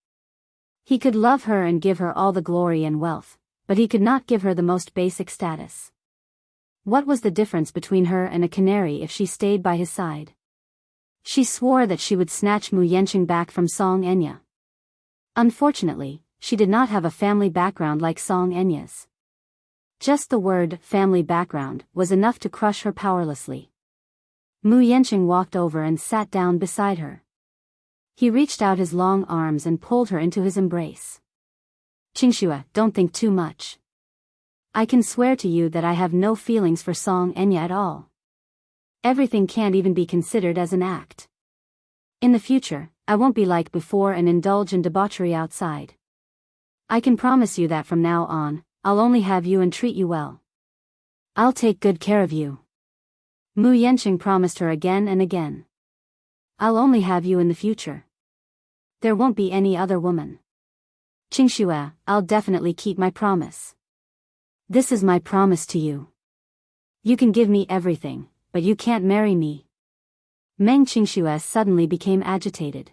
He could love her and give her all the glory and wealth, but he could not give her the most basic status. What was the difference between her and a canary if she stayed by his side? She swore that she would snatch Mu Yanqing back from Song Enya. Unfortunately, she did not have a family background like Song Enya's. Just the word family background was enough to crush her powerlessly. Mu Yanqing walked over and sat down beside her. He reached out his long arms and pulled her into his embrace. Qingxue, don't think too much. I can swear to you that I have no feelings for Song Enya at all. Everything can't even be considered as an act. In the future, I won't be like before and indulge in debauchery outside. I can promise you that from now on, I'll only have you and treat you well. I'll take good care of you. Mu Yanqing promised her again and again. I'll only have you in the future. There won't be any other woman. Qingxue, I'll definitely keep my promise. This is my promise to you. You can give me everything, but you can't marry me. Meng Qingxue suddenly became agitated.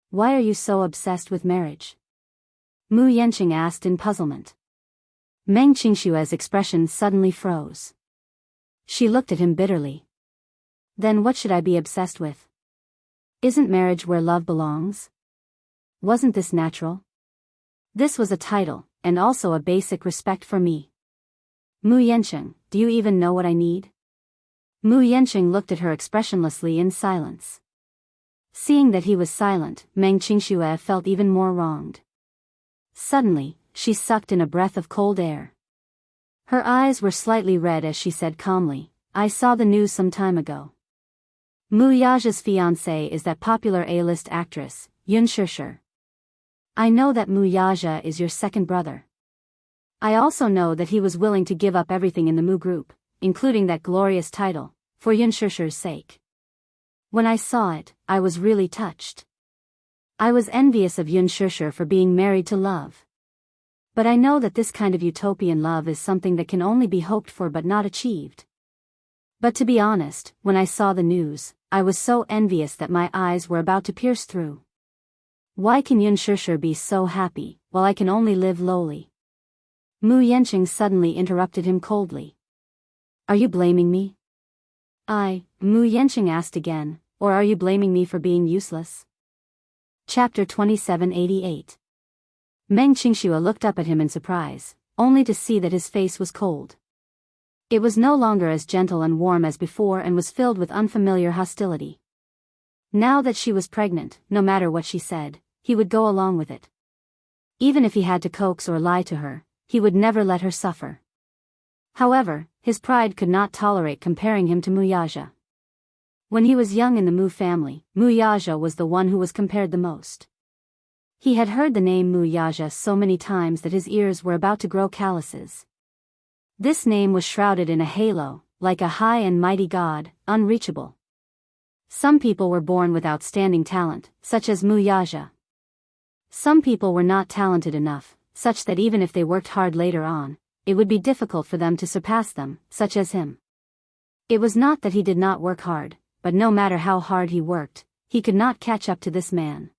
Why are you so obsessed with marriage? Mu Yanqing asked in puzzlement. Meng Qingxue's expression suddenly froze. She looked at him bitterly. Then what should I be obsessed with? Isn't marriage where love belongs? Wasn't this natural? This was a title, and also a basic respect for me. Mu Yanqing, do you even know what I need? Mu Yanqing looked at her expressionlessly in silence. Seeing that he was silent, Meng Qingxue felt even more wronged. Suddenly, she sucked in a breath of cold air. Her eyes were slightly red as she said calmly, I saw the news some time ago. Mu Yaja's fiancée is that popular A-list actress, Yun Shishir. I know that Muyaja is your second brother. I also know that he was willing to give up everything in the Mu group, including that glorious title, for Yunshusher's sake. When I saw it, I was really touched. I was envious of Yunshusher for being married to love. But I know that this kind of utopian love is something that can only be hoped for but not achieved. But to be honest, when I saw the news, I was so envious that my eyes were about to pierce through. Why can Yunshusher be so happy, while I can only live lowly? Mu Yanqing suddenly interrupted him coldly. Are you blaming me? Mu Yanqing asked again, or are you blaming me for being useless? Chapter 2788. Meng Qingxue looked up at him in surprise, only to see that his face was cold. It was no longer as gentle and warm as before and was filled with unfamiliar hostility. Now that she was pregnant, no matter what she said, he would go along with it. Even if he had to coax or lie to her, he would never let her suffer. However, his pride could not tolerate comparing him to Muyaja. When he was young in the Mu family, Muyaja was the one who was compared the most. He had heard the name Muyaja so many times that his ears were about to grow calluses. This name was shrouded in a halo, like a high and mighty god, unreachable. Some people were born with outstanding talent, such as Muyaja. Some people were not talented enough, such that even if they worked hard later on, it would be difficult for them to surpass them, such as him. It was not that he did not work hard, but no matter how hard he worked, he could not catch up to this man.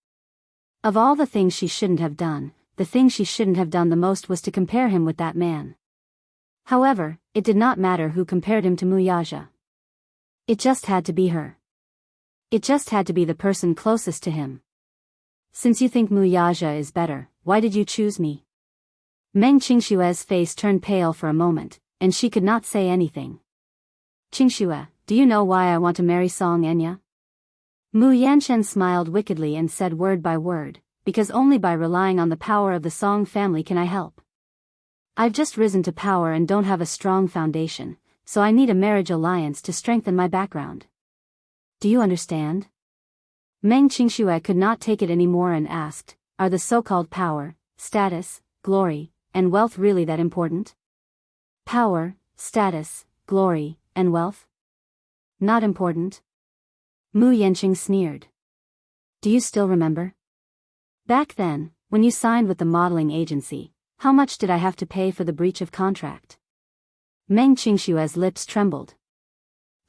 Of all the things she shouldn't have done, the thing she shouldn't have done the most was to compare him with that man. However, it did not matter who compared him to Muyaja. It just had to be her. It just had to be the person closest to him. Since you think Muyaja is better, why did you choose me? Meng Qingxue's face turned pale for a moment, and she could not say anything. Qingxue, do you know why I want to marry Song Enya? Mu Yanchen smiled wickedly and said word by word, because only by relying on the power of the Song family can I help. I've just risen to power and don't have a strong foundation, so I need a marriage alliance to strengthen my background. Do you understand? Meng Qingxue could not take it anymore and asked, are the so-called power, status, glory, and wealth really that important? Power, status, glory, and wealth? Not important? Mu Yanqing sneered. Do you still remember? Back then, when you signed with the modeling agency, how much did I have to pay for the breach of contract? Meng Qingxue's lips trembled.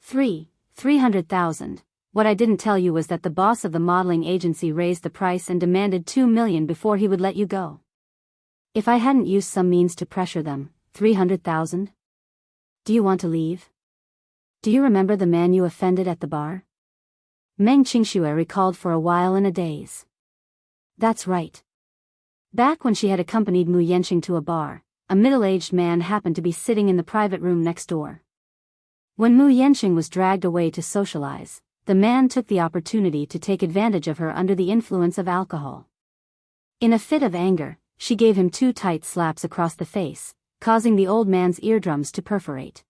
300,000. What I didn't tell you was that the boss of the modeling agency raised the price and demanded 2 million before he would let you go. If I hadn't used some means to pressure them, 300,000? Do you want to leave? Do you remember the man you offended at the bar? Meng Qingxue recalled for a while in a daze. That's right. Back when she had accompanied Mu Yanqing to a bar, a middle-aged man happened to be sitting in the private room next door. When Mu Yanqing was dragged away to socialize, the man took the opportunity to take advantage of her under the influence of alcohol. In a fit of anger, she gave him 2 tight slaps across the face, causing the old man's eardrums to perforate.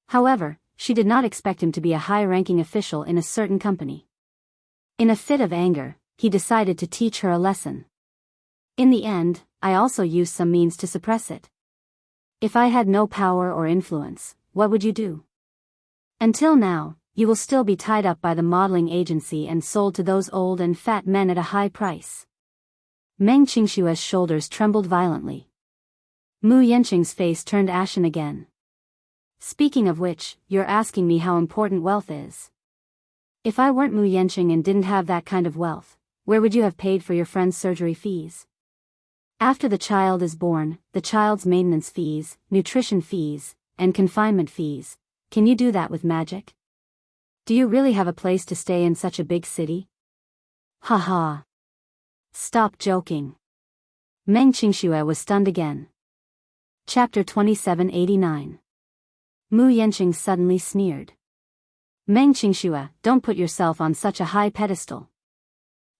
However, she did not expect him to be a high-ranking official in a certain company. In a fit of anger, he decided to teach her a lesson. In the end, I also used some means to suppress it. If I had no power or influence, what would you do? Until now, you will still be tied up by the modeling agency and sold to those old and fat men at a high price. Meng Qingxue's shoulders trembled violently. Mu Yanqing's face turned ashen again. Speaking of which, you're asking me how important wealth is. If I weren't Mu Yanqing and didn't have that kind of wealth, where would you have paid for your friend's surgery fees? After the child is born, the child's maintenance fees, nutrition fees, and confinement fees, can you do that with magic? Do you really have a place to stay in such a big city? Ha ha. Stop joking. Meng Qingxue was stunned again. Chapter 2789. Mu Yanqing suddenly sneered. Meng Qingxue, don't put yourself on such a high pedestal.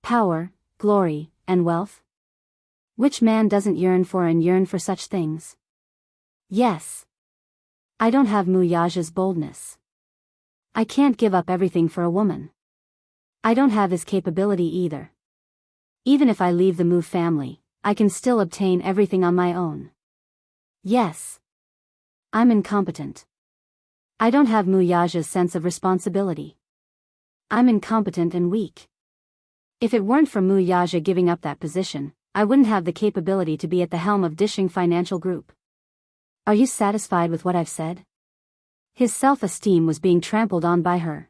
Power, glory, and wealth? Which man doesn't yearn for such things? Yes. I don't have Muyaja's boldness. I can't give up everything for a woman. I don't have his capability either. Even if I leave the Mu family, I can still obtain everything on my own. Yes. I'm incompetent. I don't have Mu Yaja's sense of responsibility. I'm incompetent and weak. If it weren't for Mu Yaja giving up that position, I wouldn't have the capability to be at the helm of Dishing Financial Group. Are you satisfied with what I've said? His self-esteem was being trampled on by her.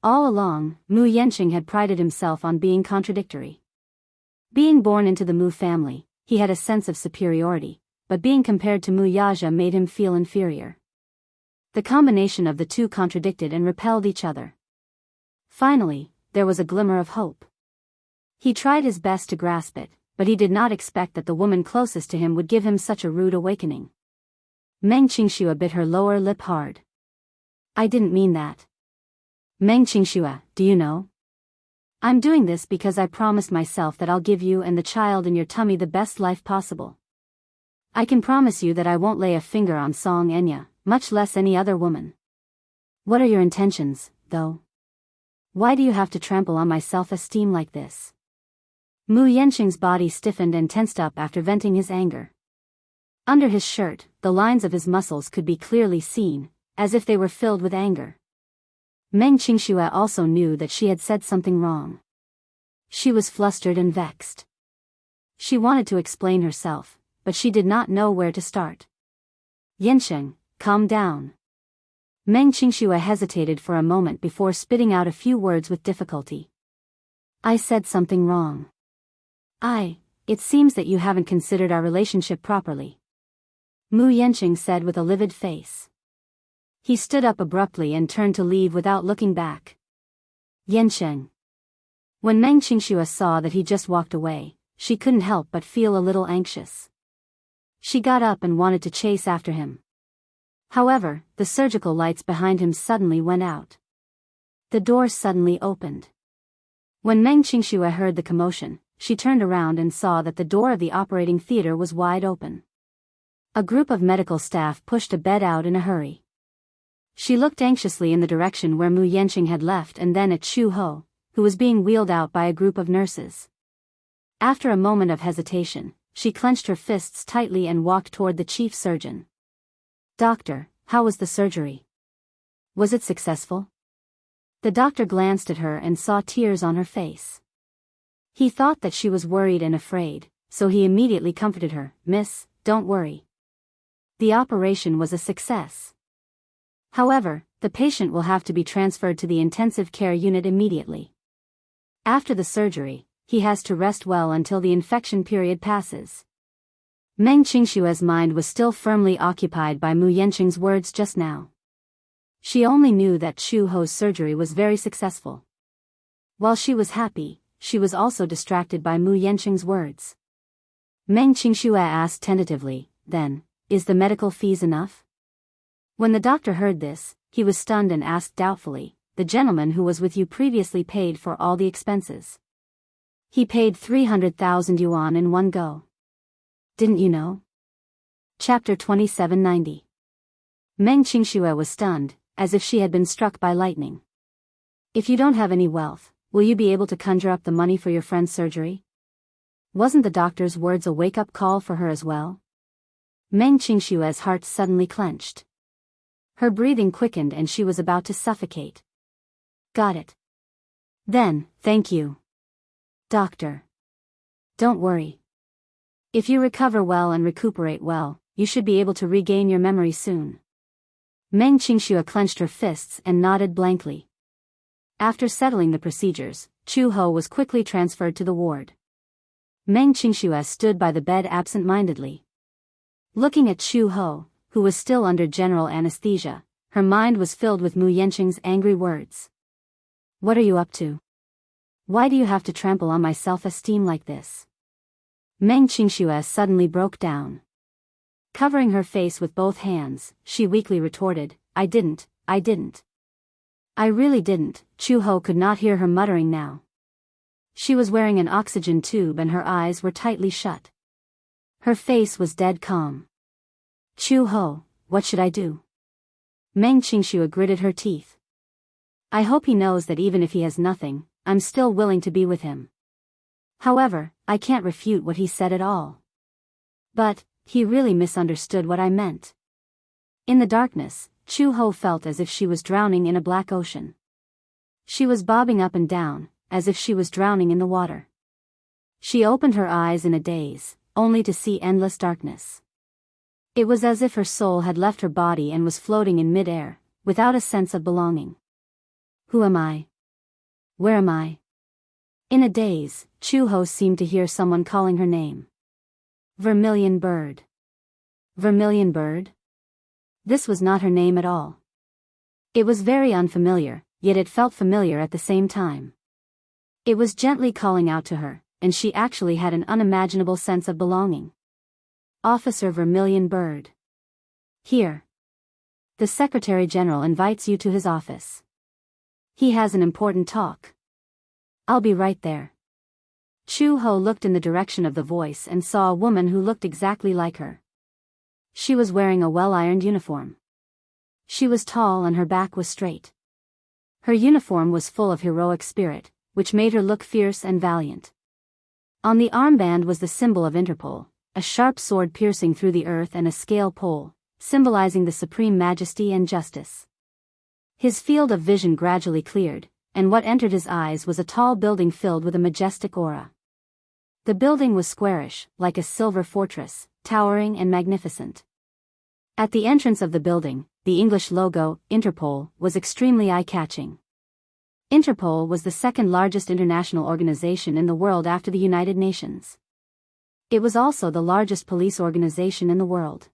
All along, Mu Yanqing had prided himself on being contradictory. Being born into the Mu family, he had a sense of superiority, but being compared to Mu Yaja made him feel inferior. The combination of the two contradicted and repelled each other. Finally, there was a glimmer of hope. He tried his best to grasp it, but he did not expect that the woman closest to him would give him such a rude awakening. Meng Qingxue bit her lower lip hard. I didn't mean that. Meng Qingxue, do you know? I'm doing this because I promised myself that I'll give you and the child in your tummy the best life possible. I can promise you that I won't lay a finger on Song Enya, much less any other woman. What are your intentions, though? Why do you have to trample on my self-esteem like this? Mu Yanqing's body stiffened and tensed up after venting his anger. Under his shirt, the lines of his muscles could be clearly seen, as if they were filled with anger. Meng Qingxue also knew that she had said something wrong. She was flustered and vexed. She wanted to explain herself, but she did not know where to start. Yanqing, calm down. Meng Qingxue hesitated for a moment before spitting out a few words with difficulty. I said something wrong. It seems that you haven't considered our relationship properly. Mu Yanqing said with a livid face. He stood up abruptly and turned to leave without looking back. Yanqing. When Meng Qingxue saw that he just walked away, she couldn't help but feel a little anxious. She got up and wanted to chase after him. However, the surgical lights behind him suddenly went out. The door suddenly opened. When Meng Qingxue heard the commotion, she turned around and saw that the door of the operating theater was wide open. A group of medical staff pushed a bed out in a hurry. She looked anxiously in the direction where Mu Yanqing had left and then at Chu Ho, who was being wheeled out by a group of nurses. After a moment of hesitation, she clenched her fists tightly and walked toward the chief surgeon. Doctor, how was the surgery? Was it successful? The doctor glanced at her and saw tears on her face. He thought that she was worried and afraid, so he immediately comforted her. Miss, don't worry. The operation was a success. However, the patient will have to be transferred to the intensive care unit immediately. After the surgery, he has to rest well until the infection period passes. Meng Qingxue's mind was still firmly occupied by Mu Yanqing's words just now. She only knew that Chu Ho's surgery was very successful. While she was happy, she was also distracted by Mu Yanqing's words. Meng Qingxue asked tentatively, then, is the medical fees enough? When the doctor heard this, he was stunned and asked doubtfully, the gentleman who was with you previously paid for all the expenses. He paid 300,000 yuan in one go. Didn't you know? Chapter 2790. Meng Qingxue was stunned, as if she had been struck by lightning. If you don't have any wealth, will you be able to conjure up the money for your friend's surgery? Wasn't the doctor's words a wake-up call for her as well? Meng Qingxue's heart suddenly clenched. Her breathing quickened and she was about to suffocate. Got it. Then, thank you. Doctor. Don't worry. If you recover well and recuperate well, you should be able to regain your memory soon. Meng Qingxue clenched her fists and nodded blankly. After settling the procedures, Chu Ho was quickly transferred to the ward. Meng Qingxue stood by the bed absent-mindedly. Looking at Chu Ho, who was still under general anesthesia, her mind was filled with Mu Yanqing's angry words. What are you up to? Why do you have to trample on my self-esteem like this? Meng Qingxue suddenly broke down. Covering her face with both hands, she weakly retorted, I didn't. I really didn't. Chu Ho could not hear her muttering now. She was wearing an oxygen tube and her eyes were tightly shut. Her face was dead calm. Chu Ho, what should I do? Meng Qingxue gritted her teeth. I hope he knows that even if he has nothing, I'm still willing to be with him. However, I can't refute what he said at all. But, he really misunderstood what I meant. In the darkness, Chu-ho felt as if she was drowning in a black ocean. She was bobbing up and down, as if she was drowning in the water. She opened her eyes in a daze, only to see endless darkness. It was as if her soul had left her body and was floating in mid-air, without a sense of belonging. Who am I? Where am I? In a daze, Chu-ho seemed to hear someone calling her name. Vermilion Bird. Vermilion Bird? This was not her name at all. It was very unfamiliar, yet it felt familiar at the same time. It was gently calling out to her, and she actually had an unimaginable sense of belonging. Officer Vermilion Bird. Here. The Secretary General invites you to his office. He has an important talk. I'll be right there. Chu-ho looked in the direction of the voice and saw a woman who looked exactly like her. She was wearing a well-ironed uniform. She was tall and her back was straight. Her uniform was full of heroic spirit, which made her look fierce and valiant. On the armband was the symbol of Interpol, a sharp sword piercing through the earth and a scale pole, symbolizing the supreme majesty and justice. His field of vision gradually cleared, and what entered his eyes was a tall building filled with a majestic aura. The building was squarish, like a silver fortress, towering and magnificent. At the entrance of the building, the English logo, Interpol, was extremely eye-catching. Interpol was the second largest international organization in the world after the United Nations. It was also the largest police organization in the world.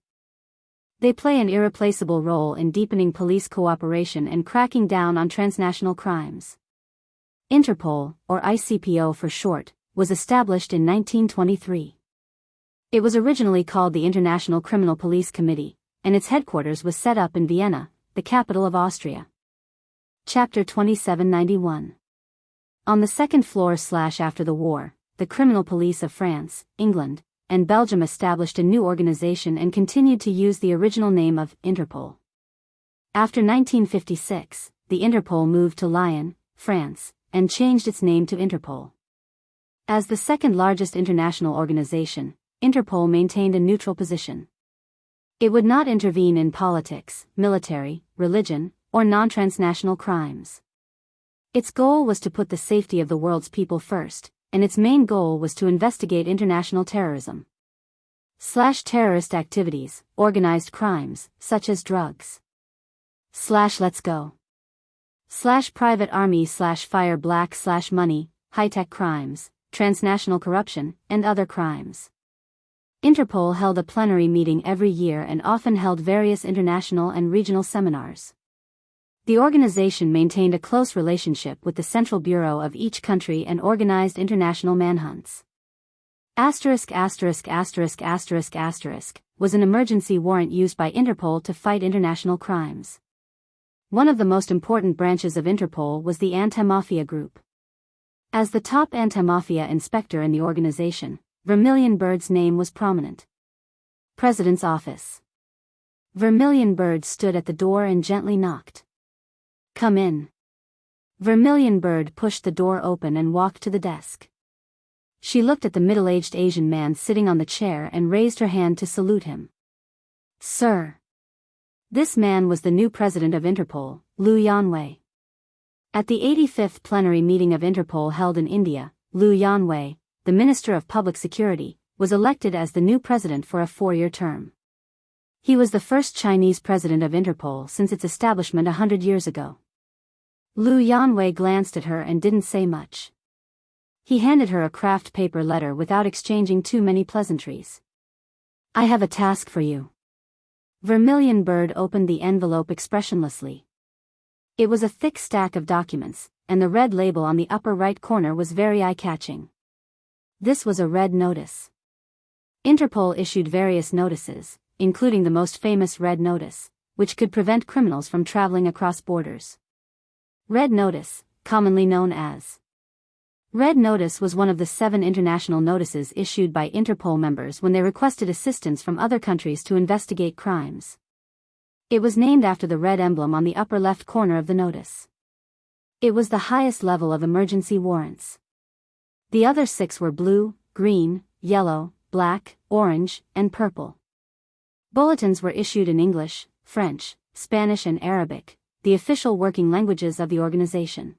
They play an irreplaceable role in deepening police cooperation and cracking down on transnational crimes. Interpol, or ICPO for short, was established in 1923. It was originally called the International Criminal Police Committee, and its headquarters was set up in Vienna, the capital of Austria. Chapter 2791. On the second floor after the war, the criminal police of France, England, and Belgium established a new organization and continued to use the original name of Interpol. After 1956, the Interpol moved to Lyon, France, and changed its name to Interpol. As the second largest international organization, Interpol maintained a neutral position. It would not intervene in politics, military, religion, or non-transnational crimes. Its goal was to put the safety of the world's people first, and its main goal was to investigate international terrorism. Terrorist activities, organized crimes, such as drugs. Let's go. Private army fire black money, high-tech crimes, transnational corruption, and other crimes. Interpol held a plenary meeting every year and often held various international and regional seminars. The organization maintained a close relationship with the Central Bureau of each country and organized international manhunts. Was an emergency warrant used by Interpol to fight international crimes. One of the most important branches of Interpol was the Anti-Mafia Group. As the top anti-mafia inspector in the organization, Vermilion Bird's name was prominent. President's Office. Vermilion Bird stood at the door and gently knocked. Come in. Vermilion Bird pushed the door open and walked to the desk. She looked at the middle-aged Asian man sitting on the chair and raised her hand to salute him. Sir. This man was the new president of Interpol, Liu Yanwei. At the 85th plenary meeting of Interpol held in India, Liu Yanwei, the Minister of Public Security, was elected as the new president for a 4-year term. He was the first Chinese president of Interpol since its establishment 100 years ago. Liu Yanwei glanced at her and didn't say much. He handed her a craft paper letter without exchanging too many pleasantries. I have a task for you. Vermilion Bird opened the envelope expressionlessly. It was a thick stack of documents, and the red label on the upper right corner was very eye-catching. This was a red notice. Interpol issued various notices, including the most famous Red Notice, which could prevent criminals from traveling across borders. Red Notice, commonly known as Red Notice, was one of the 7 international notices issued by Interpol members when they requested assistance from other countries to investigate crimes. It was named after the red emblem on the upper left corner of the notice. It was the highest level of emergency warrants. The other 6 were blue, green, yellow, black, orange, and purple. Bulletins were issued in English, French, Spanish and Arabic, the official working languages of the organization.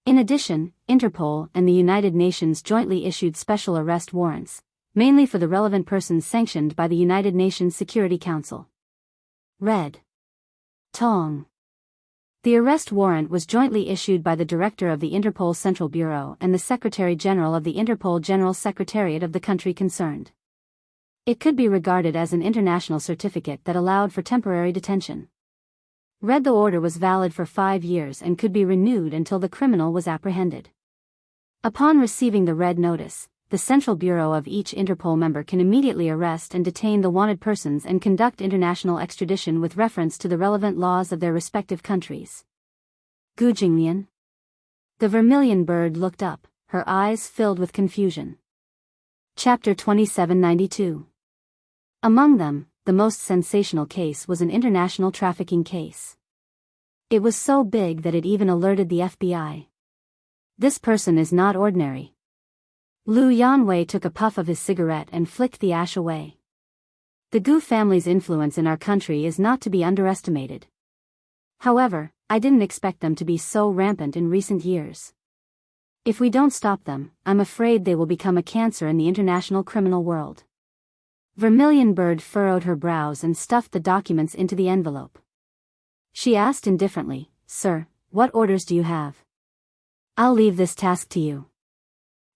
In addition, Interpol and the United Nations jointly issued special arrest warrants, mainly for the relevant persons sanctioned by the United Nations Security Council. Red. Tong. The arrest warrant was jointly issued by the Director of the Interpol Central Bureau and the Secretary-General of the Interpol General Secretariat of the country concerned. It could be regarded as an international certificate that allowed for temporary detention. Red. The order was valid for 5 years and could be renewed until the criminal was apprehended. Upon receiving the red notice, the Central Bureau of each Interpol member can immediately arrest and detain the wanted persons and conduct international extradition with reference to the relevant laws of their respective countries. Gu Jinglian. The vermilion bird looked up, her eyes filled with confusion. Chapter 2792. Among them, the most sensational case was an international trafficking case. It was so big that it even alerted the FBI. This person is not ordinary. Lu Yanwei took a puff of his cigarette and flicked the ash away. The Gu family's influence in our country is not to be underestimated. However, I didn't expect them to be so rampant in recent years. If we don't stop them, I'm afraid they will become a cancer in the international criminal world. Vermilion Bird furrowed her brows and stuffed the documents into the envelope. She asked indifferently, "Sir, what orders do you have?" "I'll leave this task to you."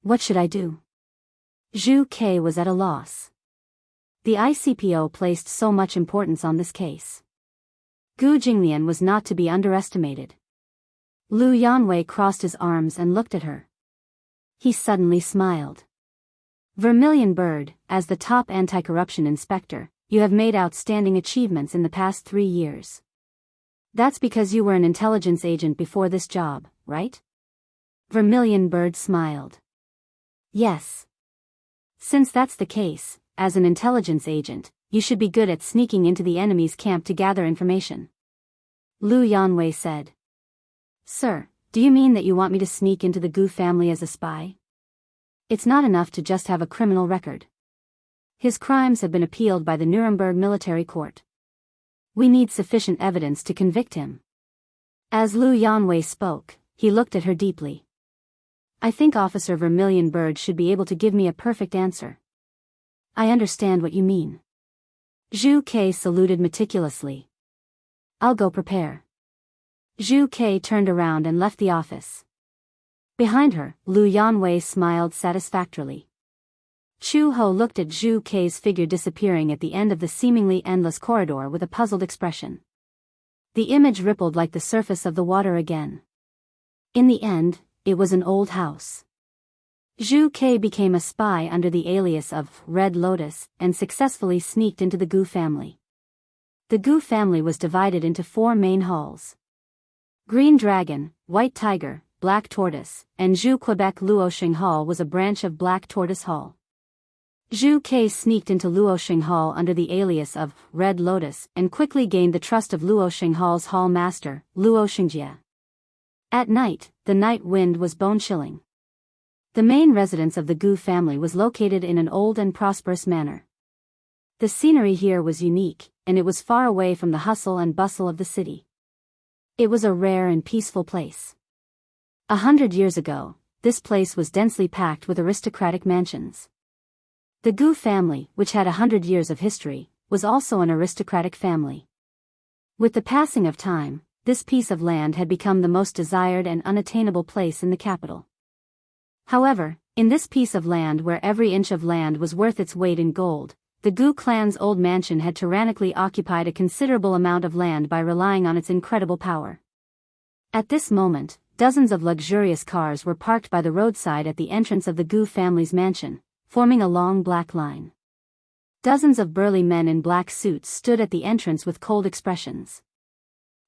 "What should I do?" Zhu Ke was at a loss. The ICPO placed so much importance on this case. Gu Jinglian was not to be underestimated. Lu Yanwei crossed his arms and looked at her. He suddenly smiled. "Vermilion Bird, as the top anti-corruption inspector, you have made outstanding achievements in the past 3 years. That's because you were an intelligence agent before this job, right?" Vermilion Bird smiled. "Yes. Since that's the case, as an intelligence agent, you should be good at sneaking into the enemy's camp to gather information." Lu Yanwei said. "Sir, do you mean that you want me to sneak into the Gu family as a spy? It's not enough to just have a criminal record. His crimes have been appealed by the Nuremberg military court. We need sufficient evidence to convict him." As Lu Yanwei spoke, he looked at her deeply. "I think Officer Vermilion Bird should be able to give me a perfect answer." "I understand what you mean." Zhu Ke saluted meticulously. "I'll go prepare." Zhu Ke turned around and left the office. Behind her, Lu Yanwei smiled satisfactorily. Chu Ho looked at Zhu Ke's figure disappearing at the end of the seemingly endless corridor with a puzzled expression. The image rippled like the surface of the water again. In the end, it was an old house. Zhu Ke became a spy under the alias of Red Lotus and successfully sneaked into the Gu family. The Gu family was divided into 4 main halls. Green Dragon, White Tiger, Black Tortoise, and Zhu Quebec Luoxing Hall was a branch of Black Tortoise Hall. Zhu Ke sneaked into Luoxing Hall under the alias of Red Lotus and quickly gained the trust of Luoxing Hall's hall master, Luoxingjie. At night, the night wind was bone-chilling. The main residence of the Gu family was located in an old and prosperous manor. The scenery here was unique, and it was far away from the hustle and bustle of the city. It was a rare and peaceful place. 100 years ago, this place was densely packed with aristocratic mansions. The Gu family, which had 100 years of history, was also an aristocratic family. With the passing of time, this piece of land had become the most desired and unattainable place in the capital. However, in this piece of land where every inch of land was worth its weight in gold, the Gu clan's old mansion had tyrannically occupied a considerable amount of land by relying on its incredible power. At this moment, dozens of luxurious cars were parked by the roadside at the entrance of the Gu family's mansion, forming a long black line. Dozens of burly men in black suits stood at the entrance with cold expressions.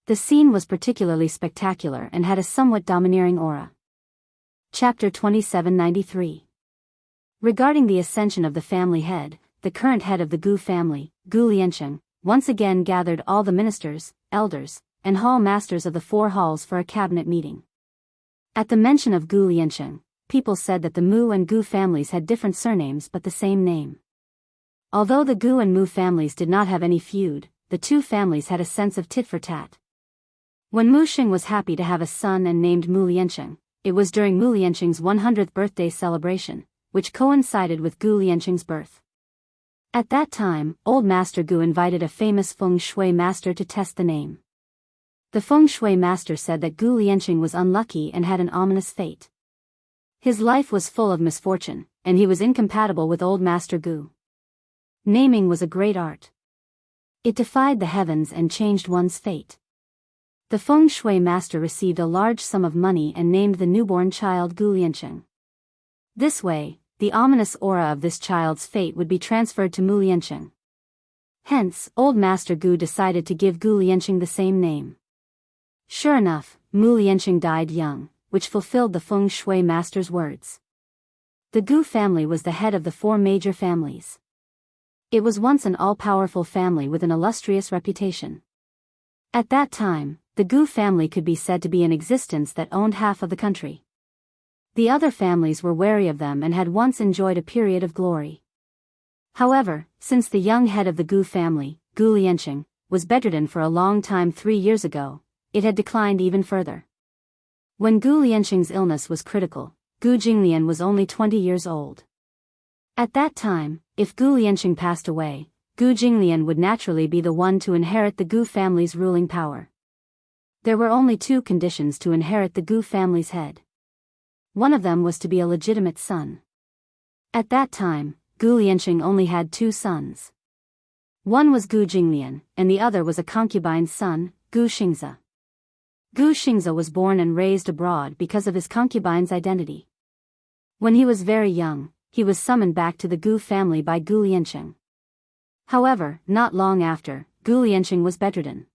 The scene was particularly spectacular and had a somewhat domineering aura. Chapter 2793. Regarding the ascension of the family head, the current head of the Gu family, Gu Liancheng, once again gathered all the ministers, elders, and hall masters of the 4 halls for a cabinet meeting. At the mention of Gu Liancheng, people said that the Mu and Gu families had different surnames but the same name. Although the Gu and Mu families did not have any feud, the two families had a sense of tit-for-tat. When Mu Xing was happy to have a son and named Mu Lianqing, it was during Mu Lianqing's 100th birthday celebration, which coincided with Gu Lianqing's birth. At that time, old Master Gu invited a famous feng shui master to test the name. The feng shui master said that Gu Lianqing was unlucky and had an ominous fate. His life was full of misfortune, and he was incompatible with old Master Gu. Naming was a great art. It defied the heavens and changed one's fate. The feng shui master received a large sum of money and named the newborn child Gu Lianqing. This way, the ominous aura of this child's fate would be transferred to Mu Lianqing. Hence, old Master Gu decided to give Gu Lianqing the same name. Sure enough, Mu Lianqing died young, which fulfilled the feng shui master's words. The Gu family was the head of the four major families. It was once an all-powerful family with an illustrious reputation. At that time, the Gu family could be said to be in existence that owned half of the country. The other families were wary of them and had once enjoyed a period of glory. However, since the young head of the Gu family, Gu Lianqing, was bedridden for a long time 3 years ago, it had declined even further. When Gu Lianqing's illness was critical, Gu Jinglian was only 20 years old. At that time, if Gu Lianqing passed away, Gu Jinglian would naturally be the one to inherit the Gu family's ruling power. There were only two conditions to inherit the Gu family's head. One of them was to be a legitimate son. At that time, Gu Lianqing only had 2 sons. One was Gu Jinglian, and the other was a concubine's son, Gu Xingze. Gu Xingze was born and raised abroad because of his concubine's identity. When he was very young, he was summoned back to the Gu family by Gu Lianqing. However, not long after, Gu Lianqing was bedridden.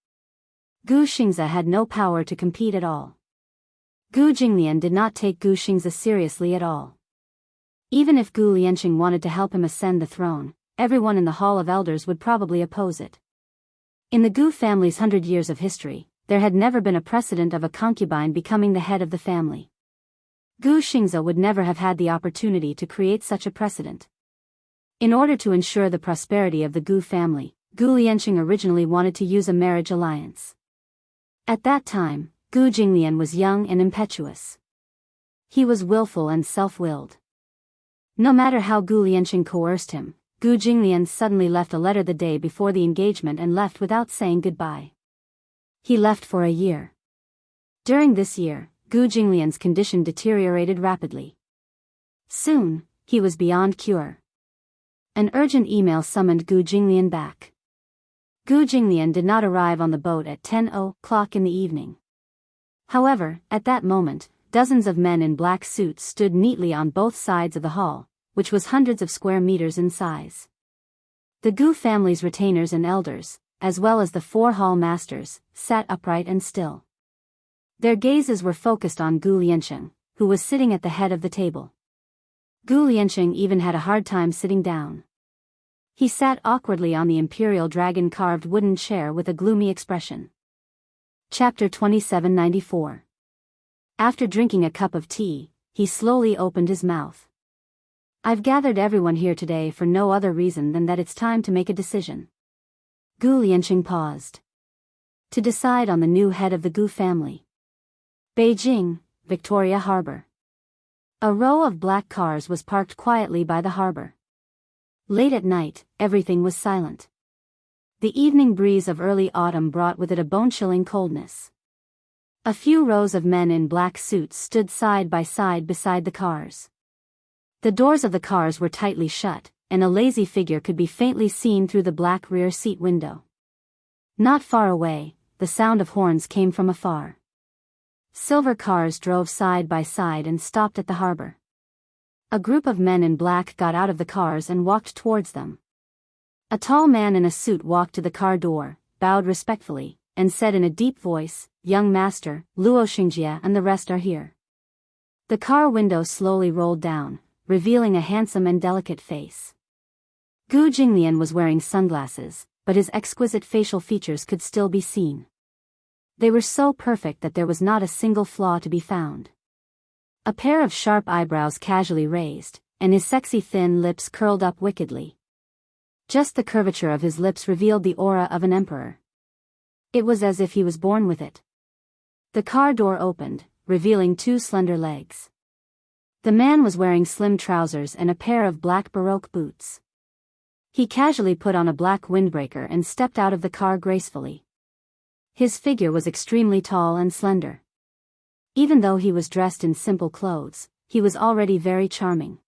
Gu Xingze had no power to compete at all. Gu Jinglian did not take Gu Xingze seriously at all. Even if Gu Lianqing wanted to help him ascend the throne, everyone in the Hall of Elders would probably oppose it. In the Gu family's 100 years of history, there had never been a precedent of a concubine becoming the head of the family. Gu Xingze would never have had the opportunity to create such a precedent. In order to ensure the prosperity of the Gu family, Gu Lianqing originally wanted to use a marriage alliance. At that time, Gu Jinglian was young and impetuous. He was willful and self-willed. No matter how Gu Lianqing coerced him, Gu Jinglian suddenly left a letter the day before the engagement and left without saying goodbye. He left for a year. During this year, Gu Jinglian's condition deteriorated rapidly. Soon, he was beyond cure. An urgent email summoned Gu Jinglian back. Gu Jinglian did not arrive on the boat at 10:00 in the evening. However, at that moment, dozens of men in black suits stood neatly on both sides of the hall, which was hundreds of square meters in size. The Gu family's retainers and elders, as well as the 4 hall masters, sat upright and still. Their gazes were focused on Gu Lianqing, who was sitting at the head of the table. Gu Lianqing even had a hard time sitting down. He sat awkwardly on the imperial dragon-carved wooden chair with a gloomy expression. Chapter 2794. After drinking a cup of tea, he slowly opened his mouth. I've gathered everyone here today for no other reason than that it's time to make a decision. Gu Lianqing paused. To decide on the new head of the Gu family. Beijing, Victoria Harbor. A row of black cars was parked quietly by the harbor. Late at night, everything was silent. The evening breeze of early autumn brought with it a bone-chilling coldness. A few rows of men in black suits stood side by side beside the cars. The doors of the cars were tightly shut, and a lazy figure could be faintly seen through the black rear seat window. Not far away, the sound of horns came from afar. Silver cars drove side by side and stopped at the harbor. A group of men in black got out of the cars and walked towards them. A tall man in a suit walked to the car door, bowed respectfully, and said in a deep voice, "Young master, Luo Xingjie and the rest are here." The car window slowly rolled down, revealing a handsome and delicate face. Gu Jinglian was wearing sunglasses, but his exquisite facial features could still be seen. They were so perfect that there was not a single flaw to be found. A pair of sharp eyebrows casually raised, and his sexy thin lips curled up wickedly. Just the curvature of his lips revealed the aura of an emperor. It was as if he was born with it. The car door opened, revealing two slender legs. The man was wearing slim trousers and a pair of black Baroque boots. He casually put on a black windbreaker and stepped out of the car gracefully. His figure was extremely tall and slender. Even though he was dressed in simple clothes, he was already very charming.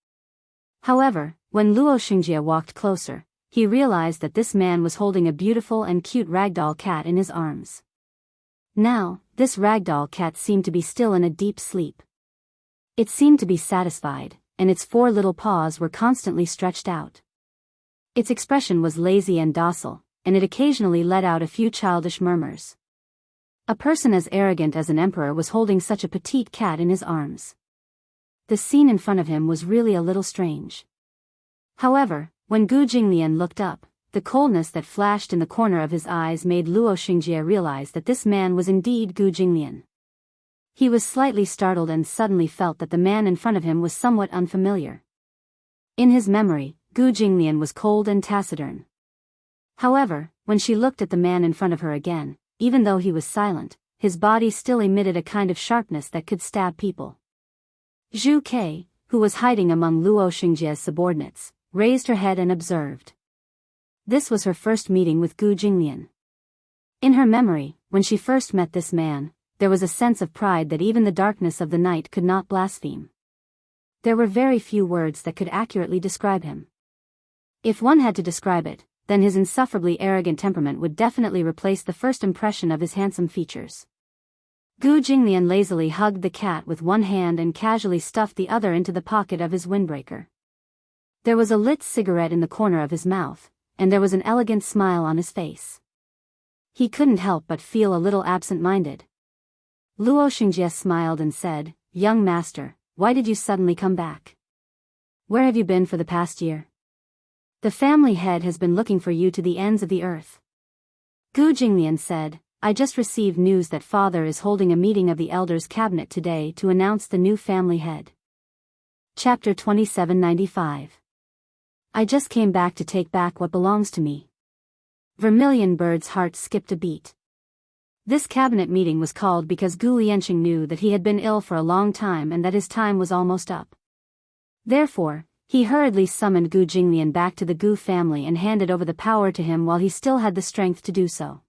However, when Luo Xingjie walked closer, he realized that this man was holding a beautiful and cute ragdoll cat in his arms. Now, this ragdoll cat seemed to be still in a deep sleep. It seemed to be satisfied, and its four little paws were constantly stretched out. Its expression was lazy and docile, and it occasionally let out a few childish murmurs. A person as arrogant as an emperor was holding such a petite cat in his arms. The scene in front of him was really a little strange. However, when Gu Jinglian looked up, the coldness that flashed in the corner of his eyes made Luo Xingjie realize that this man was indeed Gu Jinglian. He was slightly startled and suddenly felt that the man in front of him was somewhat unfamiliar. In his memory, Gu Jinglian was cold and taciturn. However, when she looked at the man in front of her again, even though he was silent, his body still emitted a kind of sharpness that could stab people. Zhu Kei, who was hiding among Luo Xingjie's subordinates, raised her head and observed. This was her first meeting with Gu Jinglian. In her memory, when she first met this man, there was a sense of pride that even the darkness of the night could not blaspheme. There were very few words that could accurately describe him. If one had to describe it, then his insufferably arrogant temperament would definitely replace the first impression of his handsome features. Gu Jinglian lazily hugged the cat with one hand and casually stuffed the other into the pocket of his windbreaker. There was a lit cigarette in the corner of his mouth, and there was an elegant smile on his face. He couldn't help but feel a little absent-minded. Luo Xingjie smiled and said, "Young master, why did you suddenly come back? Where have you been for the past year? The family head has been looking for you to the ends of the earth." Gu Jinglian said, "I just received news that father is holding a meeting of the elders' cabinet today to announce the new family head." Chapter 2795. I just came back to take back what belongs to me. Vermilion Bird's heart skipped a beat. This cabinet meeting was called because Gu Lianqing knew that he had been ill for a long time and that his time was almost up. Therefore, he hurriedly summoned Gu Jinglian back to the Gu family and handed over the power to him while he still had the strength to do so.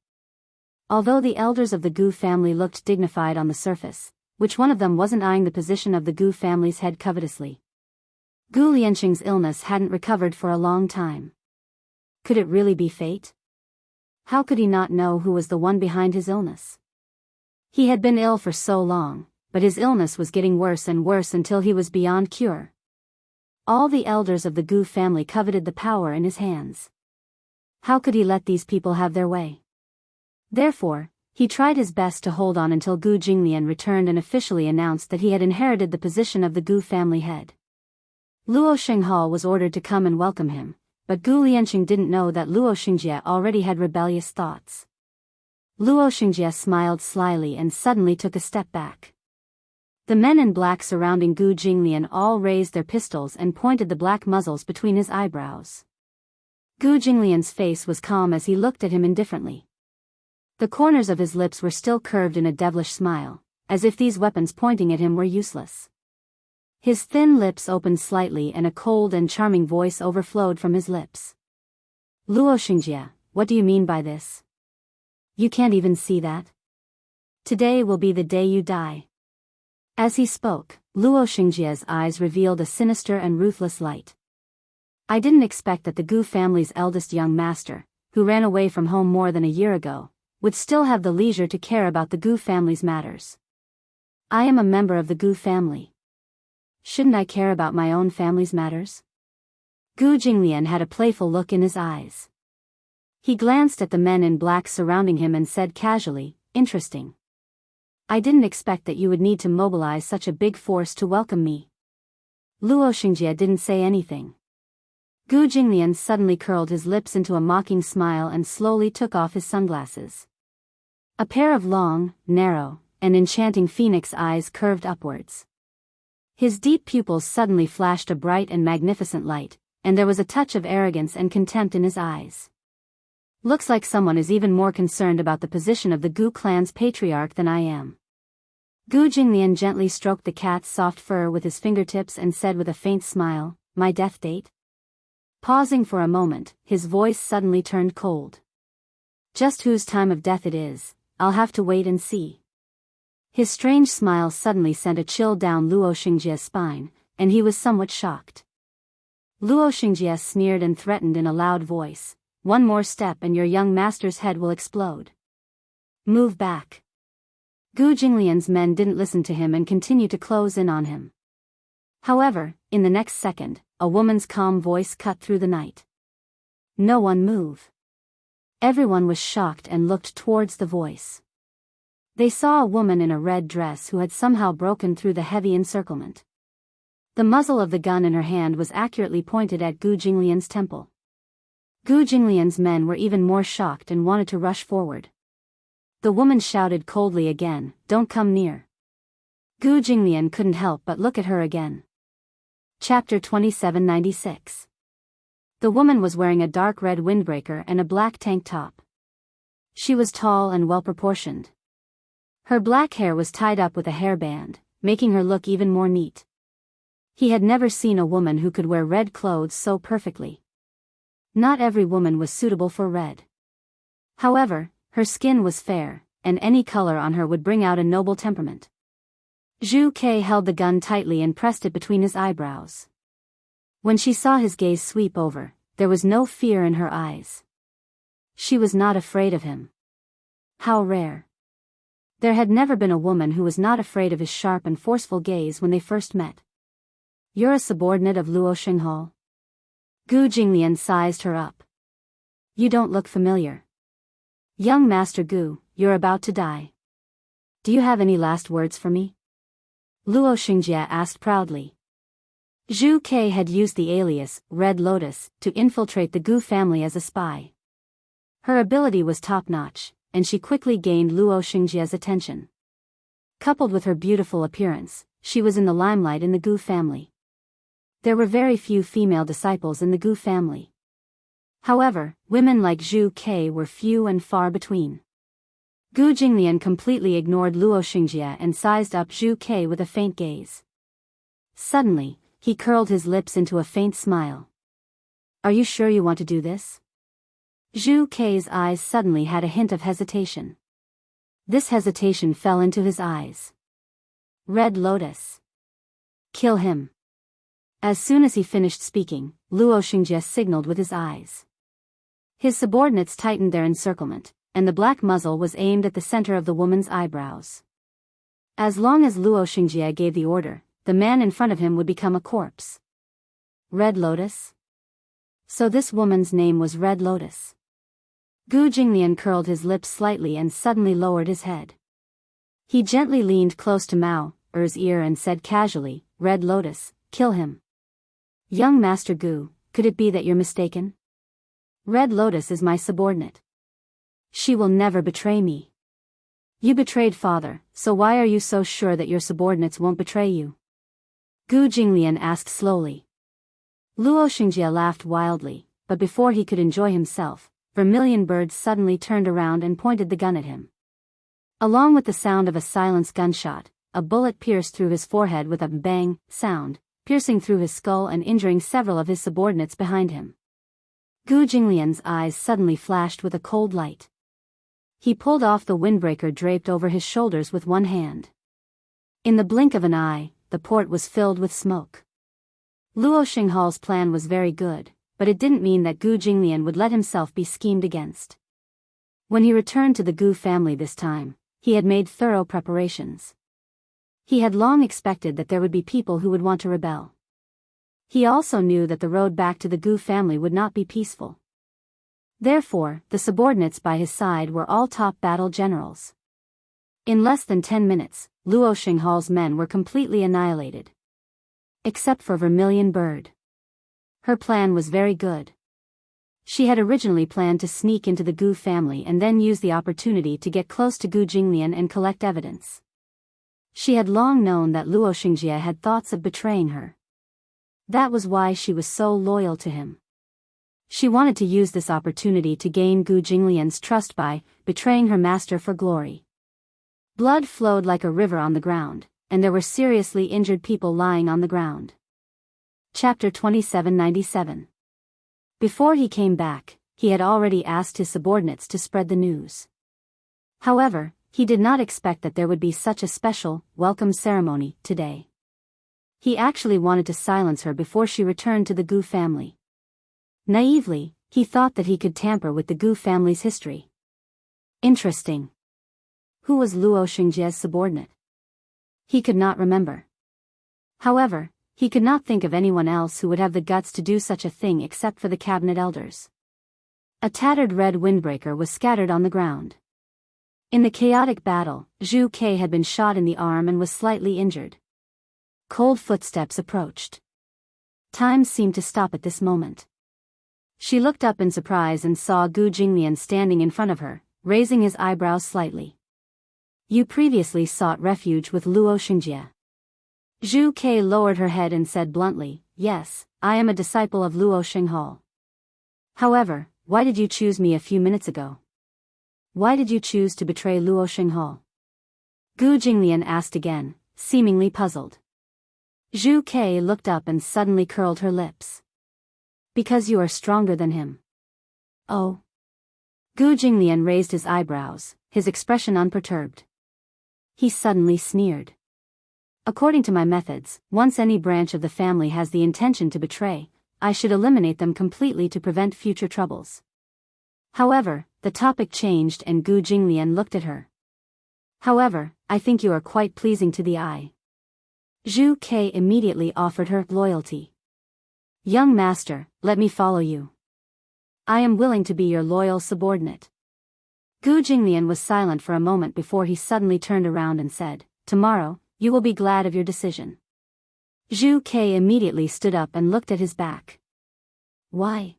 Although the elders of the Gu family looked dignified on the surface, which one of them wasn't eyeing the position of the Gu family's head covetously? Gu Lianqing's illness hadn't recovered for a long time. Could it really be fate? How could he not know who was the one behind his illness? He had been ill for so long, but his illness was getting worse and worse until he was beyond cure. All the elders of the Gu family coveted the power in his hands. How could he let these people have their way? Therefore, he tried his best to hold on until Gu Jinglian returned and officially announced that he had inherited the position of the Gu family head. Luo Shenghao was ordered to come and welcome him, but Gu Lianqing didn't know that Luo Xingjie already had rebellious thoughts. Luo Xingjie smiled slyly and suddenly took a step back. The men in black surrounding Gu Jinglian all raised their pistols and pointed the black muzzles between his eyebrows. Gu Jinglian's face was calm as he looked at him indifferently. The corners of his lips were still curved in a devilish smile, as if these weapons pointing at him were useless. His thin lips opened slightly and a cold and charming voice overflowed from his lips. "Luo Xingjie, what do you mean by this? You can't even see that? Today will be the day you die." As he spoke, Luo Xingjie's eyes revealed a sinister and ruthless light. "I didn't expect that the Gu family's eldest young master, who ran away from home more than a year ago, would still have the leisure to care about the Gu family's matters. I am a member of the Gu family. Shouldn't I care about my own family's matters?" Gu Jinglian had a playful look in his eyes. He glanced at the men in black surrounding him and said casually, "Interesting. I didn't expect that you would need to mobilize such a big force to welcome me." Luo Xingjie didn't say anything. Gu Jinglian suddenly curled his lips into a mocking smile and slowly took off his sunglasses. A pair of long, narrow, and enchanting phoenix eyes curved upwards. His deep pupils suddenly flashed a bright and magnificent light, and there was a touch of arrogance and contempt in his eyes. Looks like someone is even more concerned about the position of the Gu clan's patriarch than I am. Gu Jinglian gently stroked the cat's soft fur with his fingertips and said with a faint smile, "My death date?" Pausing for a moment, his voice suddenly turned cold. "Just whose time of death it is, I'll have to wait and see." His strange smile suddenly sent a chill down Luo Xingjia's spine, and he was somewhat shocked. Luo Xingjie sneered and threatened in a loud voice, "One more step and your young master's head will explode. Move back." Gu Jinglian's men didn't listen to him and continued to close in on him. However, in the next second, a woman's calm voice cut through the night. "No one move." Everyone was shocked and looked towards the voice. They saw a woman in a red dress who had somehow broken through the heavy encirclement. The muzzle of the gun in her hand was accurately pointed at Gu Jinglian's temple. Gu Jinglian's men were even more shocked and wanted to rush forward. The woman shouted coldly again, "Don't come near." Gu Jinglian couldn't help but look at her again. Chapter 2796. The woman was wearing a dark red windbreaker and a black tank top. She was tall and well-proportioned. Her black hair was tied up with a hairband, making her look even more neat. He had never seen a woman who could wear red clothes so perfectly. Not every woman was suitable for red. However, her skin was fair, and any color on her would bring out a noble temperament. Zhu Ke held the gun tightly and pressed it between his eyebrows. When she saw his gaze sweep over, there was no fear in her eyes. She was not afraid of him. How rare. There had never been a woman who was not afraid of his sharp and forceful gaze when they first met. "You're a subordinate of Luo Xinghao?" Gu Jinglian sized her up. "You don't look familiar." "Young Master Gu, you're about to die. Do you have any last words for me?" Luo Xingjie asked proudly. Zhu Ke had used the alias, Red Lotus, to infiltrate the Gu family as a spy. Her ability was top-notch, and she quickly gained Luo Xingjie's attention. Coupled with her beautiful appearance, she was in the limelight in the Gu family. There were very few female disciples in the Gu family. However, women like Zhu Ke were few and far between. Gu Jinglian completely ignored Luo Xingjie and sized up Zhu Ke with a faint gaze. Suddenly, he curled his lips into a faint smile. "Are you sure you want to do this?" Zhu Ke's eyes suddenly had a hint of hesitation. This hesitation fell into his eyes. "Red Lotus. Kill him." As soon as he finished speaking, Luo Xingjie signaled with his eyes. His subordinates tightened their encirclement, and the black muzzle was aimed at the center of the woman's eyebrows. As long as Luo Xingjie gave the order, the man in front of him would become a corpse. Red Lotus? So this woman's name was Red Lotus. Gu Jinglian curled his lips slightly and suddenly lowered his head. He gently leaned close to Mao Er's ear and said casually, "Red Lotus, kill him." "Young Master Gu, could it be that you're mistaken? Red Lotus is my subordinate. She will never betray me." "You betrayed father, so why are you so sure that your subordinates won't betray you?" Gu Jinglian asked slowly. Luo Xingjie laughed wildly, but before he could enjoy himself, Vermilion Bird suddenly turned around and pointed the gun at him. Along with the sound of a silenced gunshot, a bullet pierced through his forehead with a bang sound, piercing through his skull and injuring several of his subordinates behind him. Gu Jinglian's eyes suddenly flashed with a cold light. He pulled off the windbreaker draped over his shoulders with one hand. In the blink of an eye, the port was filled with smoke. Luo Xinghao's plan was very good, but it didn't mean that Gu Jinglian would let himself be schemed against. When he returned to the Gu family this time, he had made thorough preparations. He had long expected that there would be people who would want to rebel. He also knew that the road back to the Gu family would not be peaceful. Therefore, the subordinates by his side were all top battle generals. In less than 10 minutes, Luo Xinghao's men were completely annihilated. Except for Vermilion Bird. Her plan was very good. She had originally planned to sneak into the Gu family and then use the opportunity to get close to Gu Jinglian and collect evidence. She had long known that Luo Xingjie had thoughts of betraying her. That was why she was so loyal to him. She wanted to use this opportunity to gain Gu Jinglian's trust by betraying her master for glory. Blood flowed like a river on the ground, and there were seriously injured people lying on the ground. Chapter 2797. Before he came back, he had already asked his subordinates to spread the news. However, he did not expect that there would be such a special, welcome ceremony today. He actually wanted to silence her before she returned to the Gu family. Naively, he thought that he could tamper with the Gu family's history. Interesting. Who was Luo Xingjie's subordinate? He could not remember. However, he could not think of anyone else who would have the guts to do such a thing except for the cabinet elders. A tattered red windbreaker was scattered on the ground. In the chaotic battle, Zhu Ke had been shot in the arm and was slightly injured. Cold footsteps approached. Time seemed to stop at this moment. She looked up in surprise and saw Gu Jinglian standing in front of her, raising his eyebrows slightly. You previously sought refuge with Luo Xingjie. Zhu Ke lowered her head and said bluntly, yes, I am a disciple of Luo Xinghao. However, why did you choose me a few minutes ago? Why did you choose to betray Luo Xinghao? Gu Jinglian asked again, seemingly puzzled. Zhu Ke looked up and suddenly curled her lips. Because you are stronger than him. Oh. Gu Jinglian raised his eyebrows, his expression unperturbed. He suddenly sneered. According to my methods, once any branch of the family has the intention to betray, I should eliminate them completely to prevent future troubles. However, the topic changed and Gu Jinglian looked at her. However, I think you are quite pleasing to the eye. Zhu Ke immediately offered her loyalty. Young master, let me follow you. I am willing to be your loyal subordinate. Gu Jinglian was silent for a moment before he suddenly turned around and said, tomorrow, you will be glad of your decision. Zhu Ke immediately stood up and looked at his back. Why?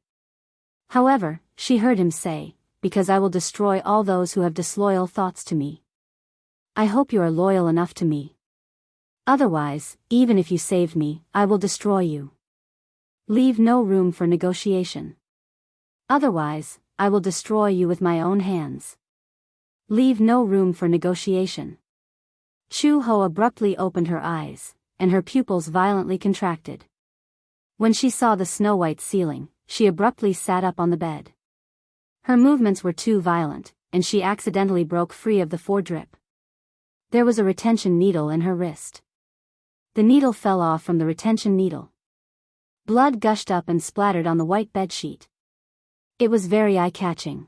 However, she heard him say, because I will destroy all those who have disloyal thoughts to me. I hope you are loyal enough to me. Otherwise, even if you saved me, I will destroy you. Leave no room for negotiation. Otherwise, I will destroy you with my own hands. Leave no room for negotiation. Chu Ho abruptly opened her eyes, and her pupils violently contracted. When she saw the snow-white ceiling, she abruptly sat up on the bed. Her movements were too violent, and she accidentally broke free of the foredrip. There was a retention needle in her wrist. The needle fell off from the retention needle. Blood gushed up and splattered on the white bedsheet. It was very eye-catching.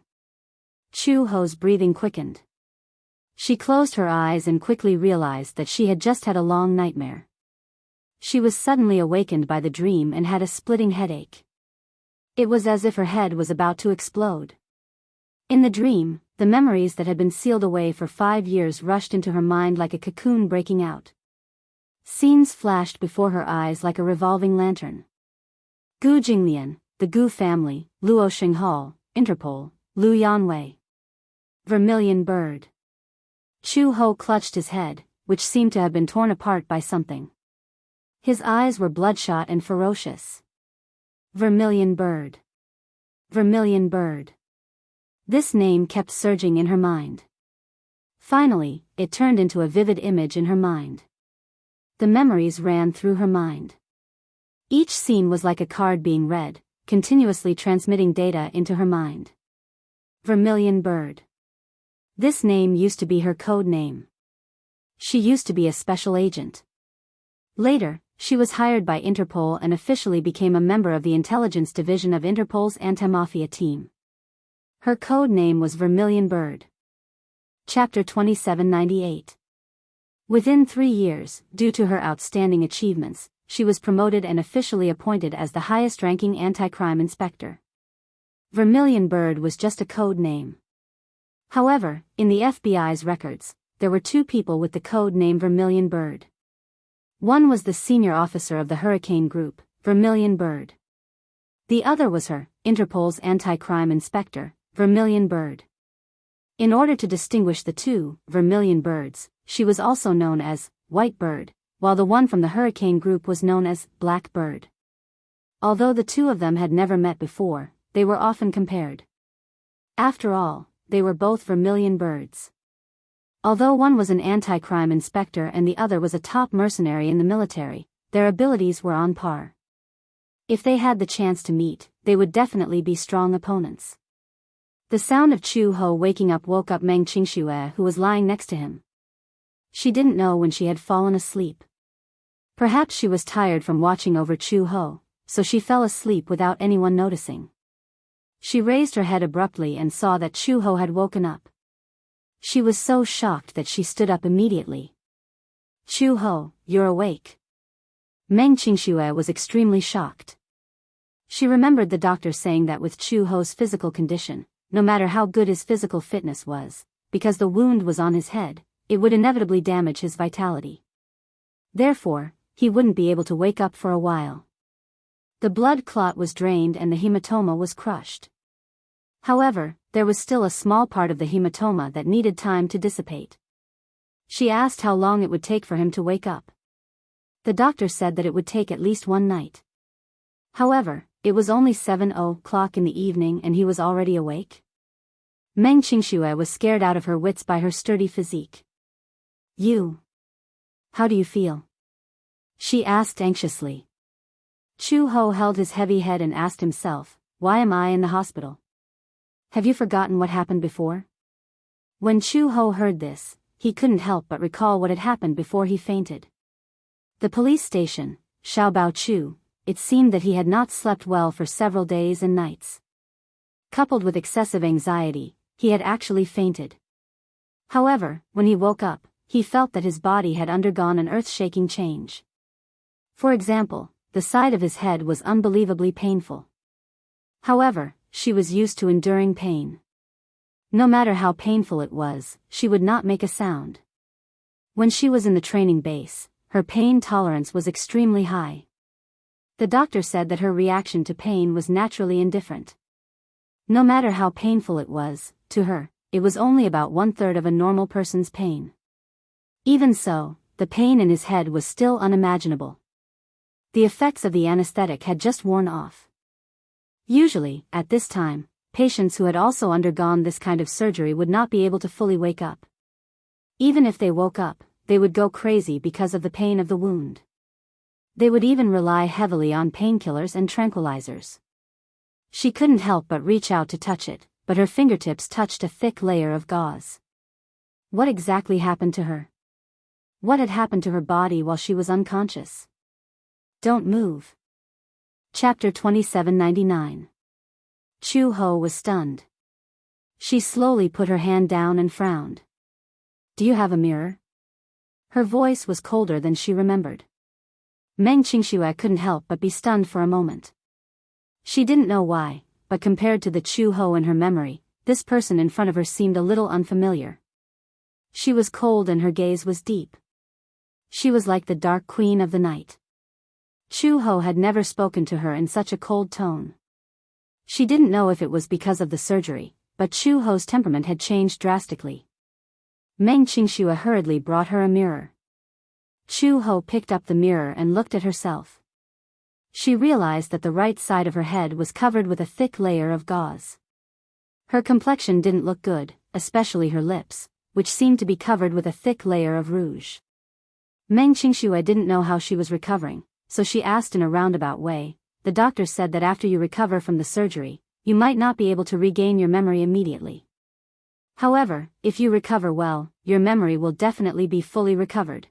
Chu Ho's breathing quickened. She closed her eyes and quickly realized that she had just had a long nightmare. She was suddenly awakened by the dream and had a splitting headache. It was as if her head was about to explode. In the dream, the memories that had been sealed away for 5 years rushed into her mind like a cocoon breaking out. Scenes flashed before her eyes like a revolving lantern. Gu Jinglian, the Gu family, Luo Xinghao, Interpol, Lu Yanwei. Vermilion bird. Chu Ho clutched his head, which seemed to have been torn apart by something. His eyes were bloodshot and ferocious. Vermilion bird. Vermilion bird. This name kept surging in her mind. Finally, it turned into a vivid image in her mind. The memories ran through her mind. Each scene was like a card being read, continuously transmitting data into her mind. Vermilion bird. This name used to be her code name. She used to be a special agent. Later, she was hired by Interpol and officially became a member of the intelligence division of Interpol's anti-mafia team. Her code name was Vermilion Bird. Chapter 2798. Within 3 years, due to her outstanding achievements, she was promoted and officially appointed as the highest-ranking anti-crime inspector. Vermilion Bird was just a code name. However, in the FBI's records, there were 2 people with the code name Vermilion Bird. One was the senior officer of the Hurricane Group, Vermilion Bird. The other was her, Interpol's anti-crime inspector, Vermilion Bird. In order to distinguish the 2 Vermilion Birds, she was also known as White Bird, while the one from the hurricane group was known as Black Bird. Although the two of them had never met before, they were often compared. After all, they were both vermilion birds. Although one was an anti-crime inspector and the other was a top mercenary in the military, their abilities were on par. If they had the chance to meet, they would definitely be strong opponents. The sound of Chu Ho waking up woke up Meng Qingxue, who was lying next to him. She didn't know when she had fallen asleep. Perhaps she was tired from watching over Chu Ho, so she fell asleep without anyone noticing. She raised her head abruptly and saw that Chu Ho had woken up. She was so shocked that she stood up immediately. Chu Ho, you're awake. Meng Qingxue was extremely shocked. She remembered the doctor saying that with Chu Ho's physical condition, no matter how good his physical fitness was, because the wound was on his head, it would inevitably damage his vitality. Therefore, he wouldn't be able to wake up for a while. The blood clot was drained and the hematoma was crushed. However, there was still a small part of the hematoma that needed time to dissipate. She asked how long it would take for him to wake up. The doctor said that it would take at least one night. However, it was only 7:00 in the evening and he was already awake. Meng Qingxue was scared out of her wits by her sturdy physique. How do you feel? She asked anxiously. Chu Ho held his heavy head and asked himself, why am I in the hospital? Have you forgotten what happened before? When Chu Ho heard this, he couldn't help but recall what had happened before he fainted. The police station, Xiaobao Chu, it seemed that he had not slept well for several days and nights. Coupled with excessive anxiety, he had actually fainted. However, when he woke up, he felt that his body had undergone an earth-shaking change. For example, the side of his head was unbelievably painful. However, she was used to enduring pain. No matter how painful it was, she would not make a sound. When she was in the training base, her pain tolerance was extremely high. The doctor said that her reaction to pain was naturally indifferent. No matter how painful it was, to her, it was only about 1/3 of a normal person's pain. Even so, the pain in his head was still unimaginable. The effects of the anesthetic had just worn off. Usually, at this time, patients who had also undergone this kind of surgery would not be able to fully wake up. Even if they woke up, they would go crazy because of the pain of the wound. They would even rely heavily on painkillers and tranquilizers. She couldn't help but reach out to touch it, but her fingertips touched a thick layer of gauze. What exactly happened to her? What had happened to her body while she was unconscious? Don't move. Chapter 2799. Chu Ho was stunned. She slowly put her hand down and frowned. Do you have a mirror? Her voice was colder than she remembered. Meng Qingxue couldn't help but be stunned for a moment. She didn't know why, but compared to the Chu Ho in her memory, this person in front of her seemed a little unfamiliar. She was cold and her gaze was deep. She was like the dark queen of the night. Chu Ho had never spoken to her in such a cold tone. She didn't know if it was because of the surgery, but Chu Ho's temperament had changed drastically. Meng Qingxue hurriedly brought her a mirror. Chu Ho picked up the mirror and looked at herself. She realized that the right side of her head was covered with a thick layer of gauze. Her complexion didn't look good, especially her lips, which seemed to be covered with a thick layer of rouge. Meng Qingxue didn't know how she was recovering, so she asked in a roundabout way. The doctor said that after you recover from the surgery, you might not be able to regain your memory immediately. However, if you recover well, your memory will definitely be fully recovered.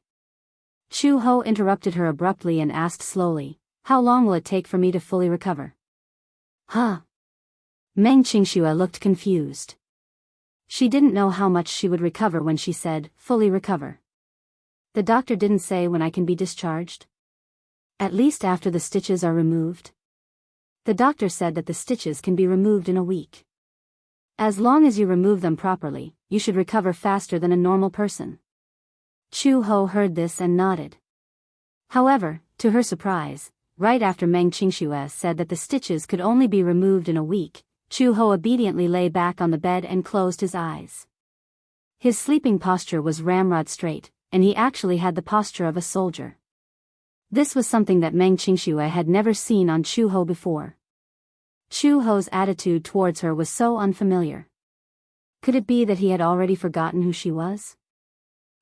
Chu Ho interrupted her abruptly and asked slowly, how long will it take for me to fully recover? Huh? Meng Qingxue looked confused. She didn't know how much she would recover when she said, fully recover. The doctor didn't say when I can be discharged? At least after the stitches are removed? The doctor said that the stitches can be removed in a week. As long as you remove them properly, you should recover faster than a normal person. Chu Ho heard this and nodded. However, to her surprise, right after Meng Qingxue said that the stitches could only be removed in a week, Chu Ho obediently lay back on the bed and closed his eyes. His sleeping posture was ramrod straight, and he actually had the posture of a soldier. This was something that Meng Qingxue had never seen on Chu Ho before. Chu Ho's attitude towards her was so unfamiliar. Could it be that he had already forgotten who she was?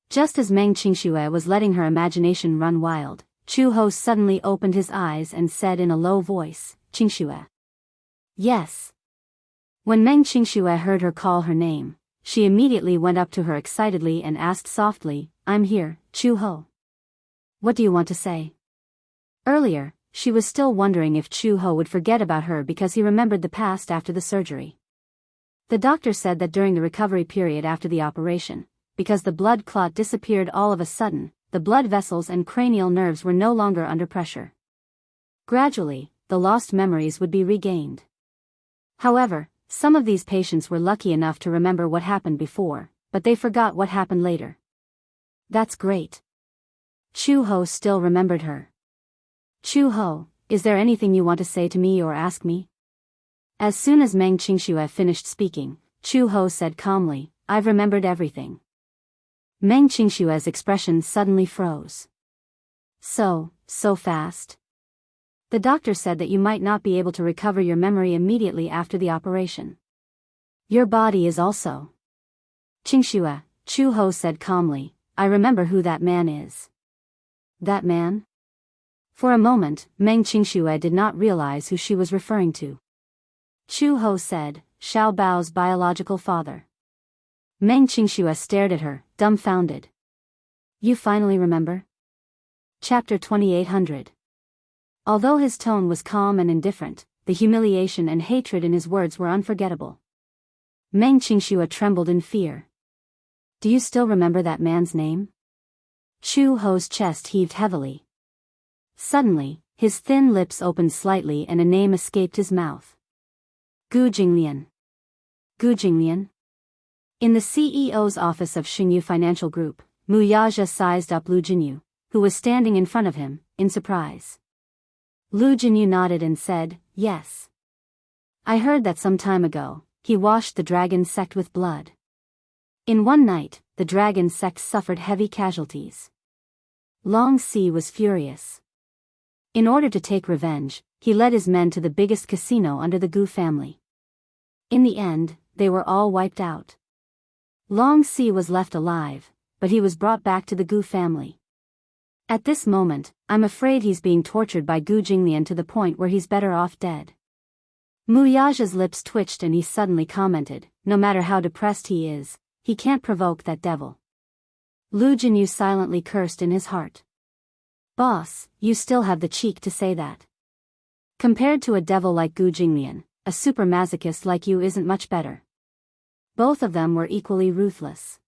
Just as Meng Qingxue was letting her imagination run wild, Chu Ho suddenly opened his eyes and said in a low voice, "Qingxue." "Yes." When Meng Qingxue heard her call her name, she immediately went up to her excitedly and asked softly, "I'm here, Chu Ho. What do you want to say?" Earlier, she was still wondering if Chu Ho would forget about her because he remembered the past after the surgery. The doctor said that during the recovery period after the operation, because the blood clot disappeared all of a sudden, the blood vessels and cranial nerves were no longer under pressure. Gradually, the lost memories would be regained. However, some of these patients were lucky enough to remember what happened before, but they forgot what happened later. That's great. Chu Ho still remembered her. "Chu Ho, is there anything you want to say to me or ask me?" As soon as Meng Qingxue finished speaking, Chu Ho said calmly, "I've remembered everything." Meng Qingxue's expression suddenly froze. So fast? The doctor said that you might not be able to recover your memory immediately after the operation. Your body is also. "Qingxue," Chu Ho said calmly, "I remember who that man is." That man? For a moment, Meng Qingxue did not realize who she was referring to. Chu Ho said, "Xiao Bao's biological father." Meng Qingxue stared at her, dumbfounded. "You finally remember?" Chapter 2800. Although his tone was calm and indifferent, the humiliation and hatred in his words were unforgettable. Meng Qingxue trembled in fear. "Do you still remember that man's name?" Chu Ho's chest heaved heavily. Suddenly, his thin lips opened slightly and a name escaped his mouth. Gu Jinglian. Gu Jinglian? In the CEO's office of Xingyu Financial Group, Mu Yaja sized up Lu Jinyu, who was standing in front of him, in surprise. Lu Jinyu nodded and said, "Yes. I heard that some time ago, he washed the dragon sect with blood. In one night, the dragon sect suffered heavy casualties. Long Si was furious. In order to take revenge, he led his men to the biggest casino under the Gu family. In the end, they were all wiped out. Long Si was left alive, but he was brought back to the Gu family. At this moment, I'm afraid he's being tortured by Gu Jinglian to the point where he's better off dead." Mu Yaja's lips twitched and he suddenly commented, "No matter how depressed he is, he can't provoke that devil." Lu Jinyu silently cursed in his heart. "Boss, you still have the cheek to say that. Compared to a devil like Gu Jinglian, a super masochist like you isn't much better." Both of them were equally ruthless.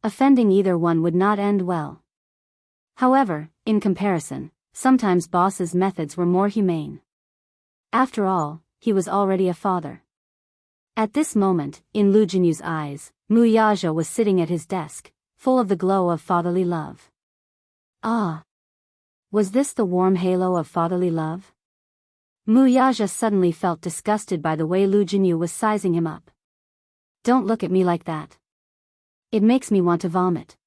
Offending either one would not end well. However, in comparison, sometimes Boss's methods were more humane. After all, he was already a father. At this moment, in Lu Jinyu's eyes, Mu Yaja was sitting at his desk, full of the glow of fatherly love. Ah! Was this the warm halo of fatherly love? Mu Yaja suddenly felt disgusted by the way Lu Jinyu was sizing him up. "Don't look at me like that. It makes me want to vomit."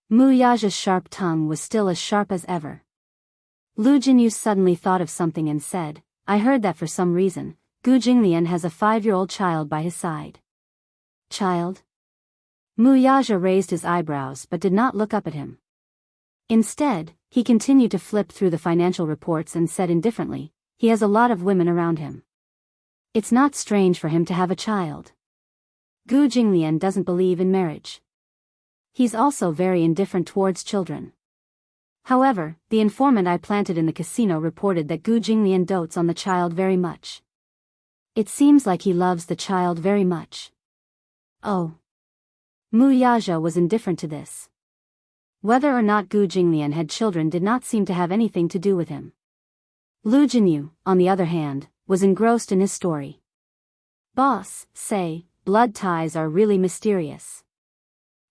Mu Yaja's sharp tongue was still as sharp as ever. Lu Jinyu suddenly thought of something and said, "I heard that for some reason, Gu Jinglian has a 5-year-old child by his side." "Child?" Mu Yaja raised his eyebrows but did not look up at him. Instead, he continued to flip through the financial reports and said indifferently, "He has a lot of women around him. It's not strange for him to have a child. Gu Jinglian doesn't believe in marriage. He's also very indifferent towards children. However, the informant I planted in the casino reported that Gu Jinglian dotes on the child very much. It seems like he loves the child very much." Oh. Mu Yaja was indifferent to this. Whether or not Gu Jinglian had children did not seem to have anything to do with him. Lu Jinyu, on the other hand, was engrossed in his story. "Boss, say, blood ties are really mysterious.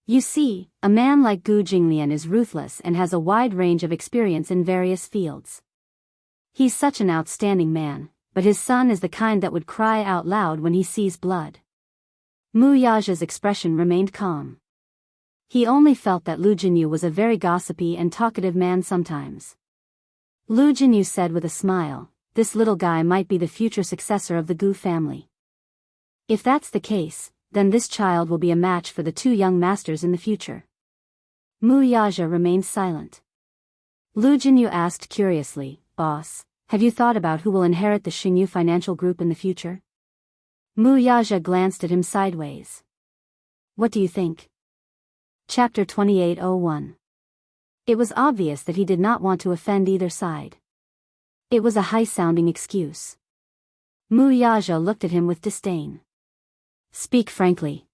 You see, a man like Gu Jinglian is ruthless and has a wide range of experience in various fields. He's such an outstanding man, but his son is the kind that would cry out loud when he sees blood." Mu Yaja's expression remained calm. He only felt that Lu Jinyu was a very gossipy and talkative man sometimes. Lu Jinyu said with a smile, "This little guy might be the future successor of the Gu family. If that's the case, then this child will be a match for the two young masters in the future." Mu Yaja remained silent. Lu Jinyu asked curiously, "Boss, have you thought about who will inherit the Xingyu Financial Group in the future?" Mu Yaja glanced at him sideways. "What do you think?" Chapter 2801. It was obvious that he did not want to offend either side. It was a high-sounding excuse. Mu Yaja looked at him with disdain. "Speak frankly.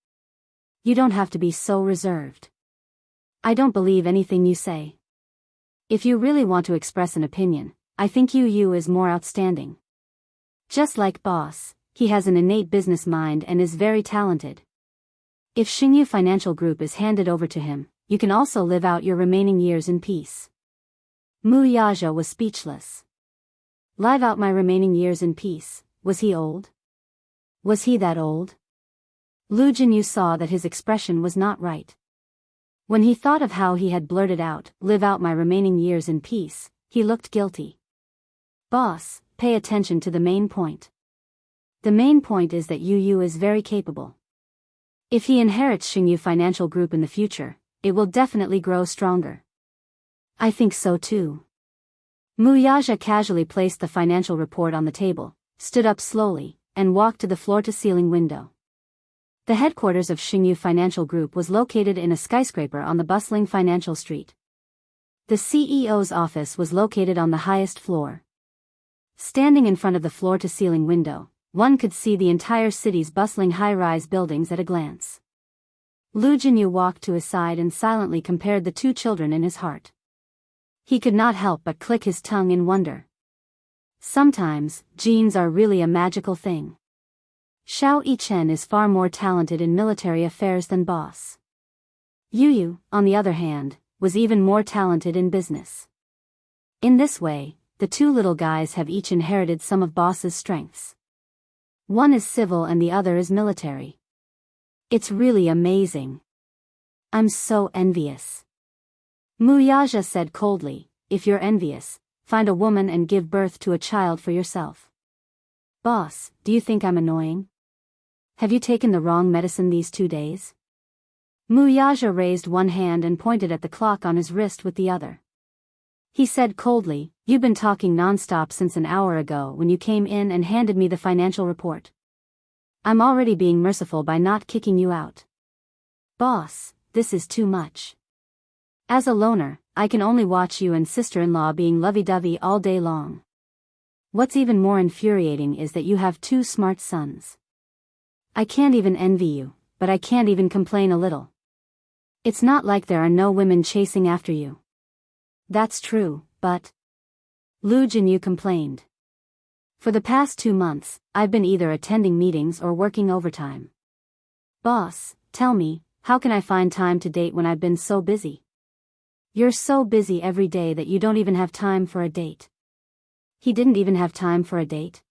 You don't have to be so reserved. I don't believe anything you say. If you really want to express an opinion, I think Yu is more outstanding. Just like Boss, he has an innate business mind and is very talented. If Xingyu Financial Group is handed over to him, you can also live out your remaining years in peace." Mu Yaja was speechless. Live out my remaining years in peace. Was he old? Was he that old? Lu Jinyu saw that his expression was not right. When he thought of how he had blurted out, "Live out my remaining years in peace," he looked guilty. "Boss, pay attention to the main point. The main point is that Yu is very capable. If he inherits Xingyu Financial Group in the future, it will definitely grow stronger." "I think so too." Mu Yaja casually placed the financial report on the table, stood up slowly, and walked to the floor-to-ceiling window. The headquarters of Xingyu Financial Group was located in a skyscraper on the bustling financial street. The CEO's office was located on the highest floor. Standing in front of the floor-to-ceiling window, one could see the entire city's bustling high-rise buildings at a glance. Lu Jinyu walked to his side and silently compared the two children in his heart. He could not help but click his tongue in wonder. Sometimes, genes are really a magical thing. Xiao Yichen is far more talented in military affairs than Boss. Yu, on the other hand, was even more talented in business. In this way, the two little guys have each inherited some of Boss's strengths. One is civil and the other is military. It's really amazing. I'm so envious. Mu Yaja said coldly, "If you're envious, find a woman and give birth to a child for yourself." "Boss, do you think I'm annoying? Have you taken the wrong medicine these 2 days?" Mu Yaja raised one hand and pointed at the clock on his wrist with the other. He said coldly, "You've been talking non-stop since an hour ago when you came in and handed me the financial report. I'm already being merciful by not kicking you out. Boss, this is too much. As a loner, I can only watch you and sister-in-law being lovey-dovey all day long. What's even more infuriating is that you have 2 smart sons. I can't even envy you, but I can't even complain a little. It's not like there are no women chasing after you." "That's true, but..." Lu Jinyu complained. "For the past 2 months, I've been either attending meetings or working overtime. Boss, tell me, how can I find time to date when I've been so busy?" "You're so busy every day that you don't even have time for a date." He didn't even have time for a date.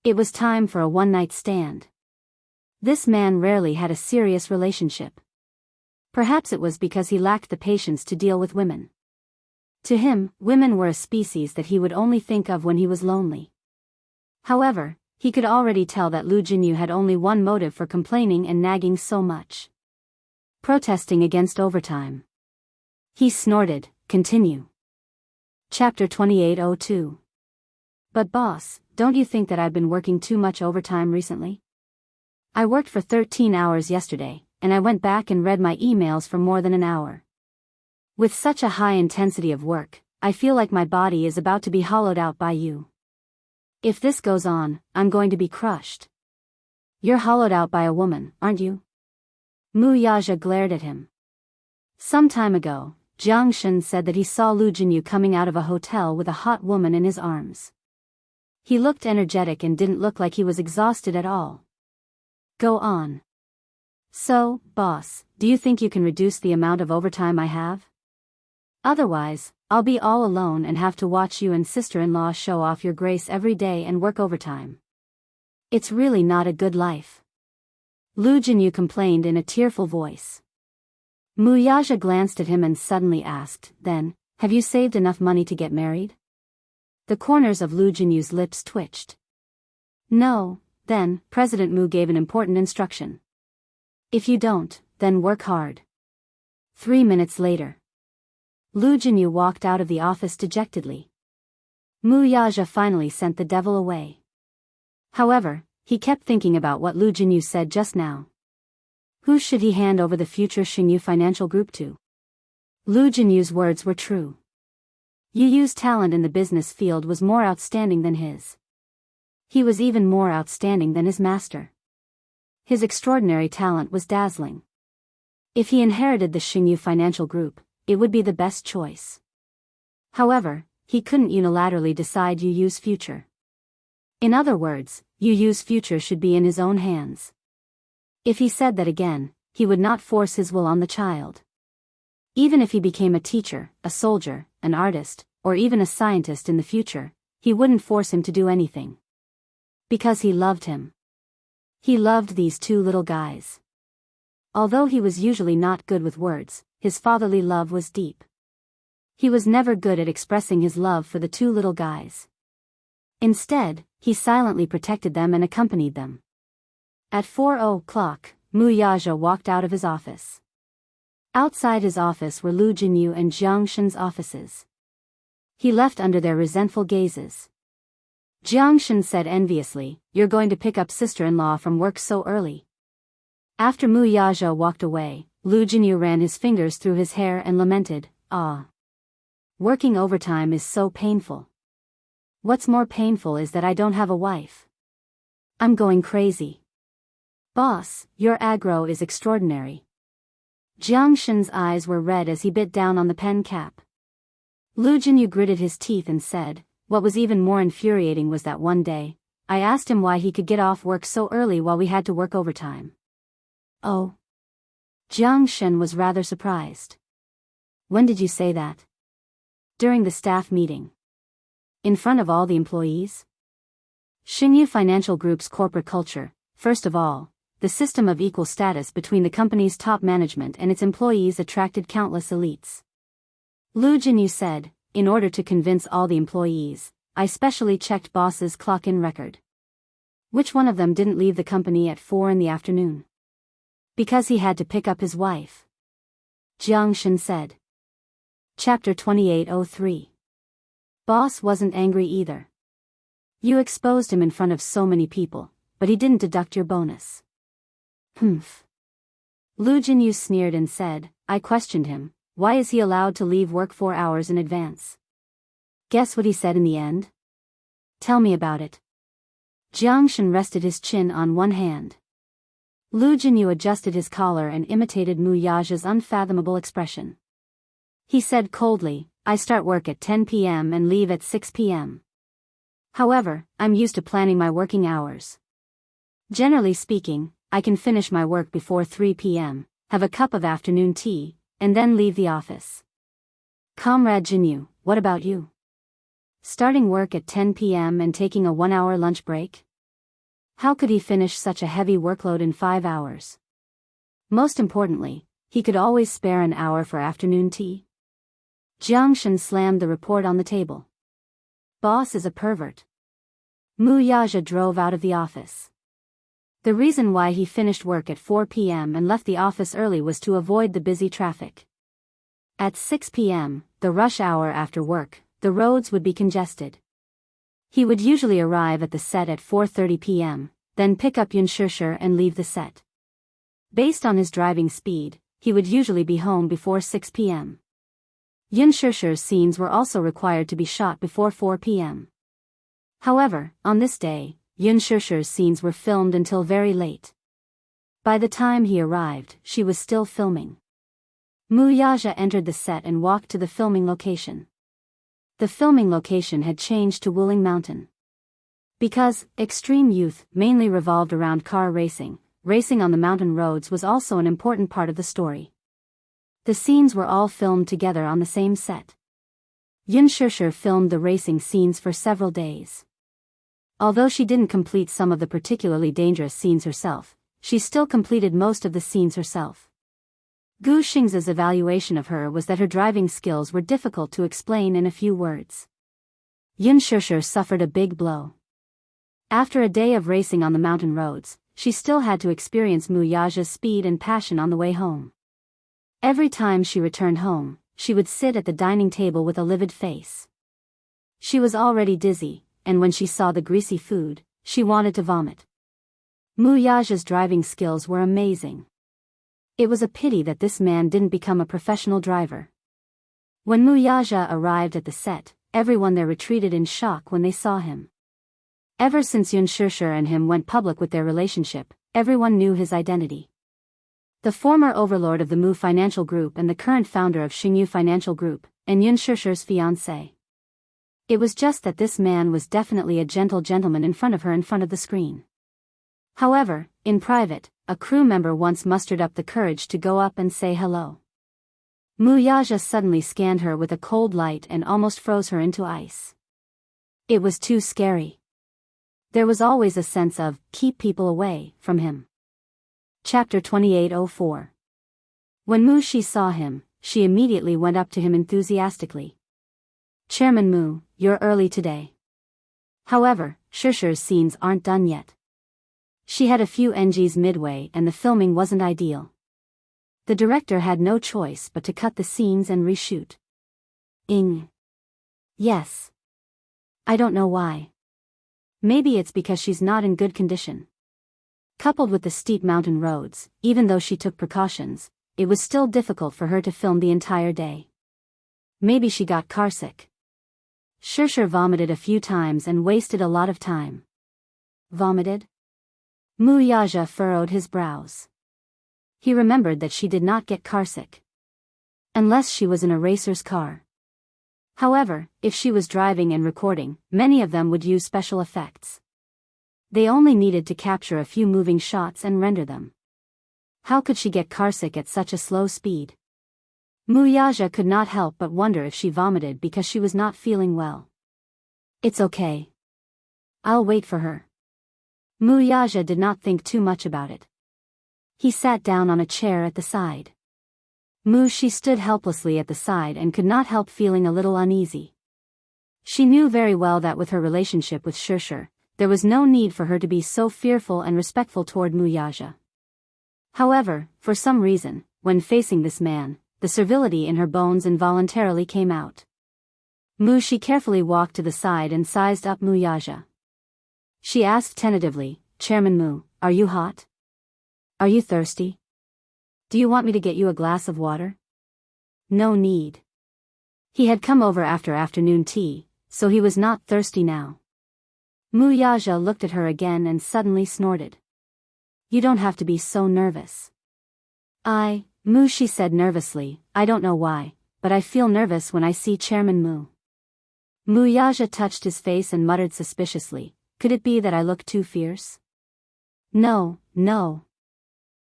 It was time for a one-night stand. This man rarely had a serious relationship. Perhaps it was because he lacked the patience to deal with women. To him, women were a species that he would only think of when he was lonely. However, he could already tell that Lu Jinyu had only one motive for complaining and nagging so much. Protesting against overtime. He snorted, "Continue." Chapter 2802. "But boss, don't you think that I've been working too much overtime recently? I worked for 13 hours yesterday, and I went back and read my emails for more than an hour. With such a high intensity of work, I feel like my body is about to be hollowed out by you. If this goes on, I'm going to be crushed." "You're hollowed out by a woman, aren't you?" Mu Yaja glared at him. Some time ago, Jiang Shen said that he saw Lu Jinyu coming out of a hotel with a hot woman in his arms. He looked energetic and didn't look like he was exhausted at all. "Go on. So, boss, do you think you can reduce the amount of overtime I have? Otherwise, I'll be all alone and have to watch you and sister-in-law show off your grace every day and work overtime. It's really not a good life." Lu Jinyu complained in a tearful voice. Muyaja glanced at him and suddenly asked, then, have you saved enough money to get married? The corners of Lu Jinyu's lips twitched. No, then, President Mu gave an important instruction. If you don't, then work hard. 3 minutes later. Lu Jinyu walked out of the office dejectedly. Muyaja finally sent the devil away. However, he kept thinking about what Lu Jinyu said just now. Who should he hand over the future Xingyu Financial Group to? Lu Jinyu's words were true. Yu Yu's talent in the business field was more outstanding than his. He was even more outstanding than his master. His extraordinary talent was dazzling. If he inherited the Xingyu Financial Group, it would be the best choice. However, he couldn't unilaterally decide Yu Yu's future. In other words, Yu Yu's future should be in his own hands. If he said that again, he would not force his will on the child. Even if he became a teacher, a soldier, an artist, or even a scientist in the future, he wouldn't force him to do anything. Because he loved him. He loved these two little guys. Although he was usually not good with words, his fatherly love was deep. He was never good at expressing his love for the two little guys. Instead, he silently protected them and accompanied them. At 4:00, Muyaja walked out of his office. Outside his office were Lu Jinyu and Jiang Shen's offices. He left under their resentful gazes. Jiang Shen said enviously, "You're going to pick up sister-in-law from work so early." After Muyaja walked away, Lu Jinyu ran his fingers through his hair and lamented, "Ah. Working overtime is so painful. What's more painful is that I don't have a wife. I'm going crazy." "Boss, your aggro is extraordinary." Jiang Shen's eyes were red as he bit down on the pen cap. Lu Jinyu gritted his teeth and said, "What was even more infuriating was that one day, I asked him why he could get off work so early while we had to work overtime." "Oh." Jiang Shen was rather surprised. "When did you say that?" "During the staff meeting." "In front of all the employees?" Xingyu Financial Group's corporate culture, first of all, the system of equal status between the company's top management and its employees attracted countless elites. Lu Jinyu said, "In order to convince all the employees, I specially checked boss's clock-in record. Which one of them didn't leave the company at 4 in the afternoon? Because he had to pick up his wife." Jiang Shen said. Chapter 2803. Boss wasn't angry either. "You exposed him in front of so many people, but he didn't deduct your bonus." "Humph." Lu Jinyu sneered and said, "I questioned him. Why is he allowed to leave work 4 hours in advance?" Guess what he said in the end? "Tell me about it." Jiang Shen rested his chin on one hand. Lu Jinyu adjusted his collar and imitated Muyaja's unfathomable expression. He said coldly, "I start work at 10 p.m. and leave at 6 p.m. However, I'm used to planning my working hours. Generally speaking, I can finish my work before 3 p.m., have a cup of afternoon tea, and then leave the office." "Comrade Jinyu, what about you? Starting work at 10 p.m. and taking a 1-hour lunch break? How could he finish such a heavy workload in 5 hours? Most importantly, he could always spare an hour for afternoon tea." Jiang Shen slammed the report on the table. "Boss is a pervert." Muyaja drove out of the office. The reason why he finished work at 4 p.m. and left the office early was to avoid the busy traffic. At 6 p.m., the rush hour after work, the roads would be congested. He would usually arrive at the set at 4:30 p.m., then pick up Yunshishir and leave the set. Based on his driving speed, he would usually be home before 6 p.m. Yunshishir's scenes were also required to be shot before 4 p.m. However, on this day, Yunshishir's scenes were filmed until very late. By the time he arrived, she was still filming. Muyaja entered the set and walked to the filming location. The filming location had changed to Wuling Mountain. Because extreme youth mainly revolved around car racing, racing on the mountain roads was also an important part of the story. The scenes were all filmed together on the same set. Yunshishir filmed the racing scenes for several days. Although she didn't complete some of the particularly dangerous scenes herself, she still completed most of the scenes herself. Gu Xing's evaluation of her was that her driving skills were difficult to explain in a few words. Yun Shishir suffered a big blow. After a day of racing on the mountain roads, she still had to experience Mu Yaja's speed and passion on the way home. Every time she returned home, she would sit at the dining table with a livid face. She was already dizzy, and when she saw the greasy food, she wanted to vomit. Mu Yaja's driving skills were amazing. It was a pity that this man didn't become a professional driver. When Mu Yaja arrived at the set, everyone there retreated in shock when they saw him. Ever since Yun Shishir and him went public with their relationship, everyone knew his identity. The former overlord of the Mu Financial Group and the current founder of Xingyu Financial Group, and Yun Shishir's fiancé. It was just that this man was definitely a gentle gentleman in front of her in front of the screen. However, in private, a crew member once mustered up the courage to go up and say hello. Mu Yaja suddenly scanned her with a cold light and almost froze her into ice. It was too scary. There was always a sense of, keep people away from him. Chapter 2804. When Mu Shi saw him, she immediately went up to him enthusiastically. Chairman Mu, you're early today. However, Shishir's scenes aren't done yet. She had a few NGs midway and the filming wasn't ideal. The director had no choice but to cut the scenes and reshoot. Yes. I don't know why. Maybe it's because she's not in good condition. Coupled with the steep mountain roads, even though she took precautions, it was still difficult for her to film the entire day. Maybe she got carsick. Shishir vomited a few times and wasted a lot of time. Vomited? Mu Yaja furrowed his brows. He remembered that she did not get carsick. Unless she was in a racer's car. However, if she was driving and recording, many of them would use special effects. They only needed to capture a few moving shots and render them. How could she get carsick at such a slow speed? Mu Yaja could not help but wonder if she vomited because she was not feeling well. It's okay. I'll wait for her. Mu Yaja did not think too much about it. He sat down on a chair at the side. Mu Shi stood helplessly at the side and could not help feeling a little uneasy. She knew very well that with her relationship with Shishir, there was no need for her to be so fearful and respectful toward Mu Yaja. However, for some reason, when facing this man, the servility in her bones involuntarily came out. Mu Shi carefully walked to the side and sized up Mu Yaja. She asked tentatively, Chairman Mu, are you hot? Are you thirsty? Do you want me to get you a glass of water? No need. He had come over after afternoon tea, so he was not thirsty now. Mu Yaja looked at her again and suddenly snorted. You don't have to be so nervous. Mu Shi said nervously, I don't know why, but I feel nervous when I see Chairman Mu. Mu Yaja touched his face and muttered suspiciously, could it be that I look too fierce? No.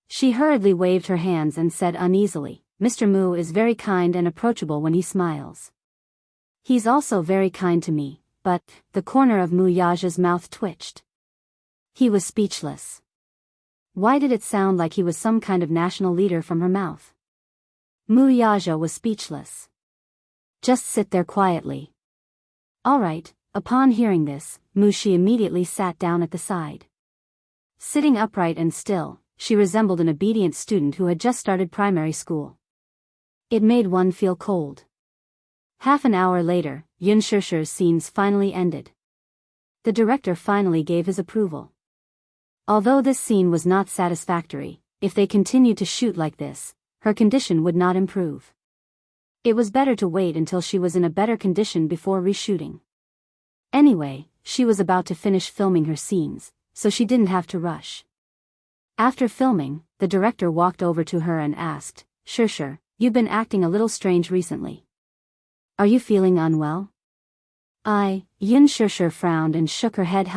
She hurriedly waved her hands and said uneasily, Mr. Mu is very kind and approachable when he smiles. He's also very kind to me, but, the corner of Mu Yaja's mouth twitched. He was speechless. Why did it sound like he was some kind of national leader from her mouth? Mu Yaja was speechless. Just sit there quietly. All right. Upon hearing this, Mu Shi immediately sat down at the side. Sitting upright and still, she resembled an obedient student who had just started primary school. It made one feel cold. Half an hour later, Yun Shishir's scenes finally ended. The director finally gave his approval. Although this scene was not satisfactory, if they continued to shoot like this, her condition would not improve. It was better to wait until she was in a better condition before reshooting. Anyway, she was about to finish filming her scenes, so she didn't have to rush. After filming, the director walked over to her and asked, Shishir, you've been acting a little strange recently. Are you feeling unwell? Yun Shishir frowned and shook her head helplessly.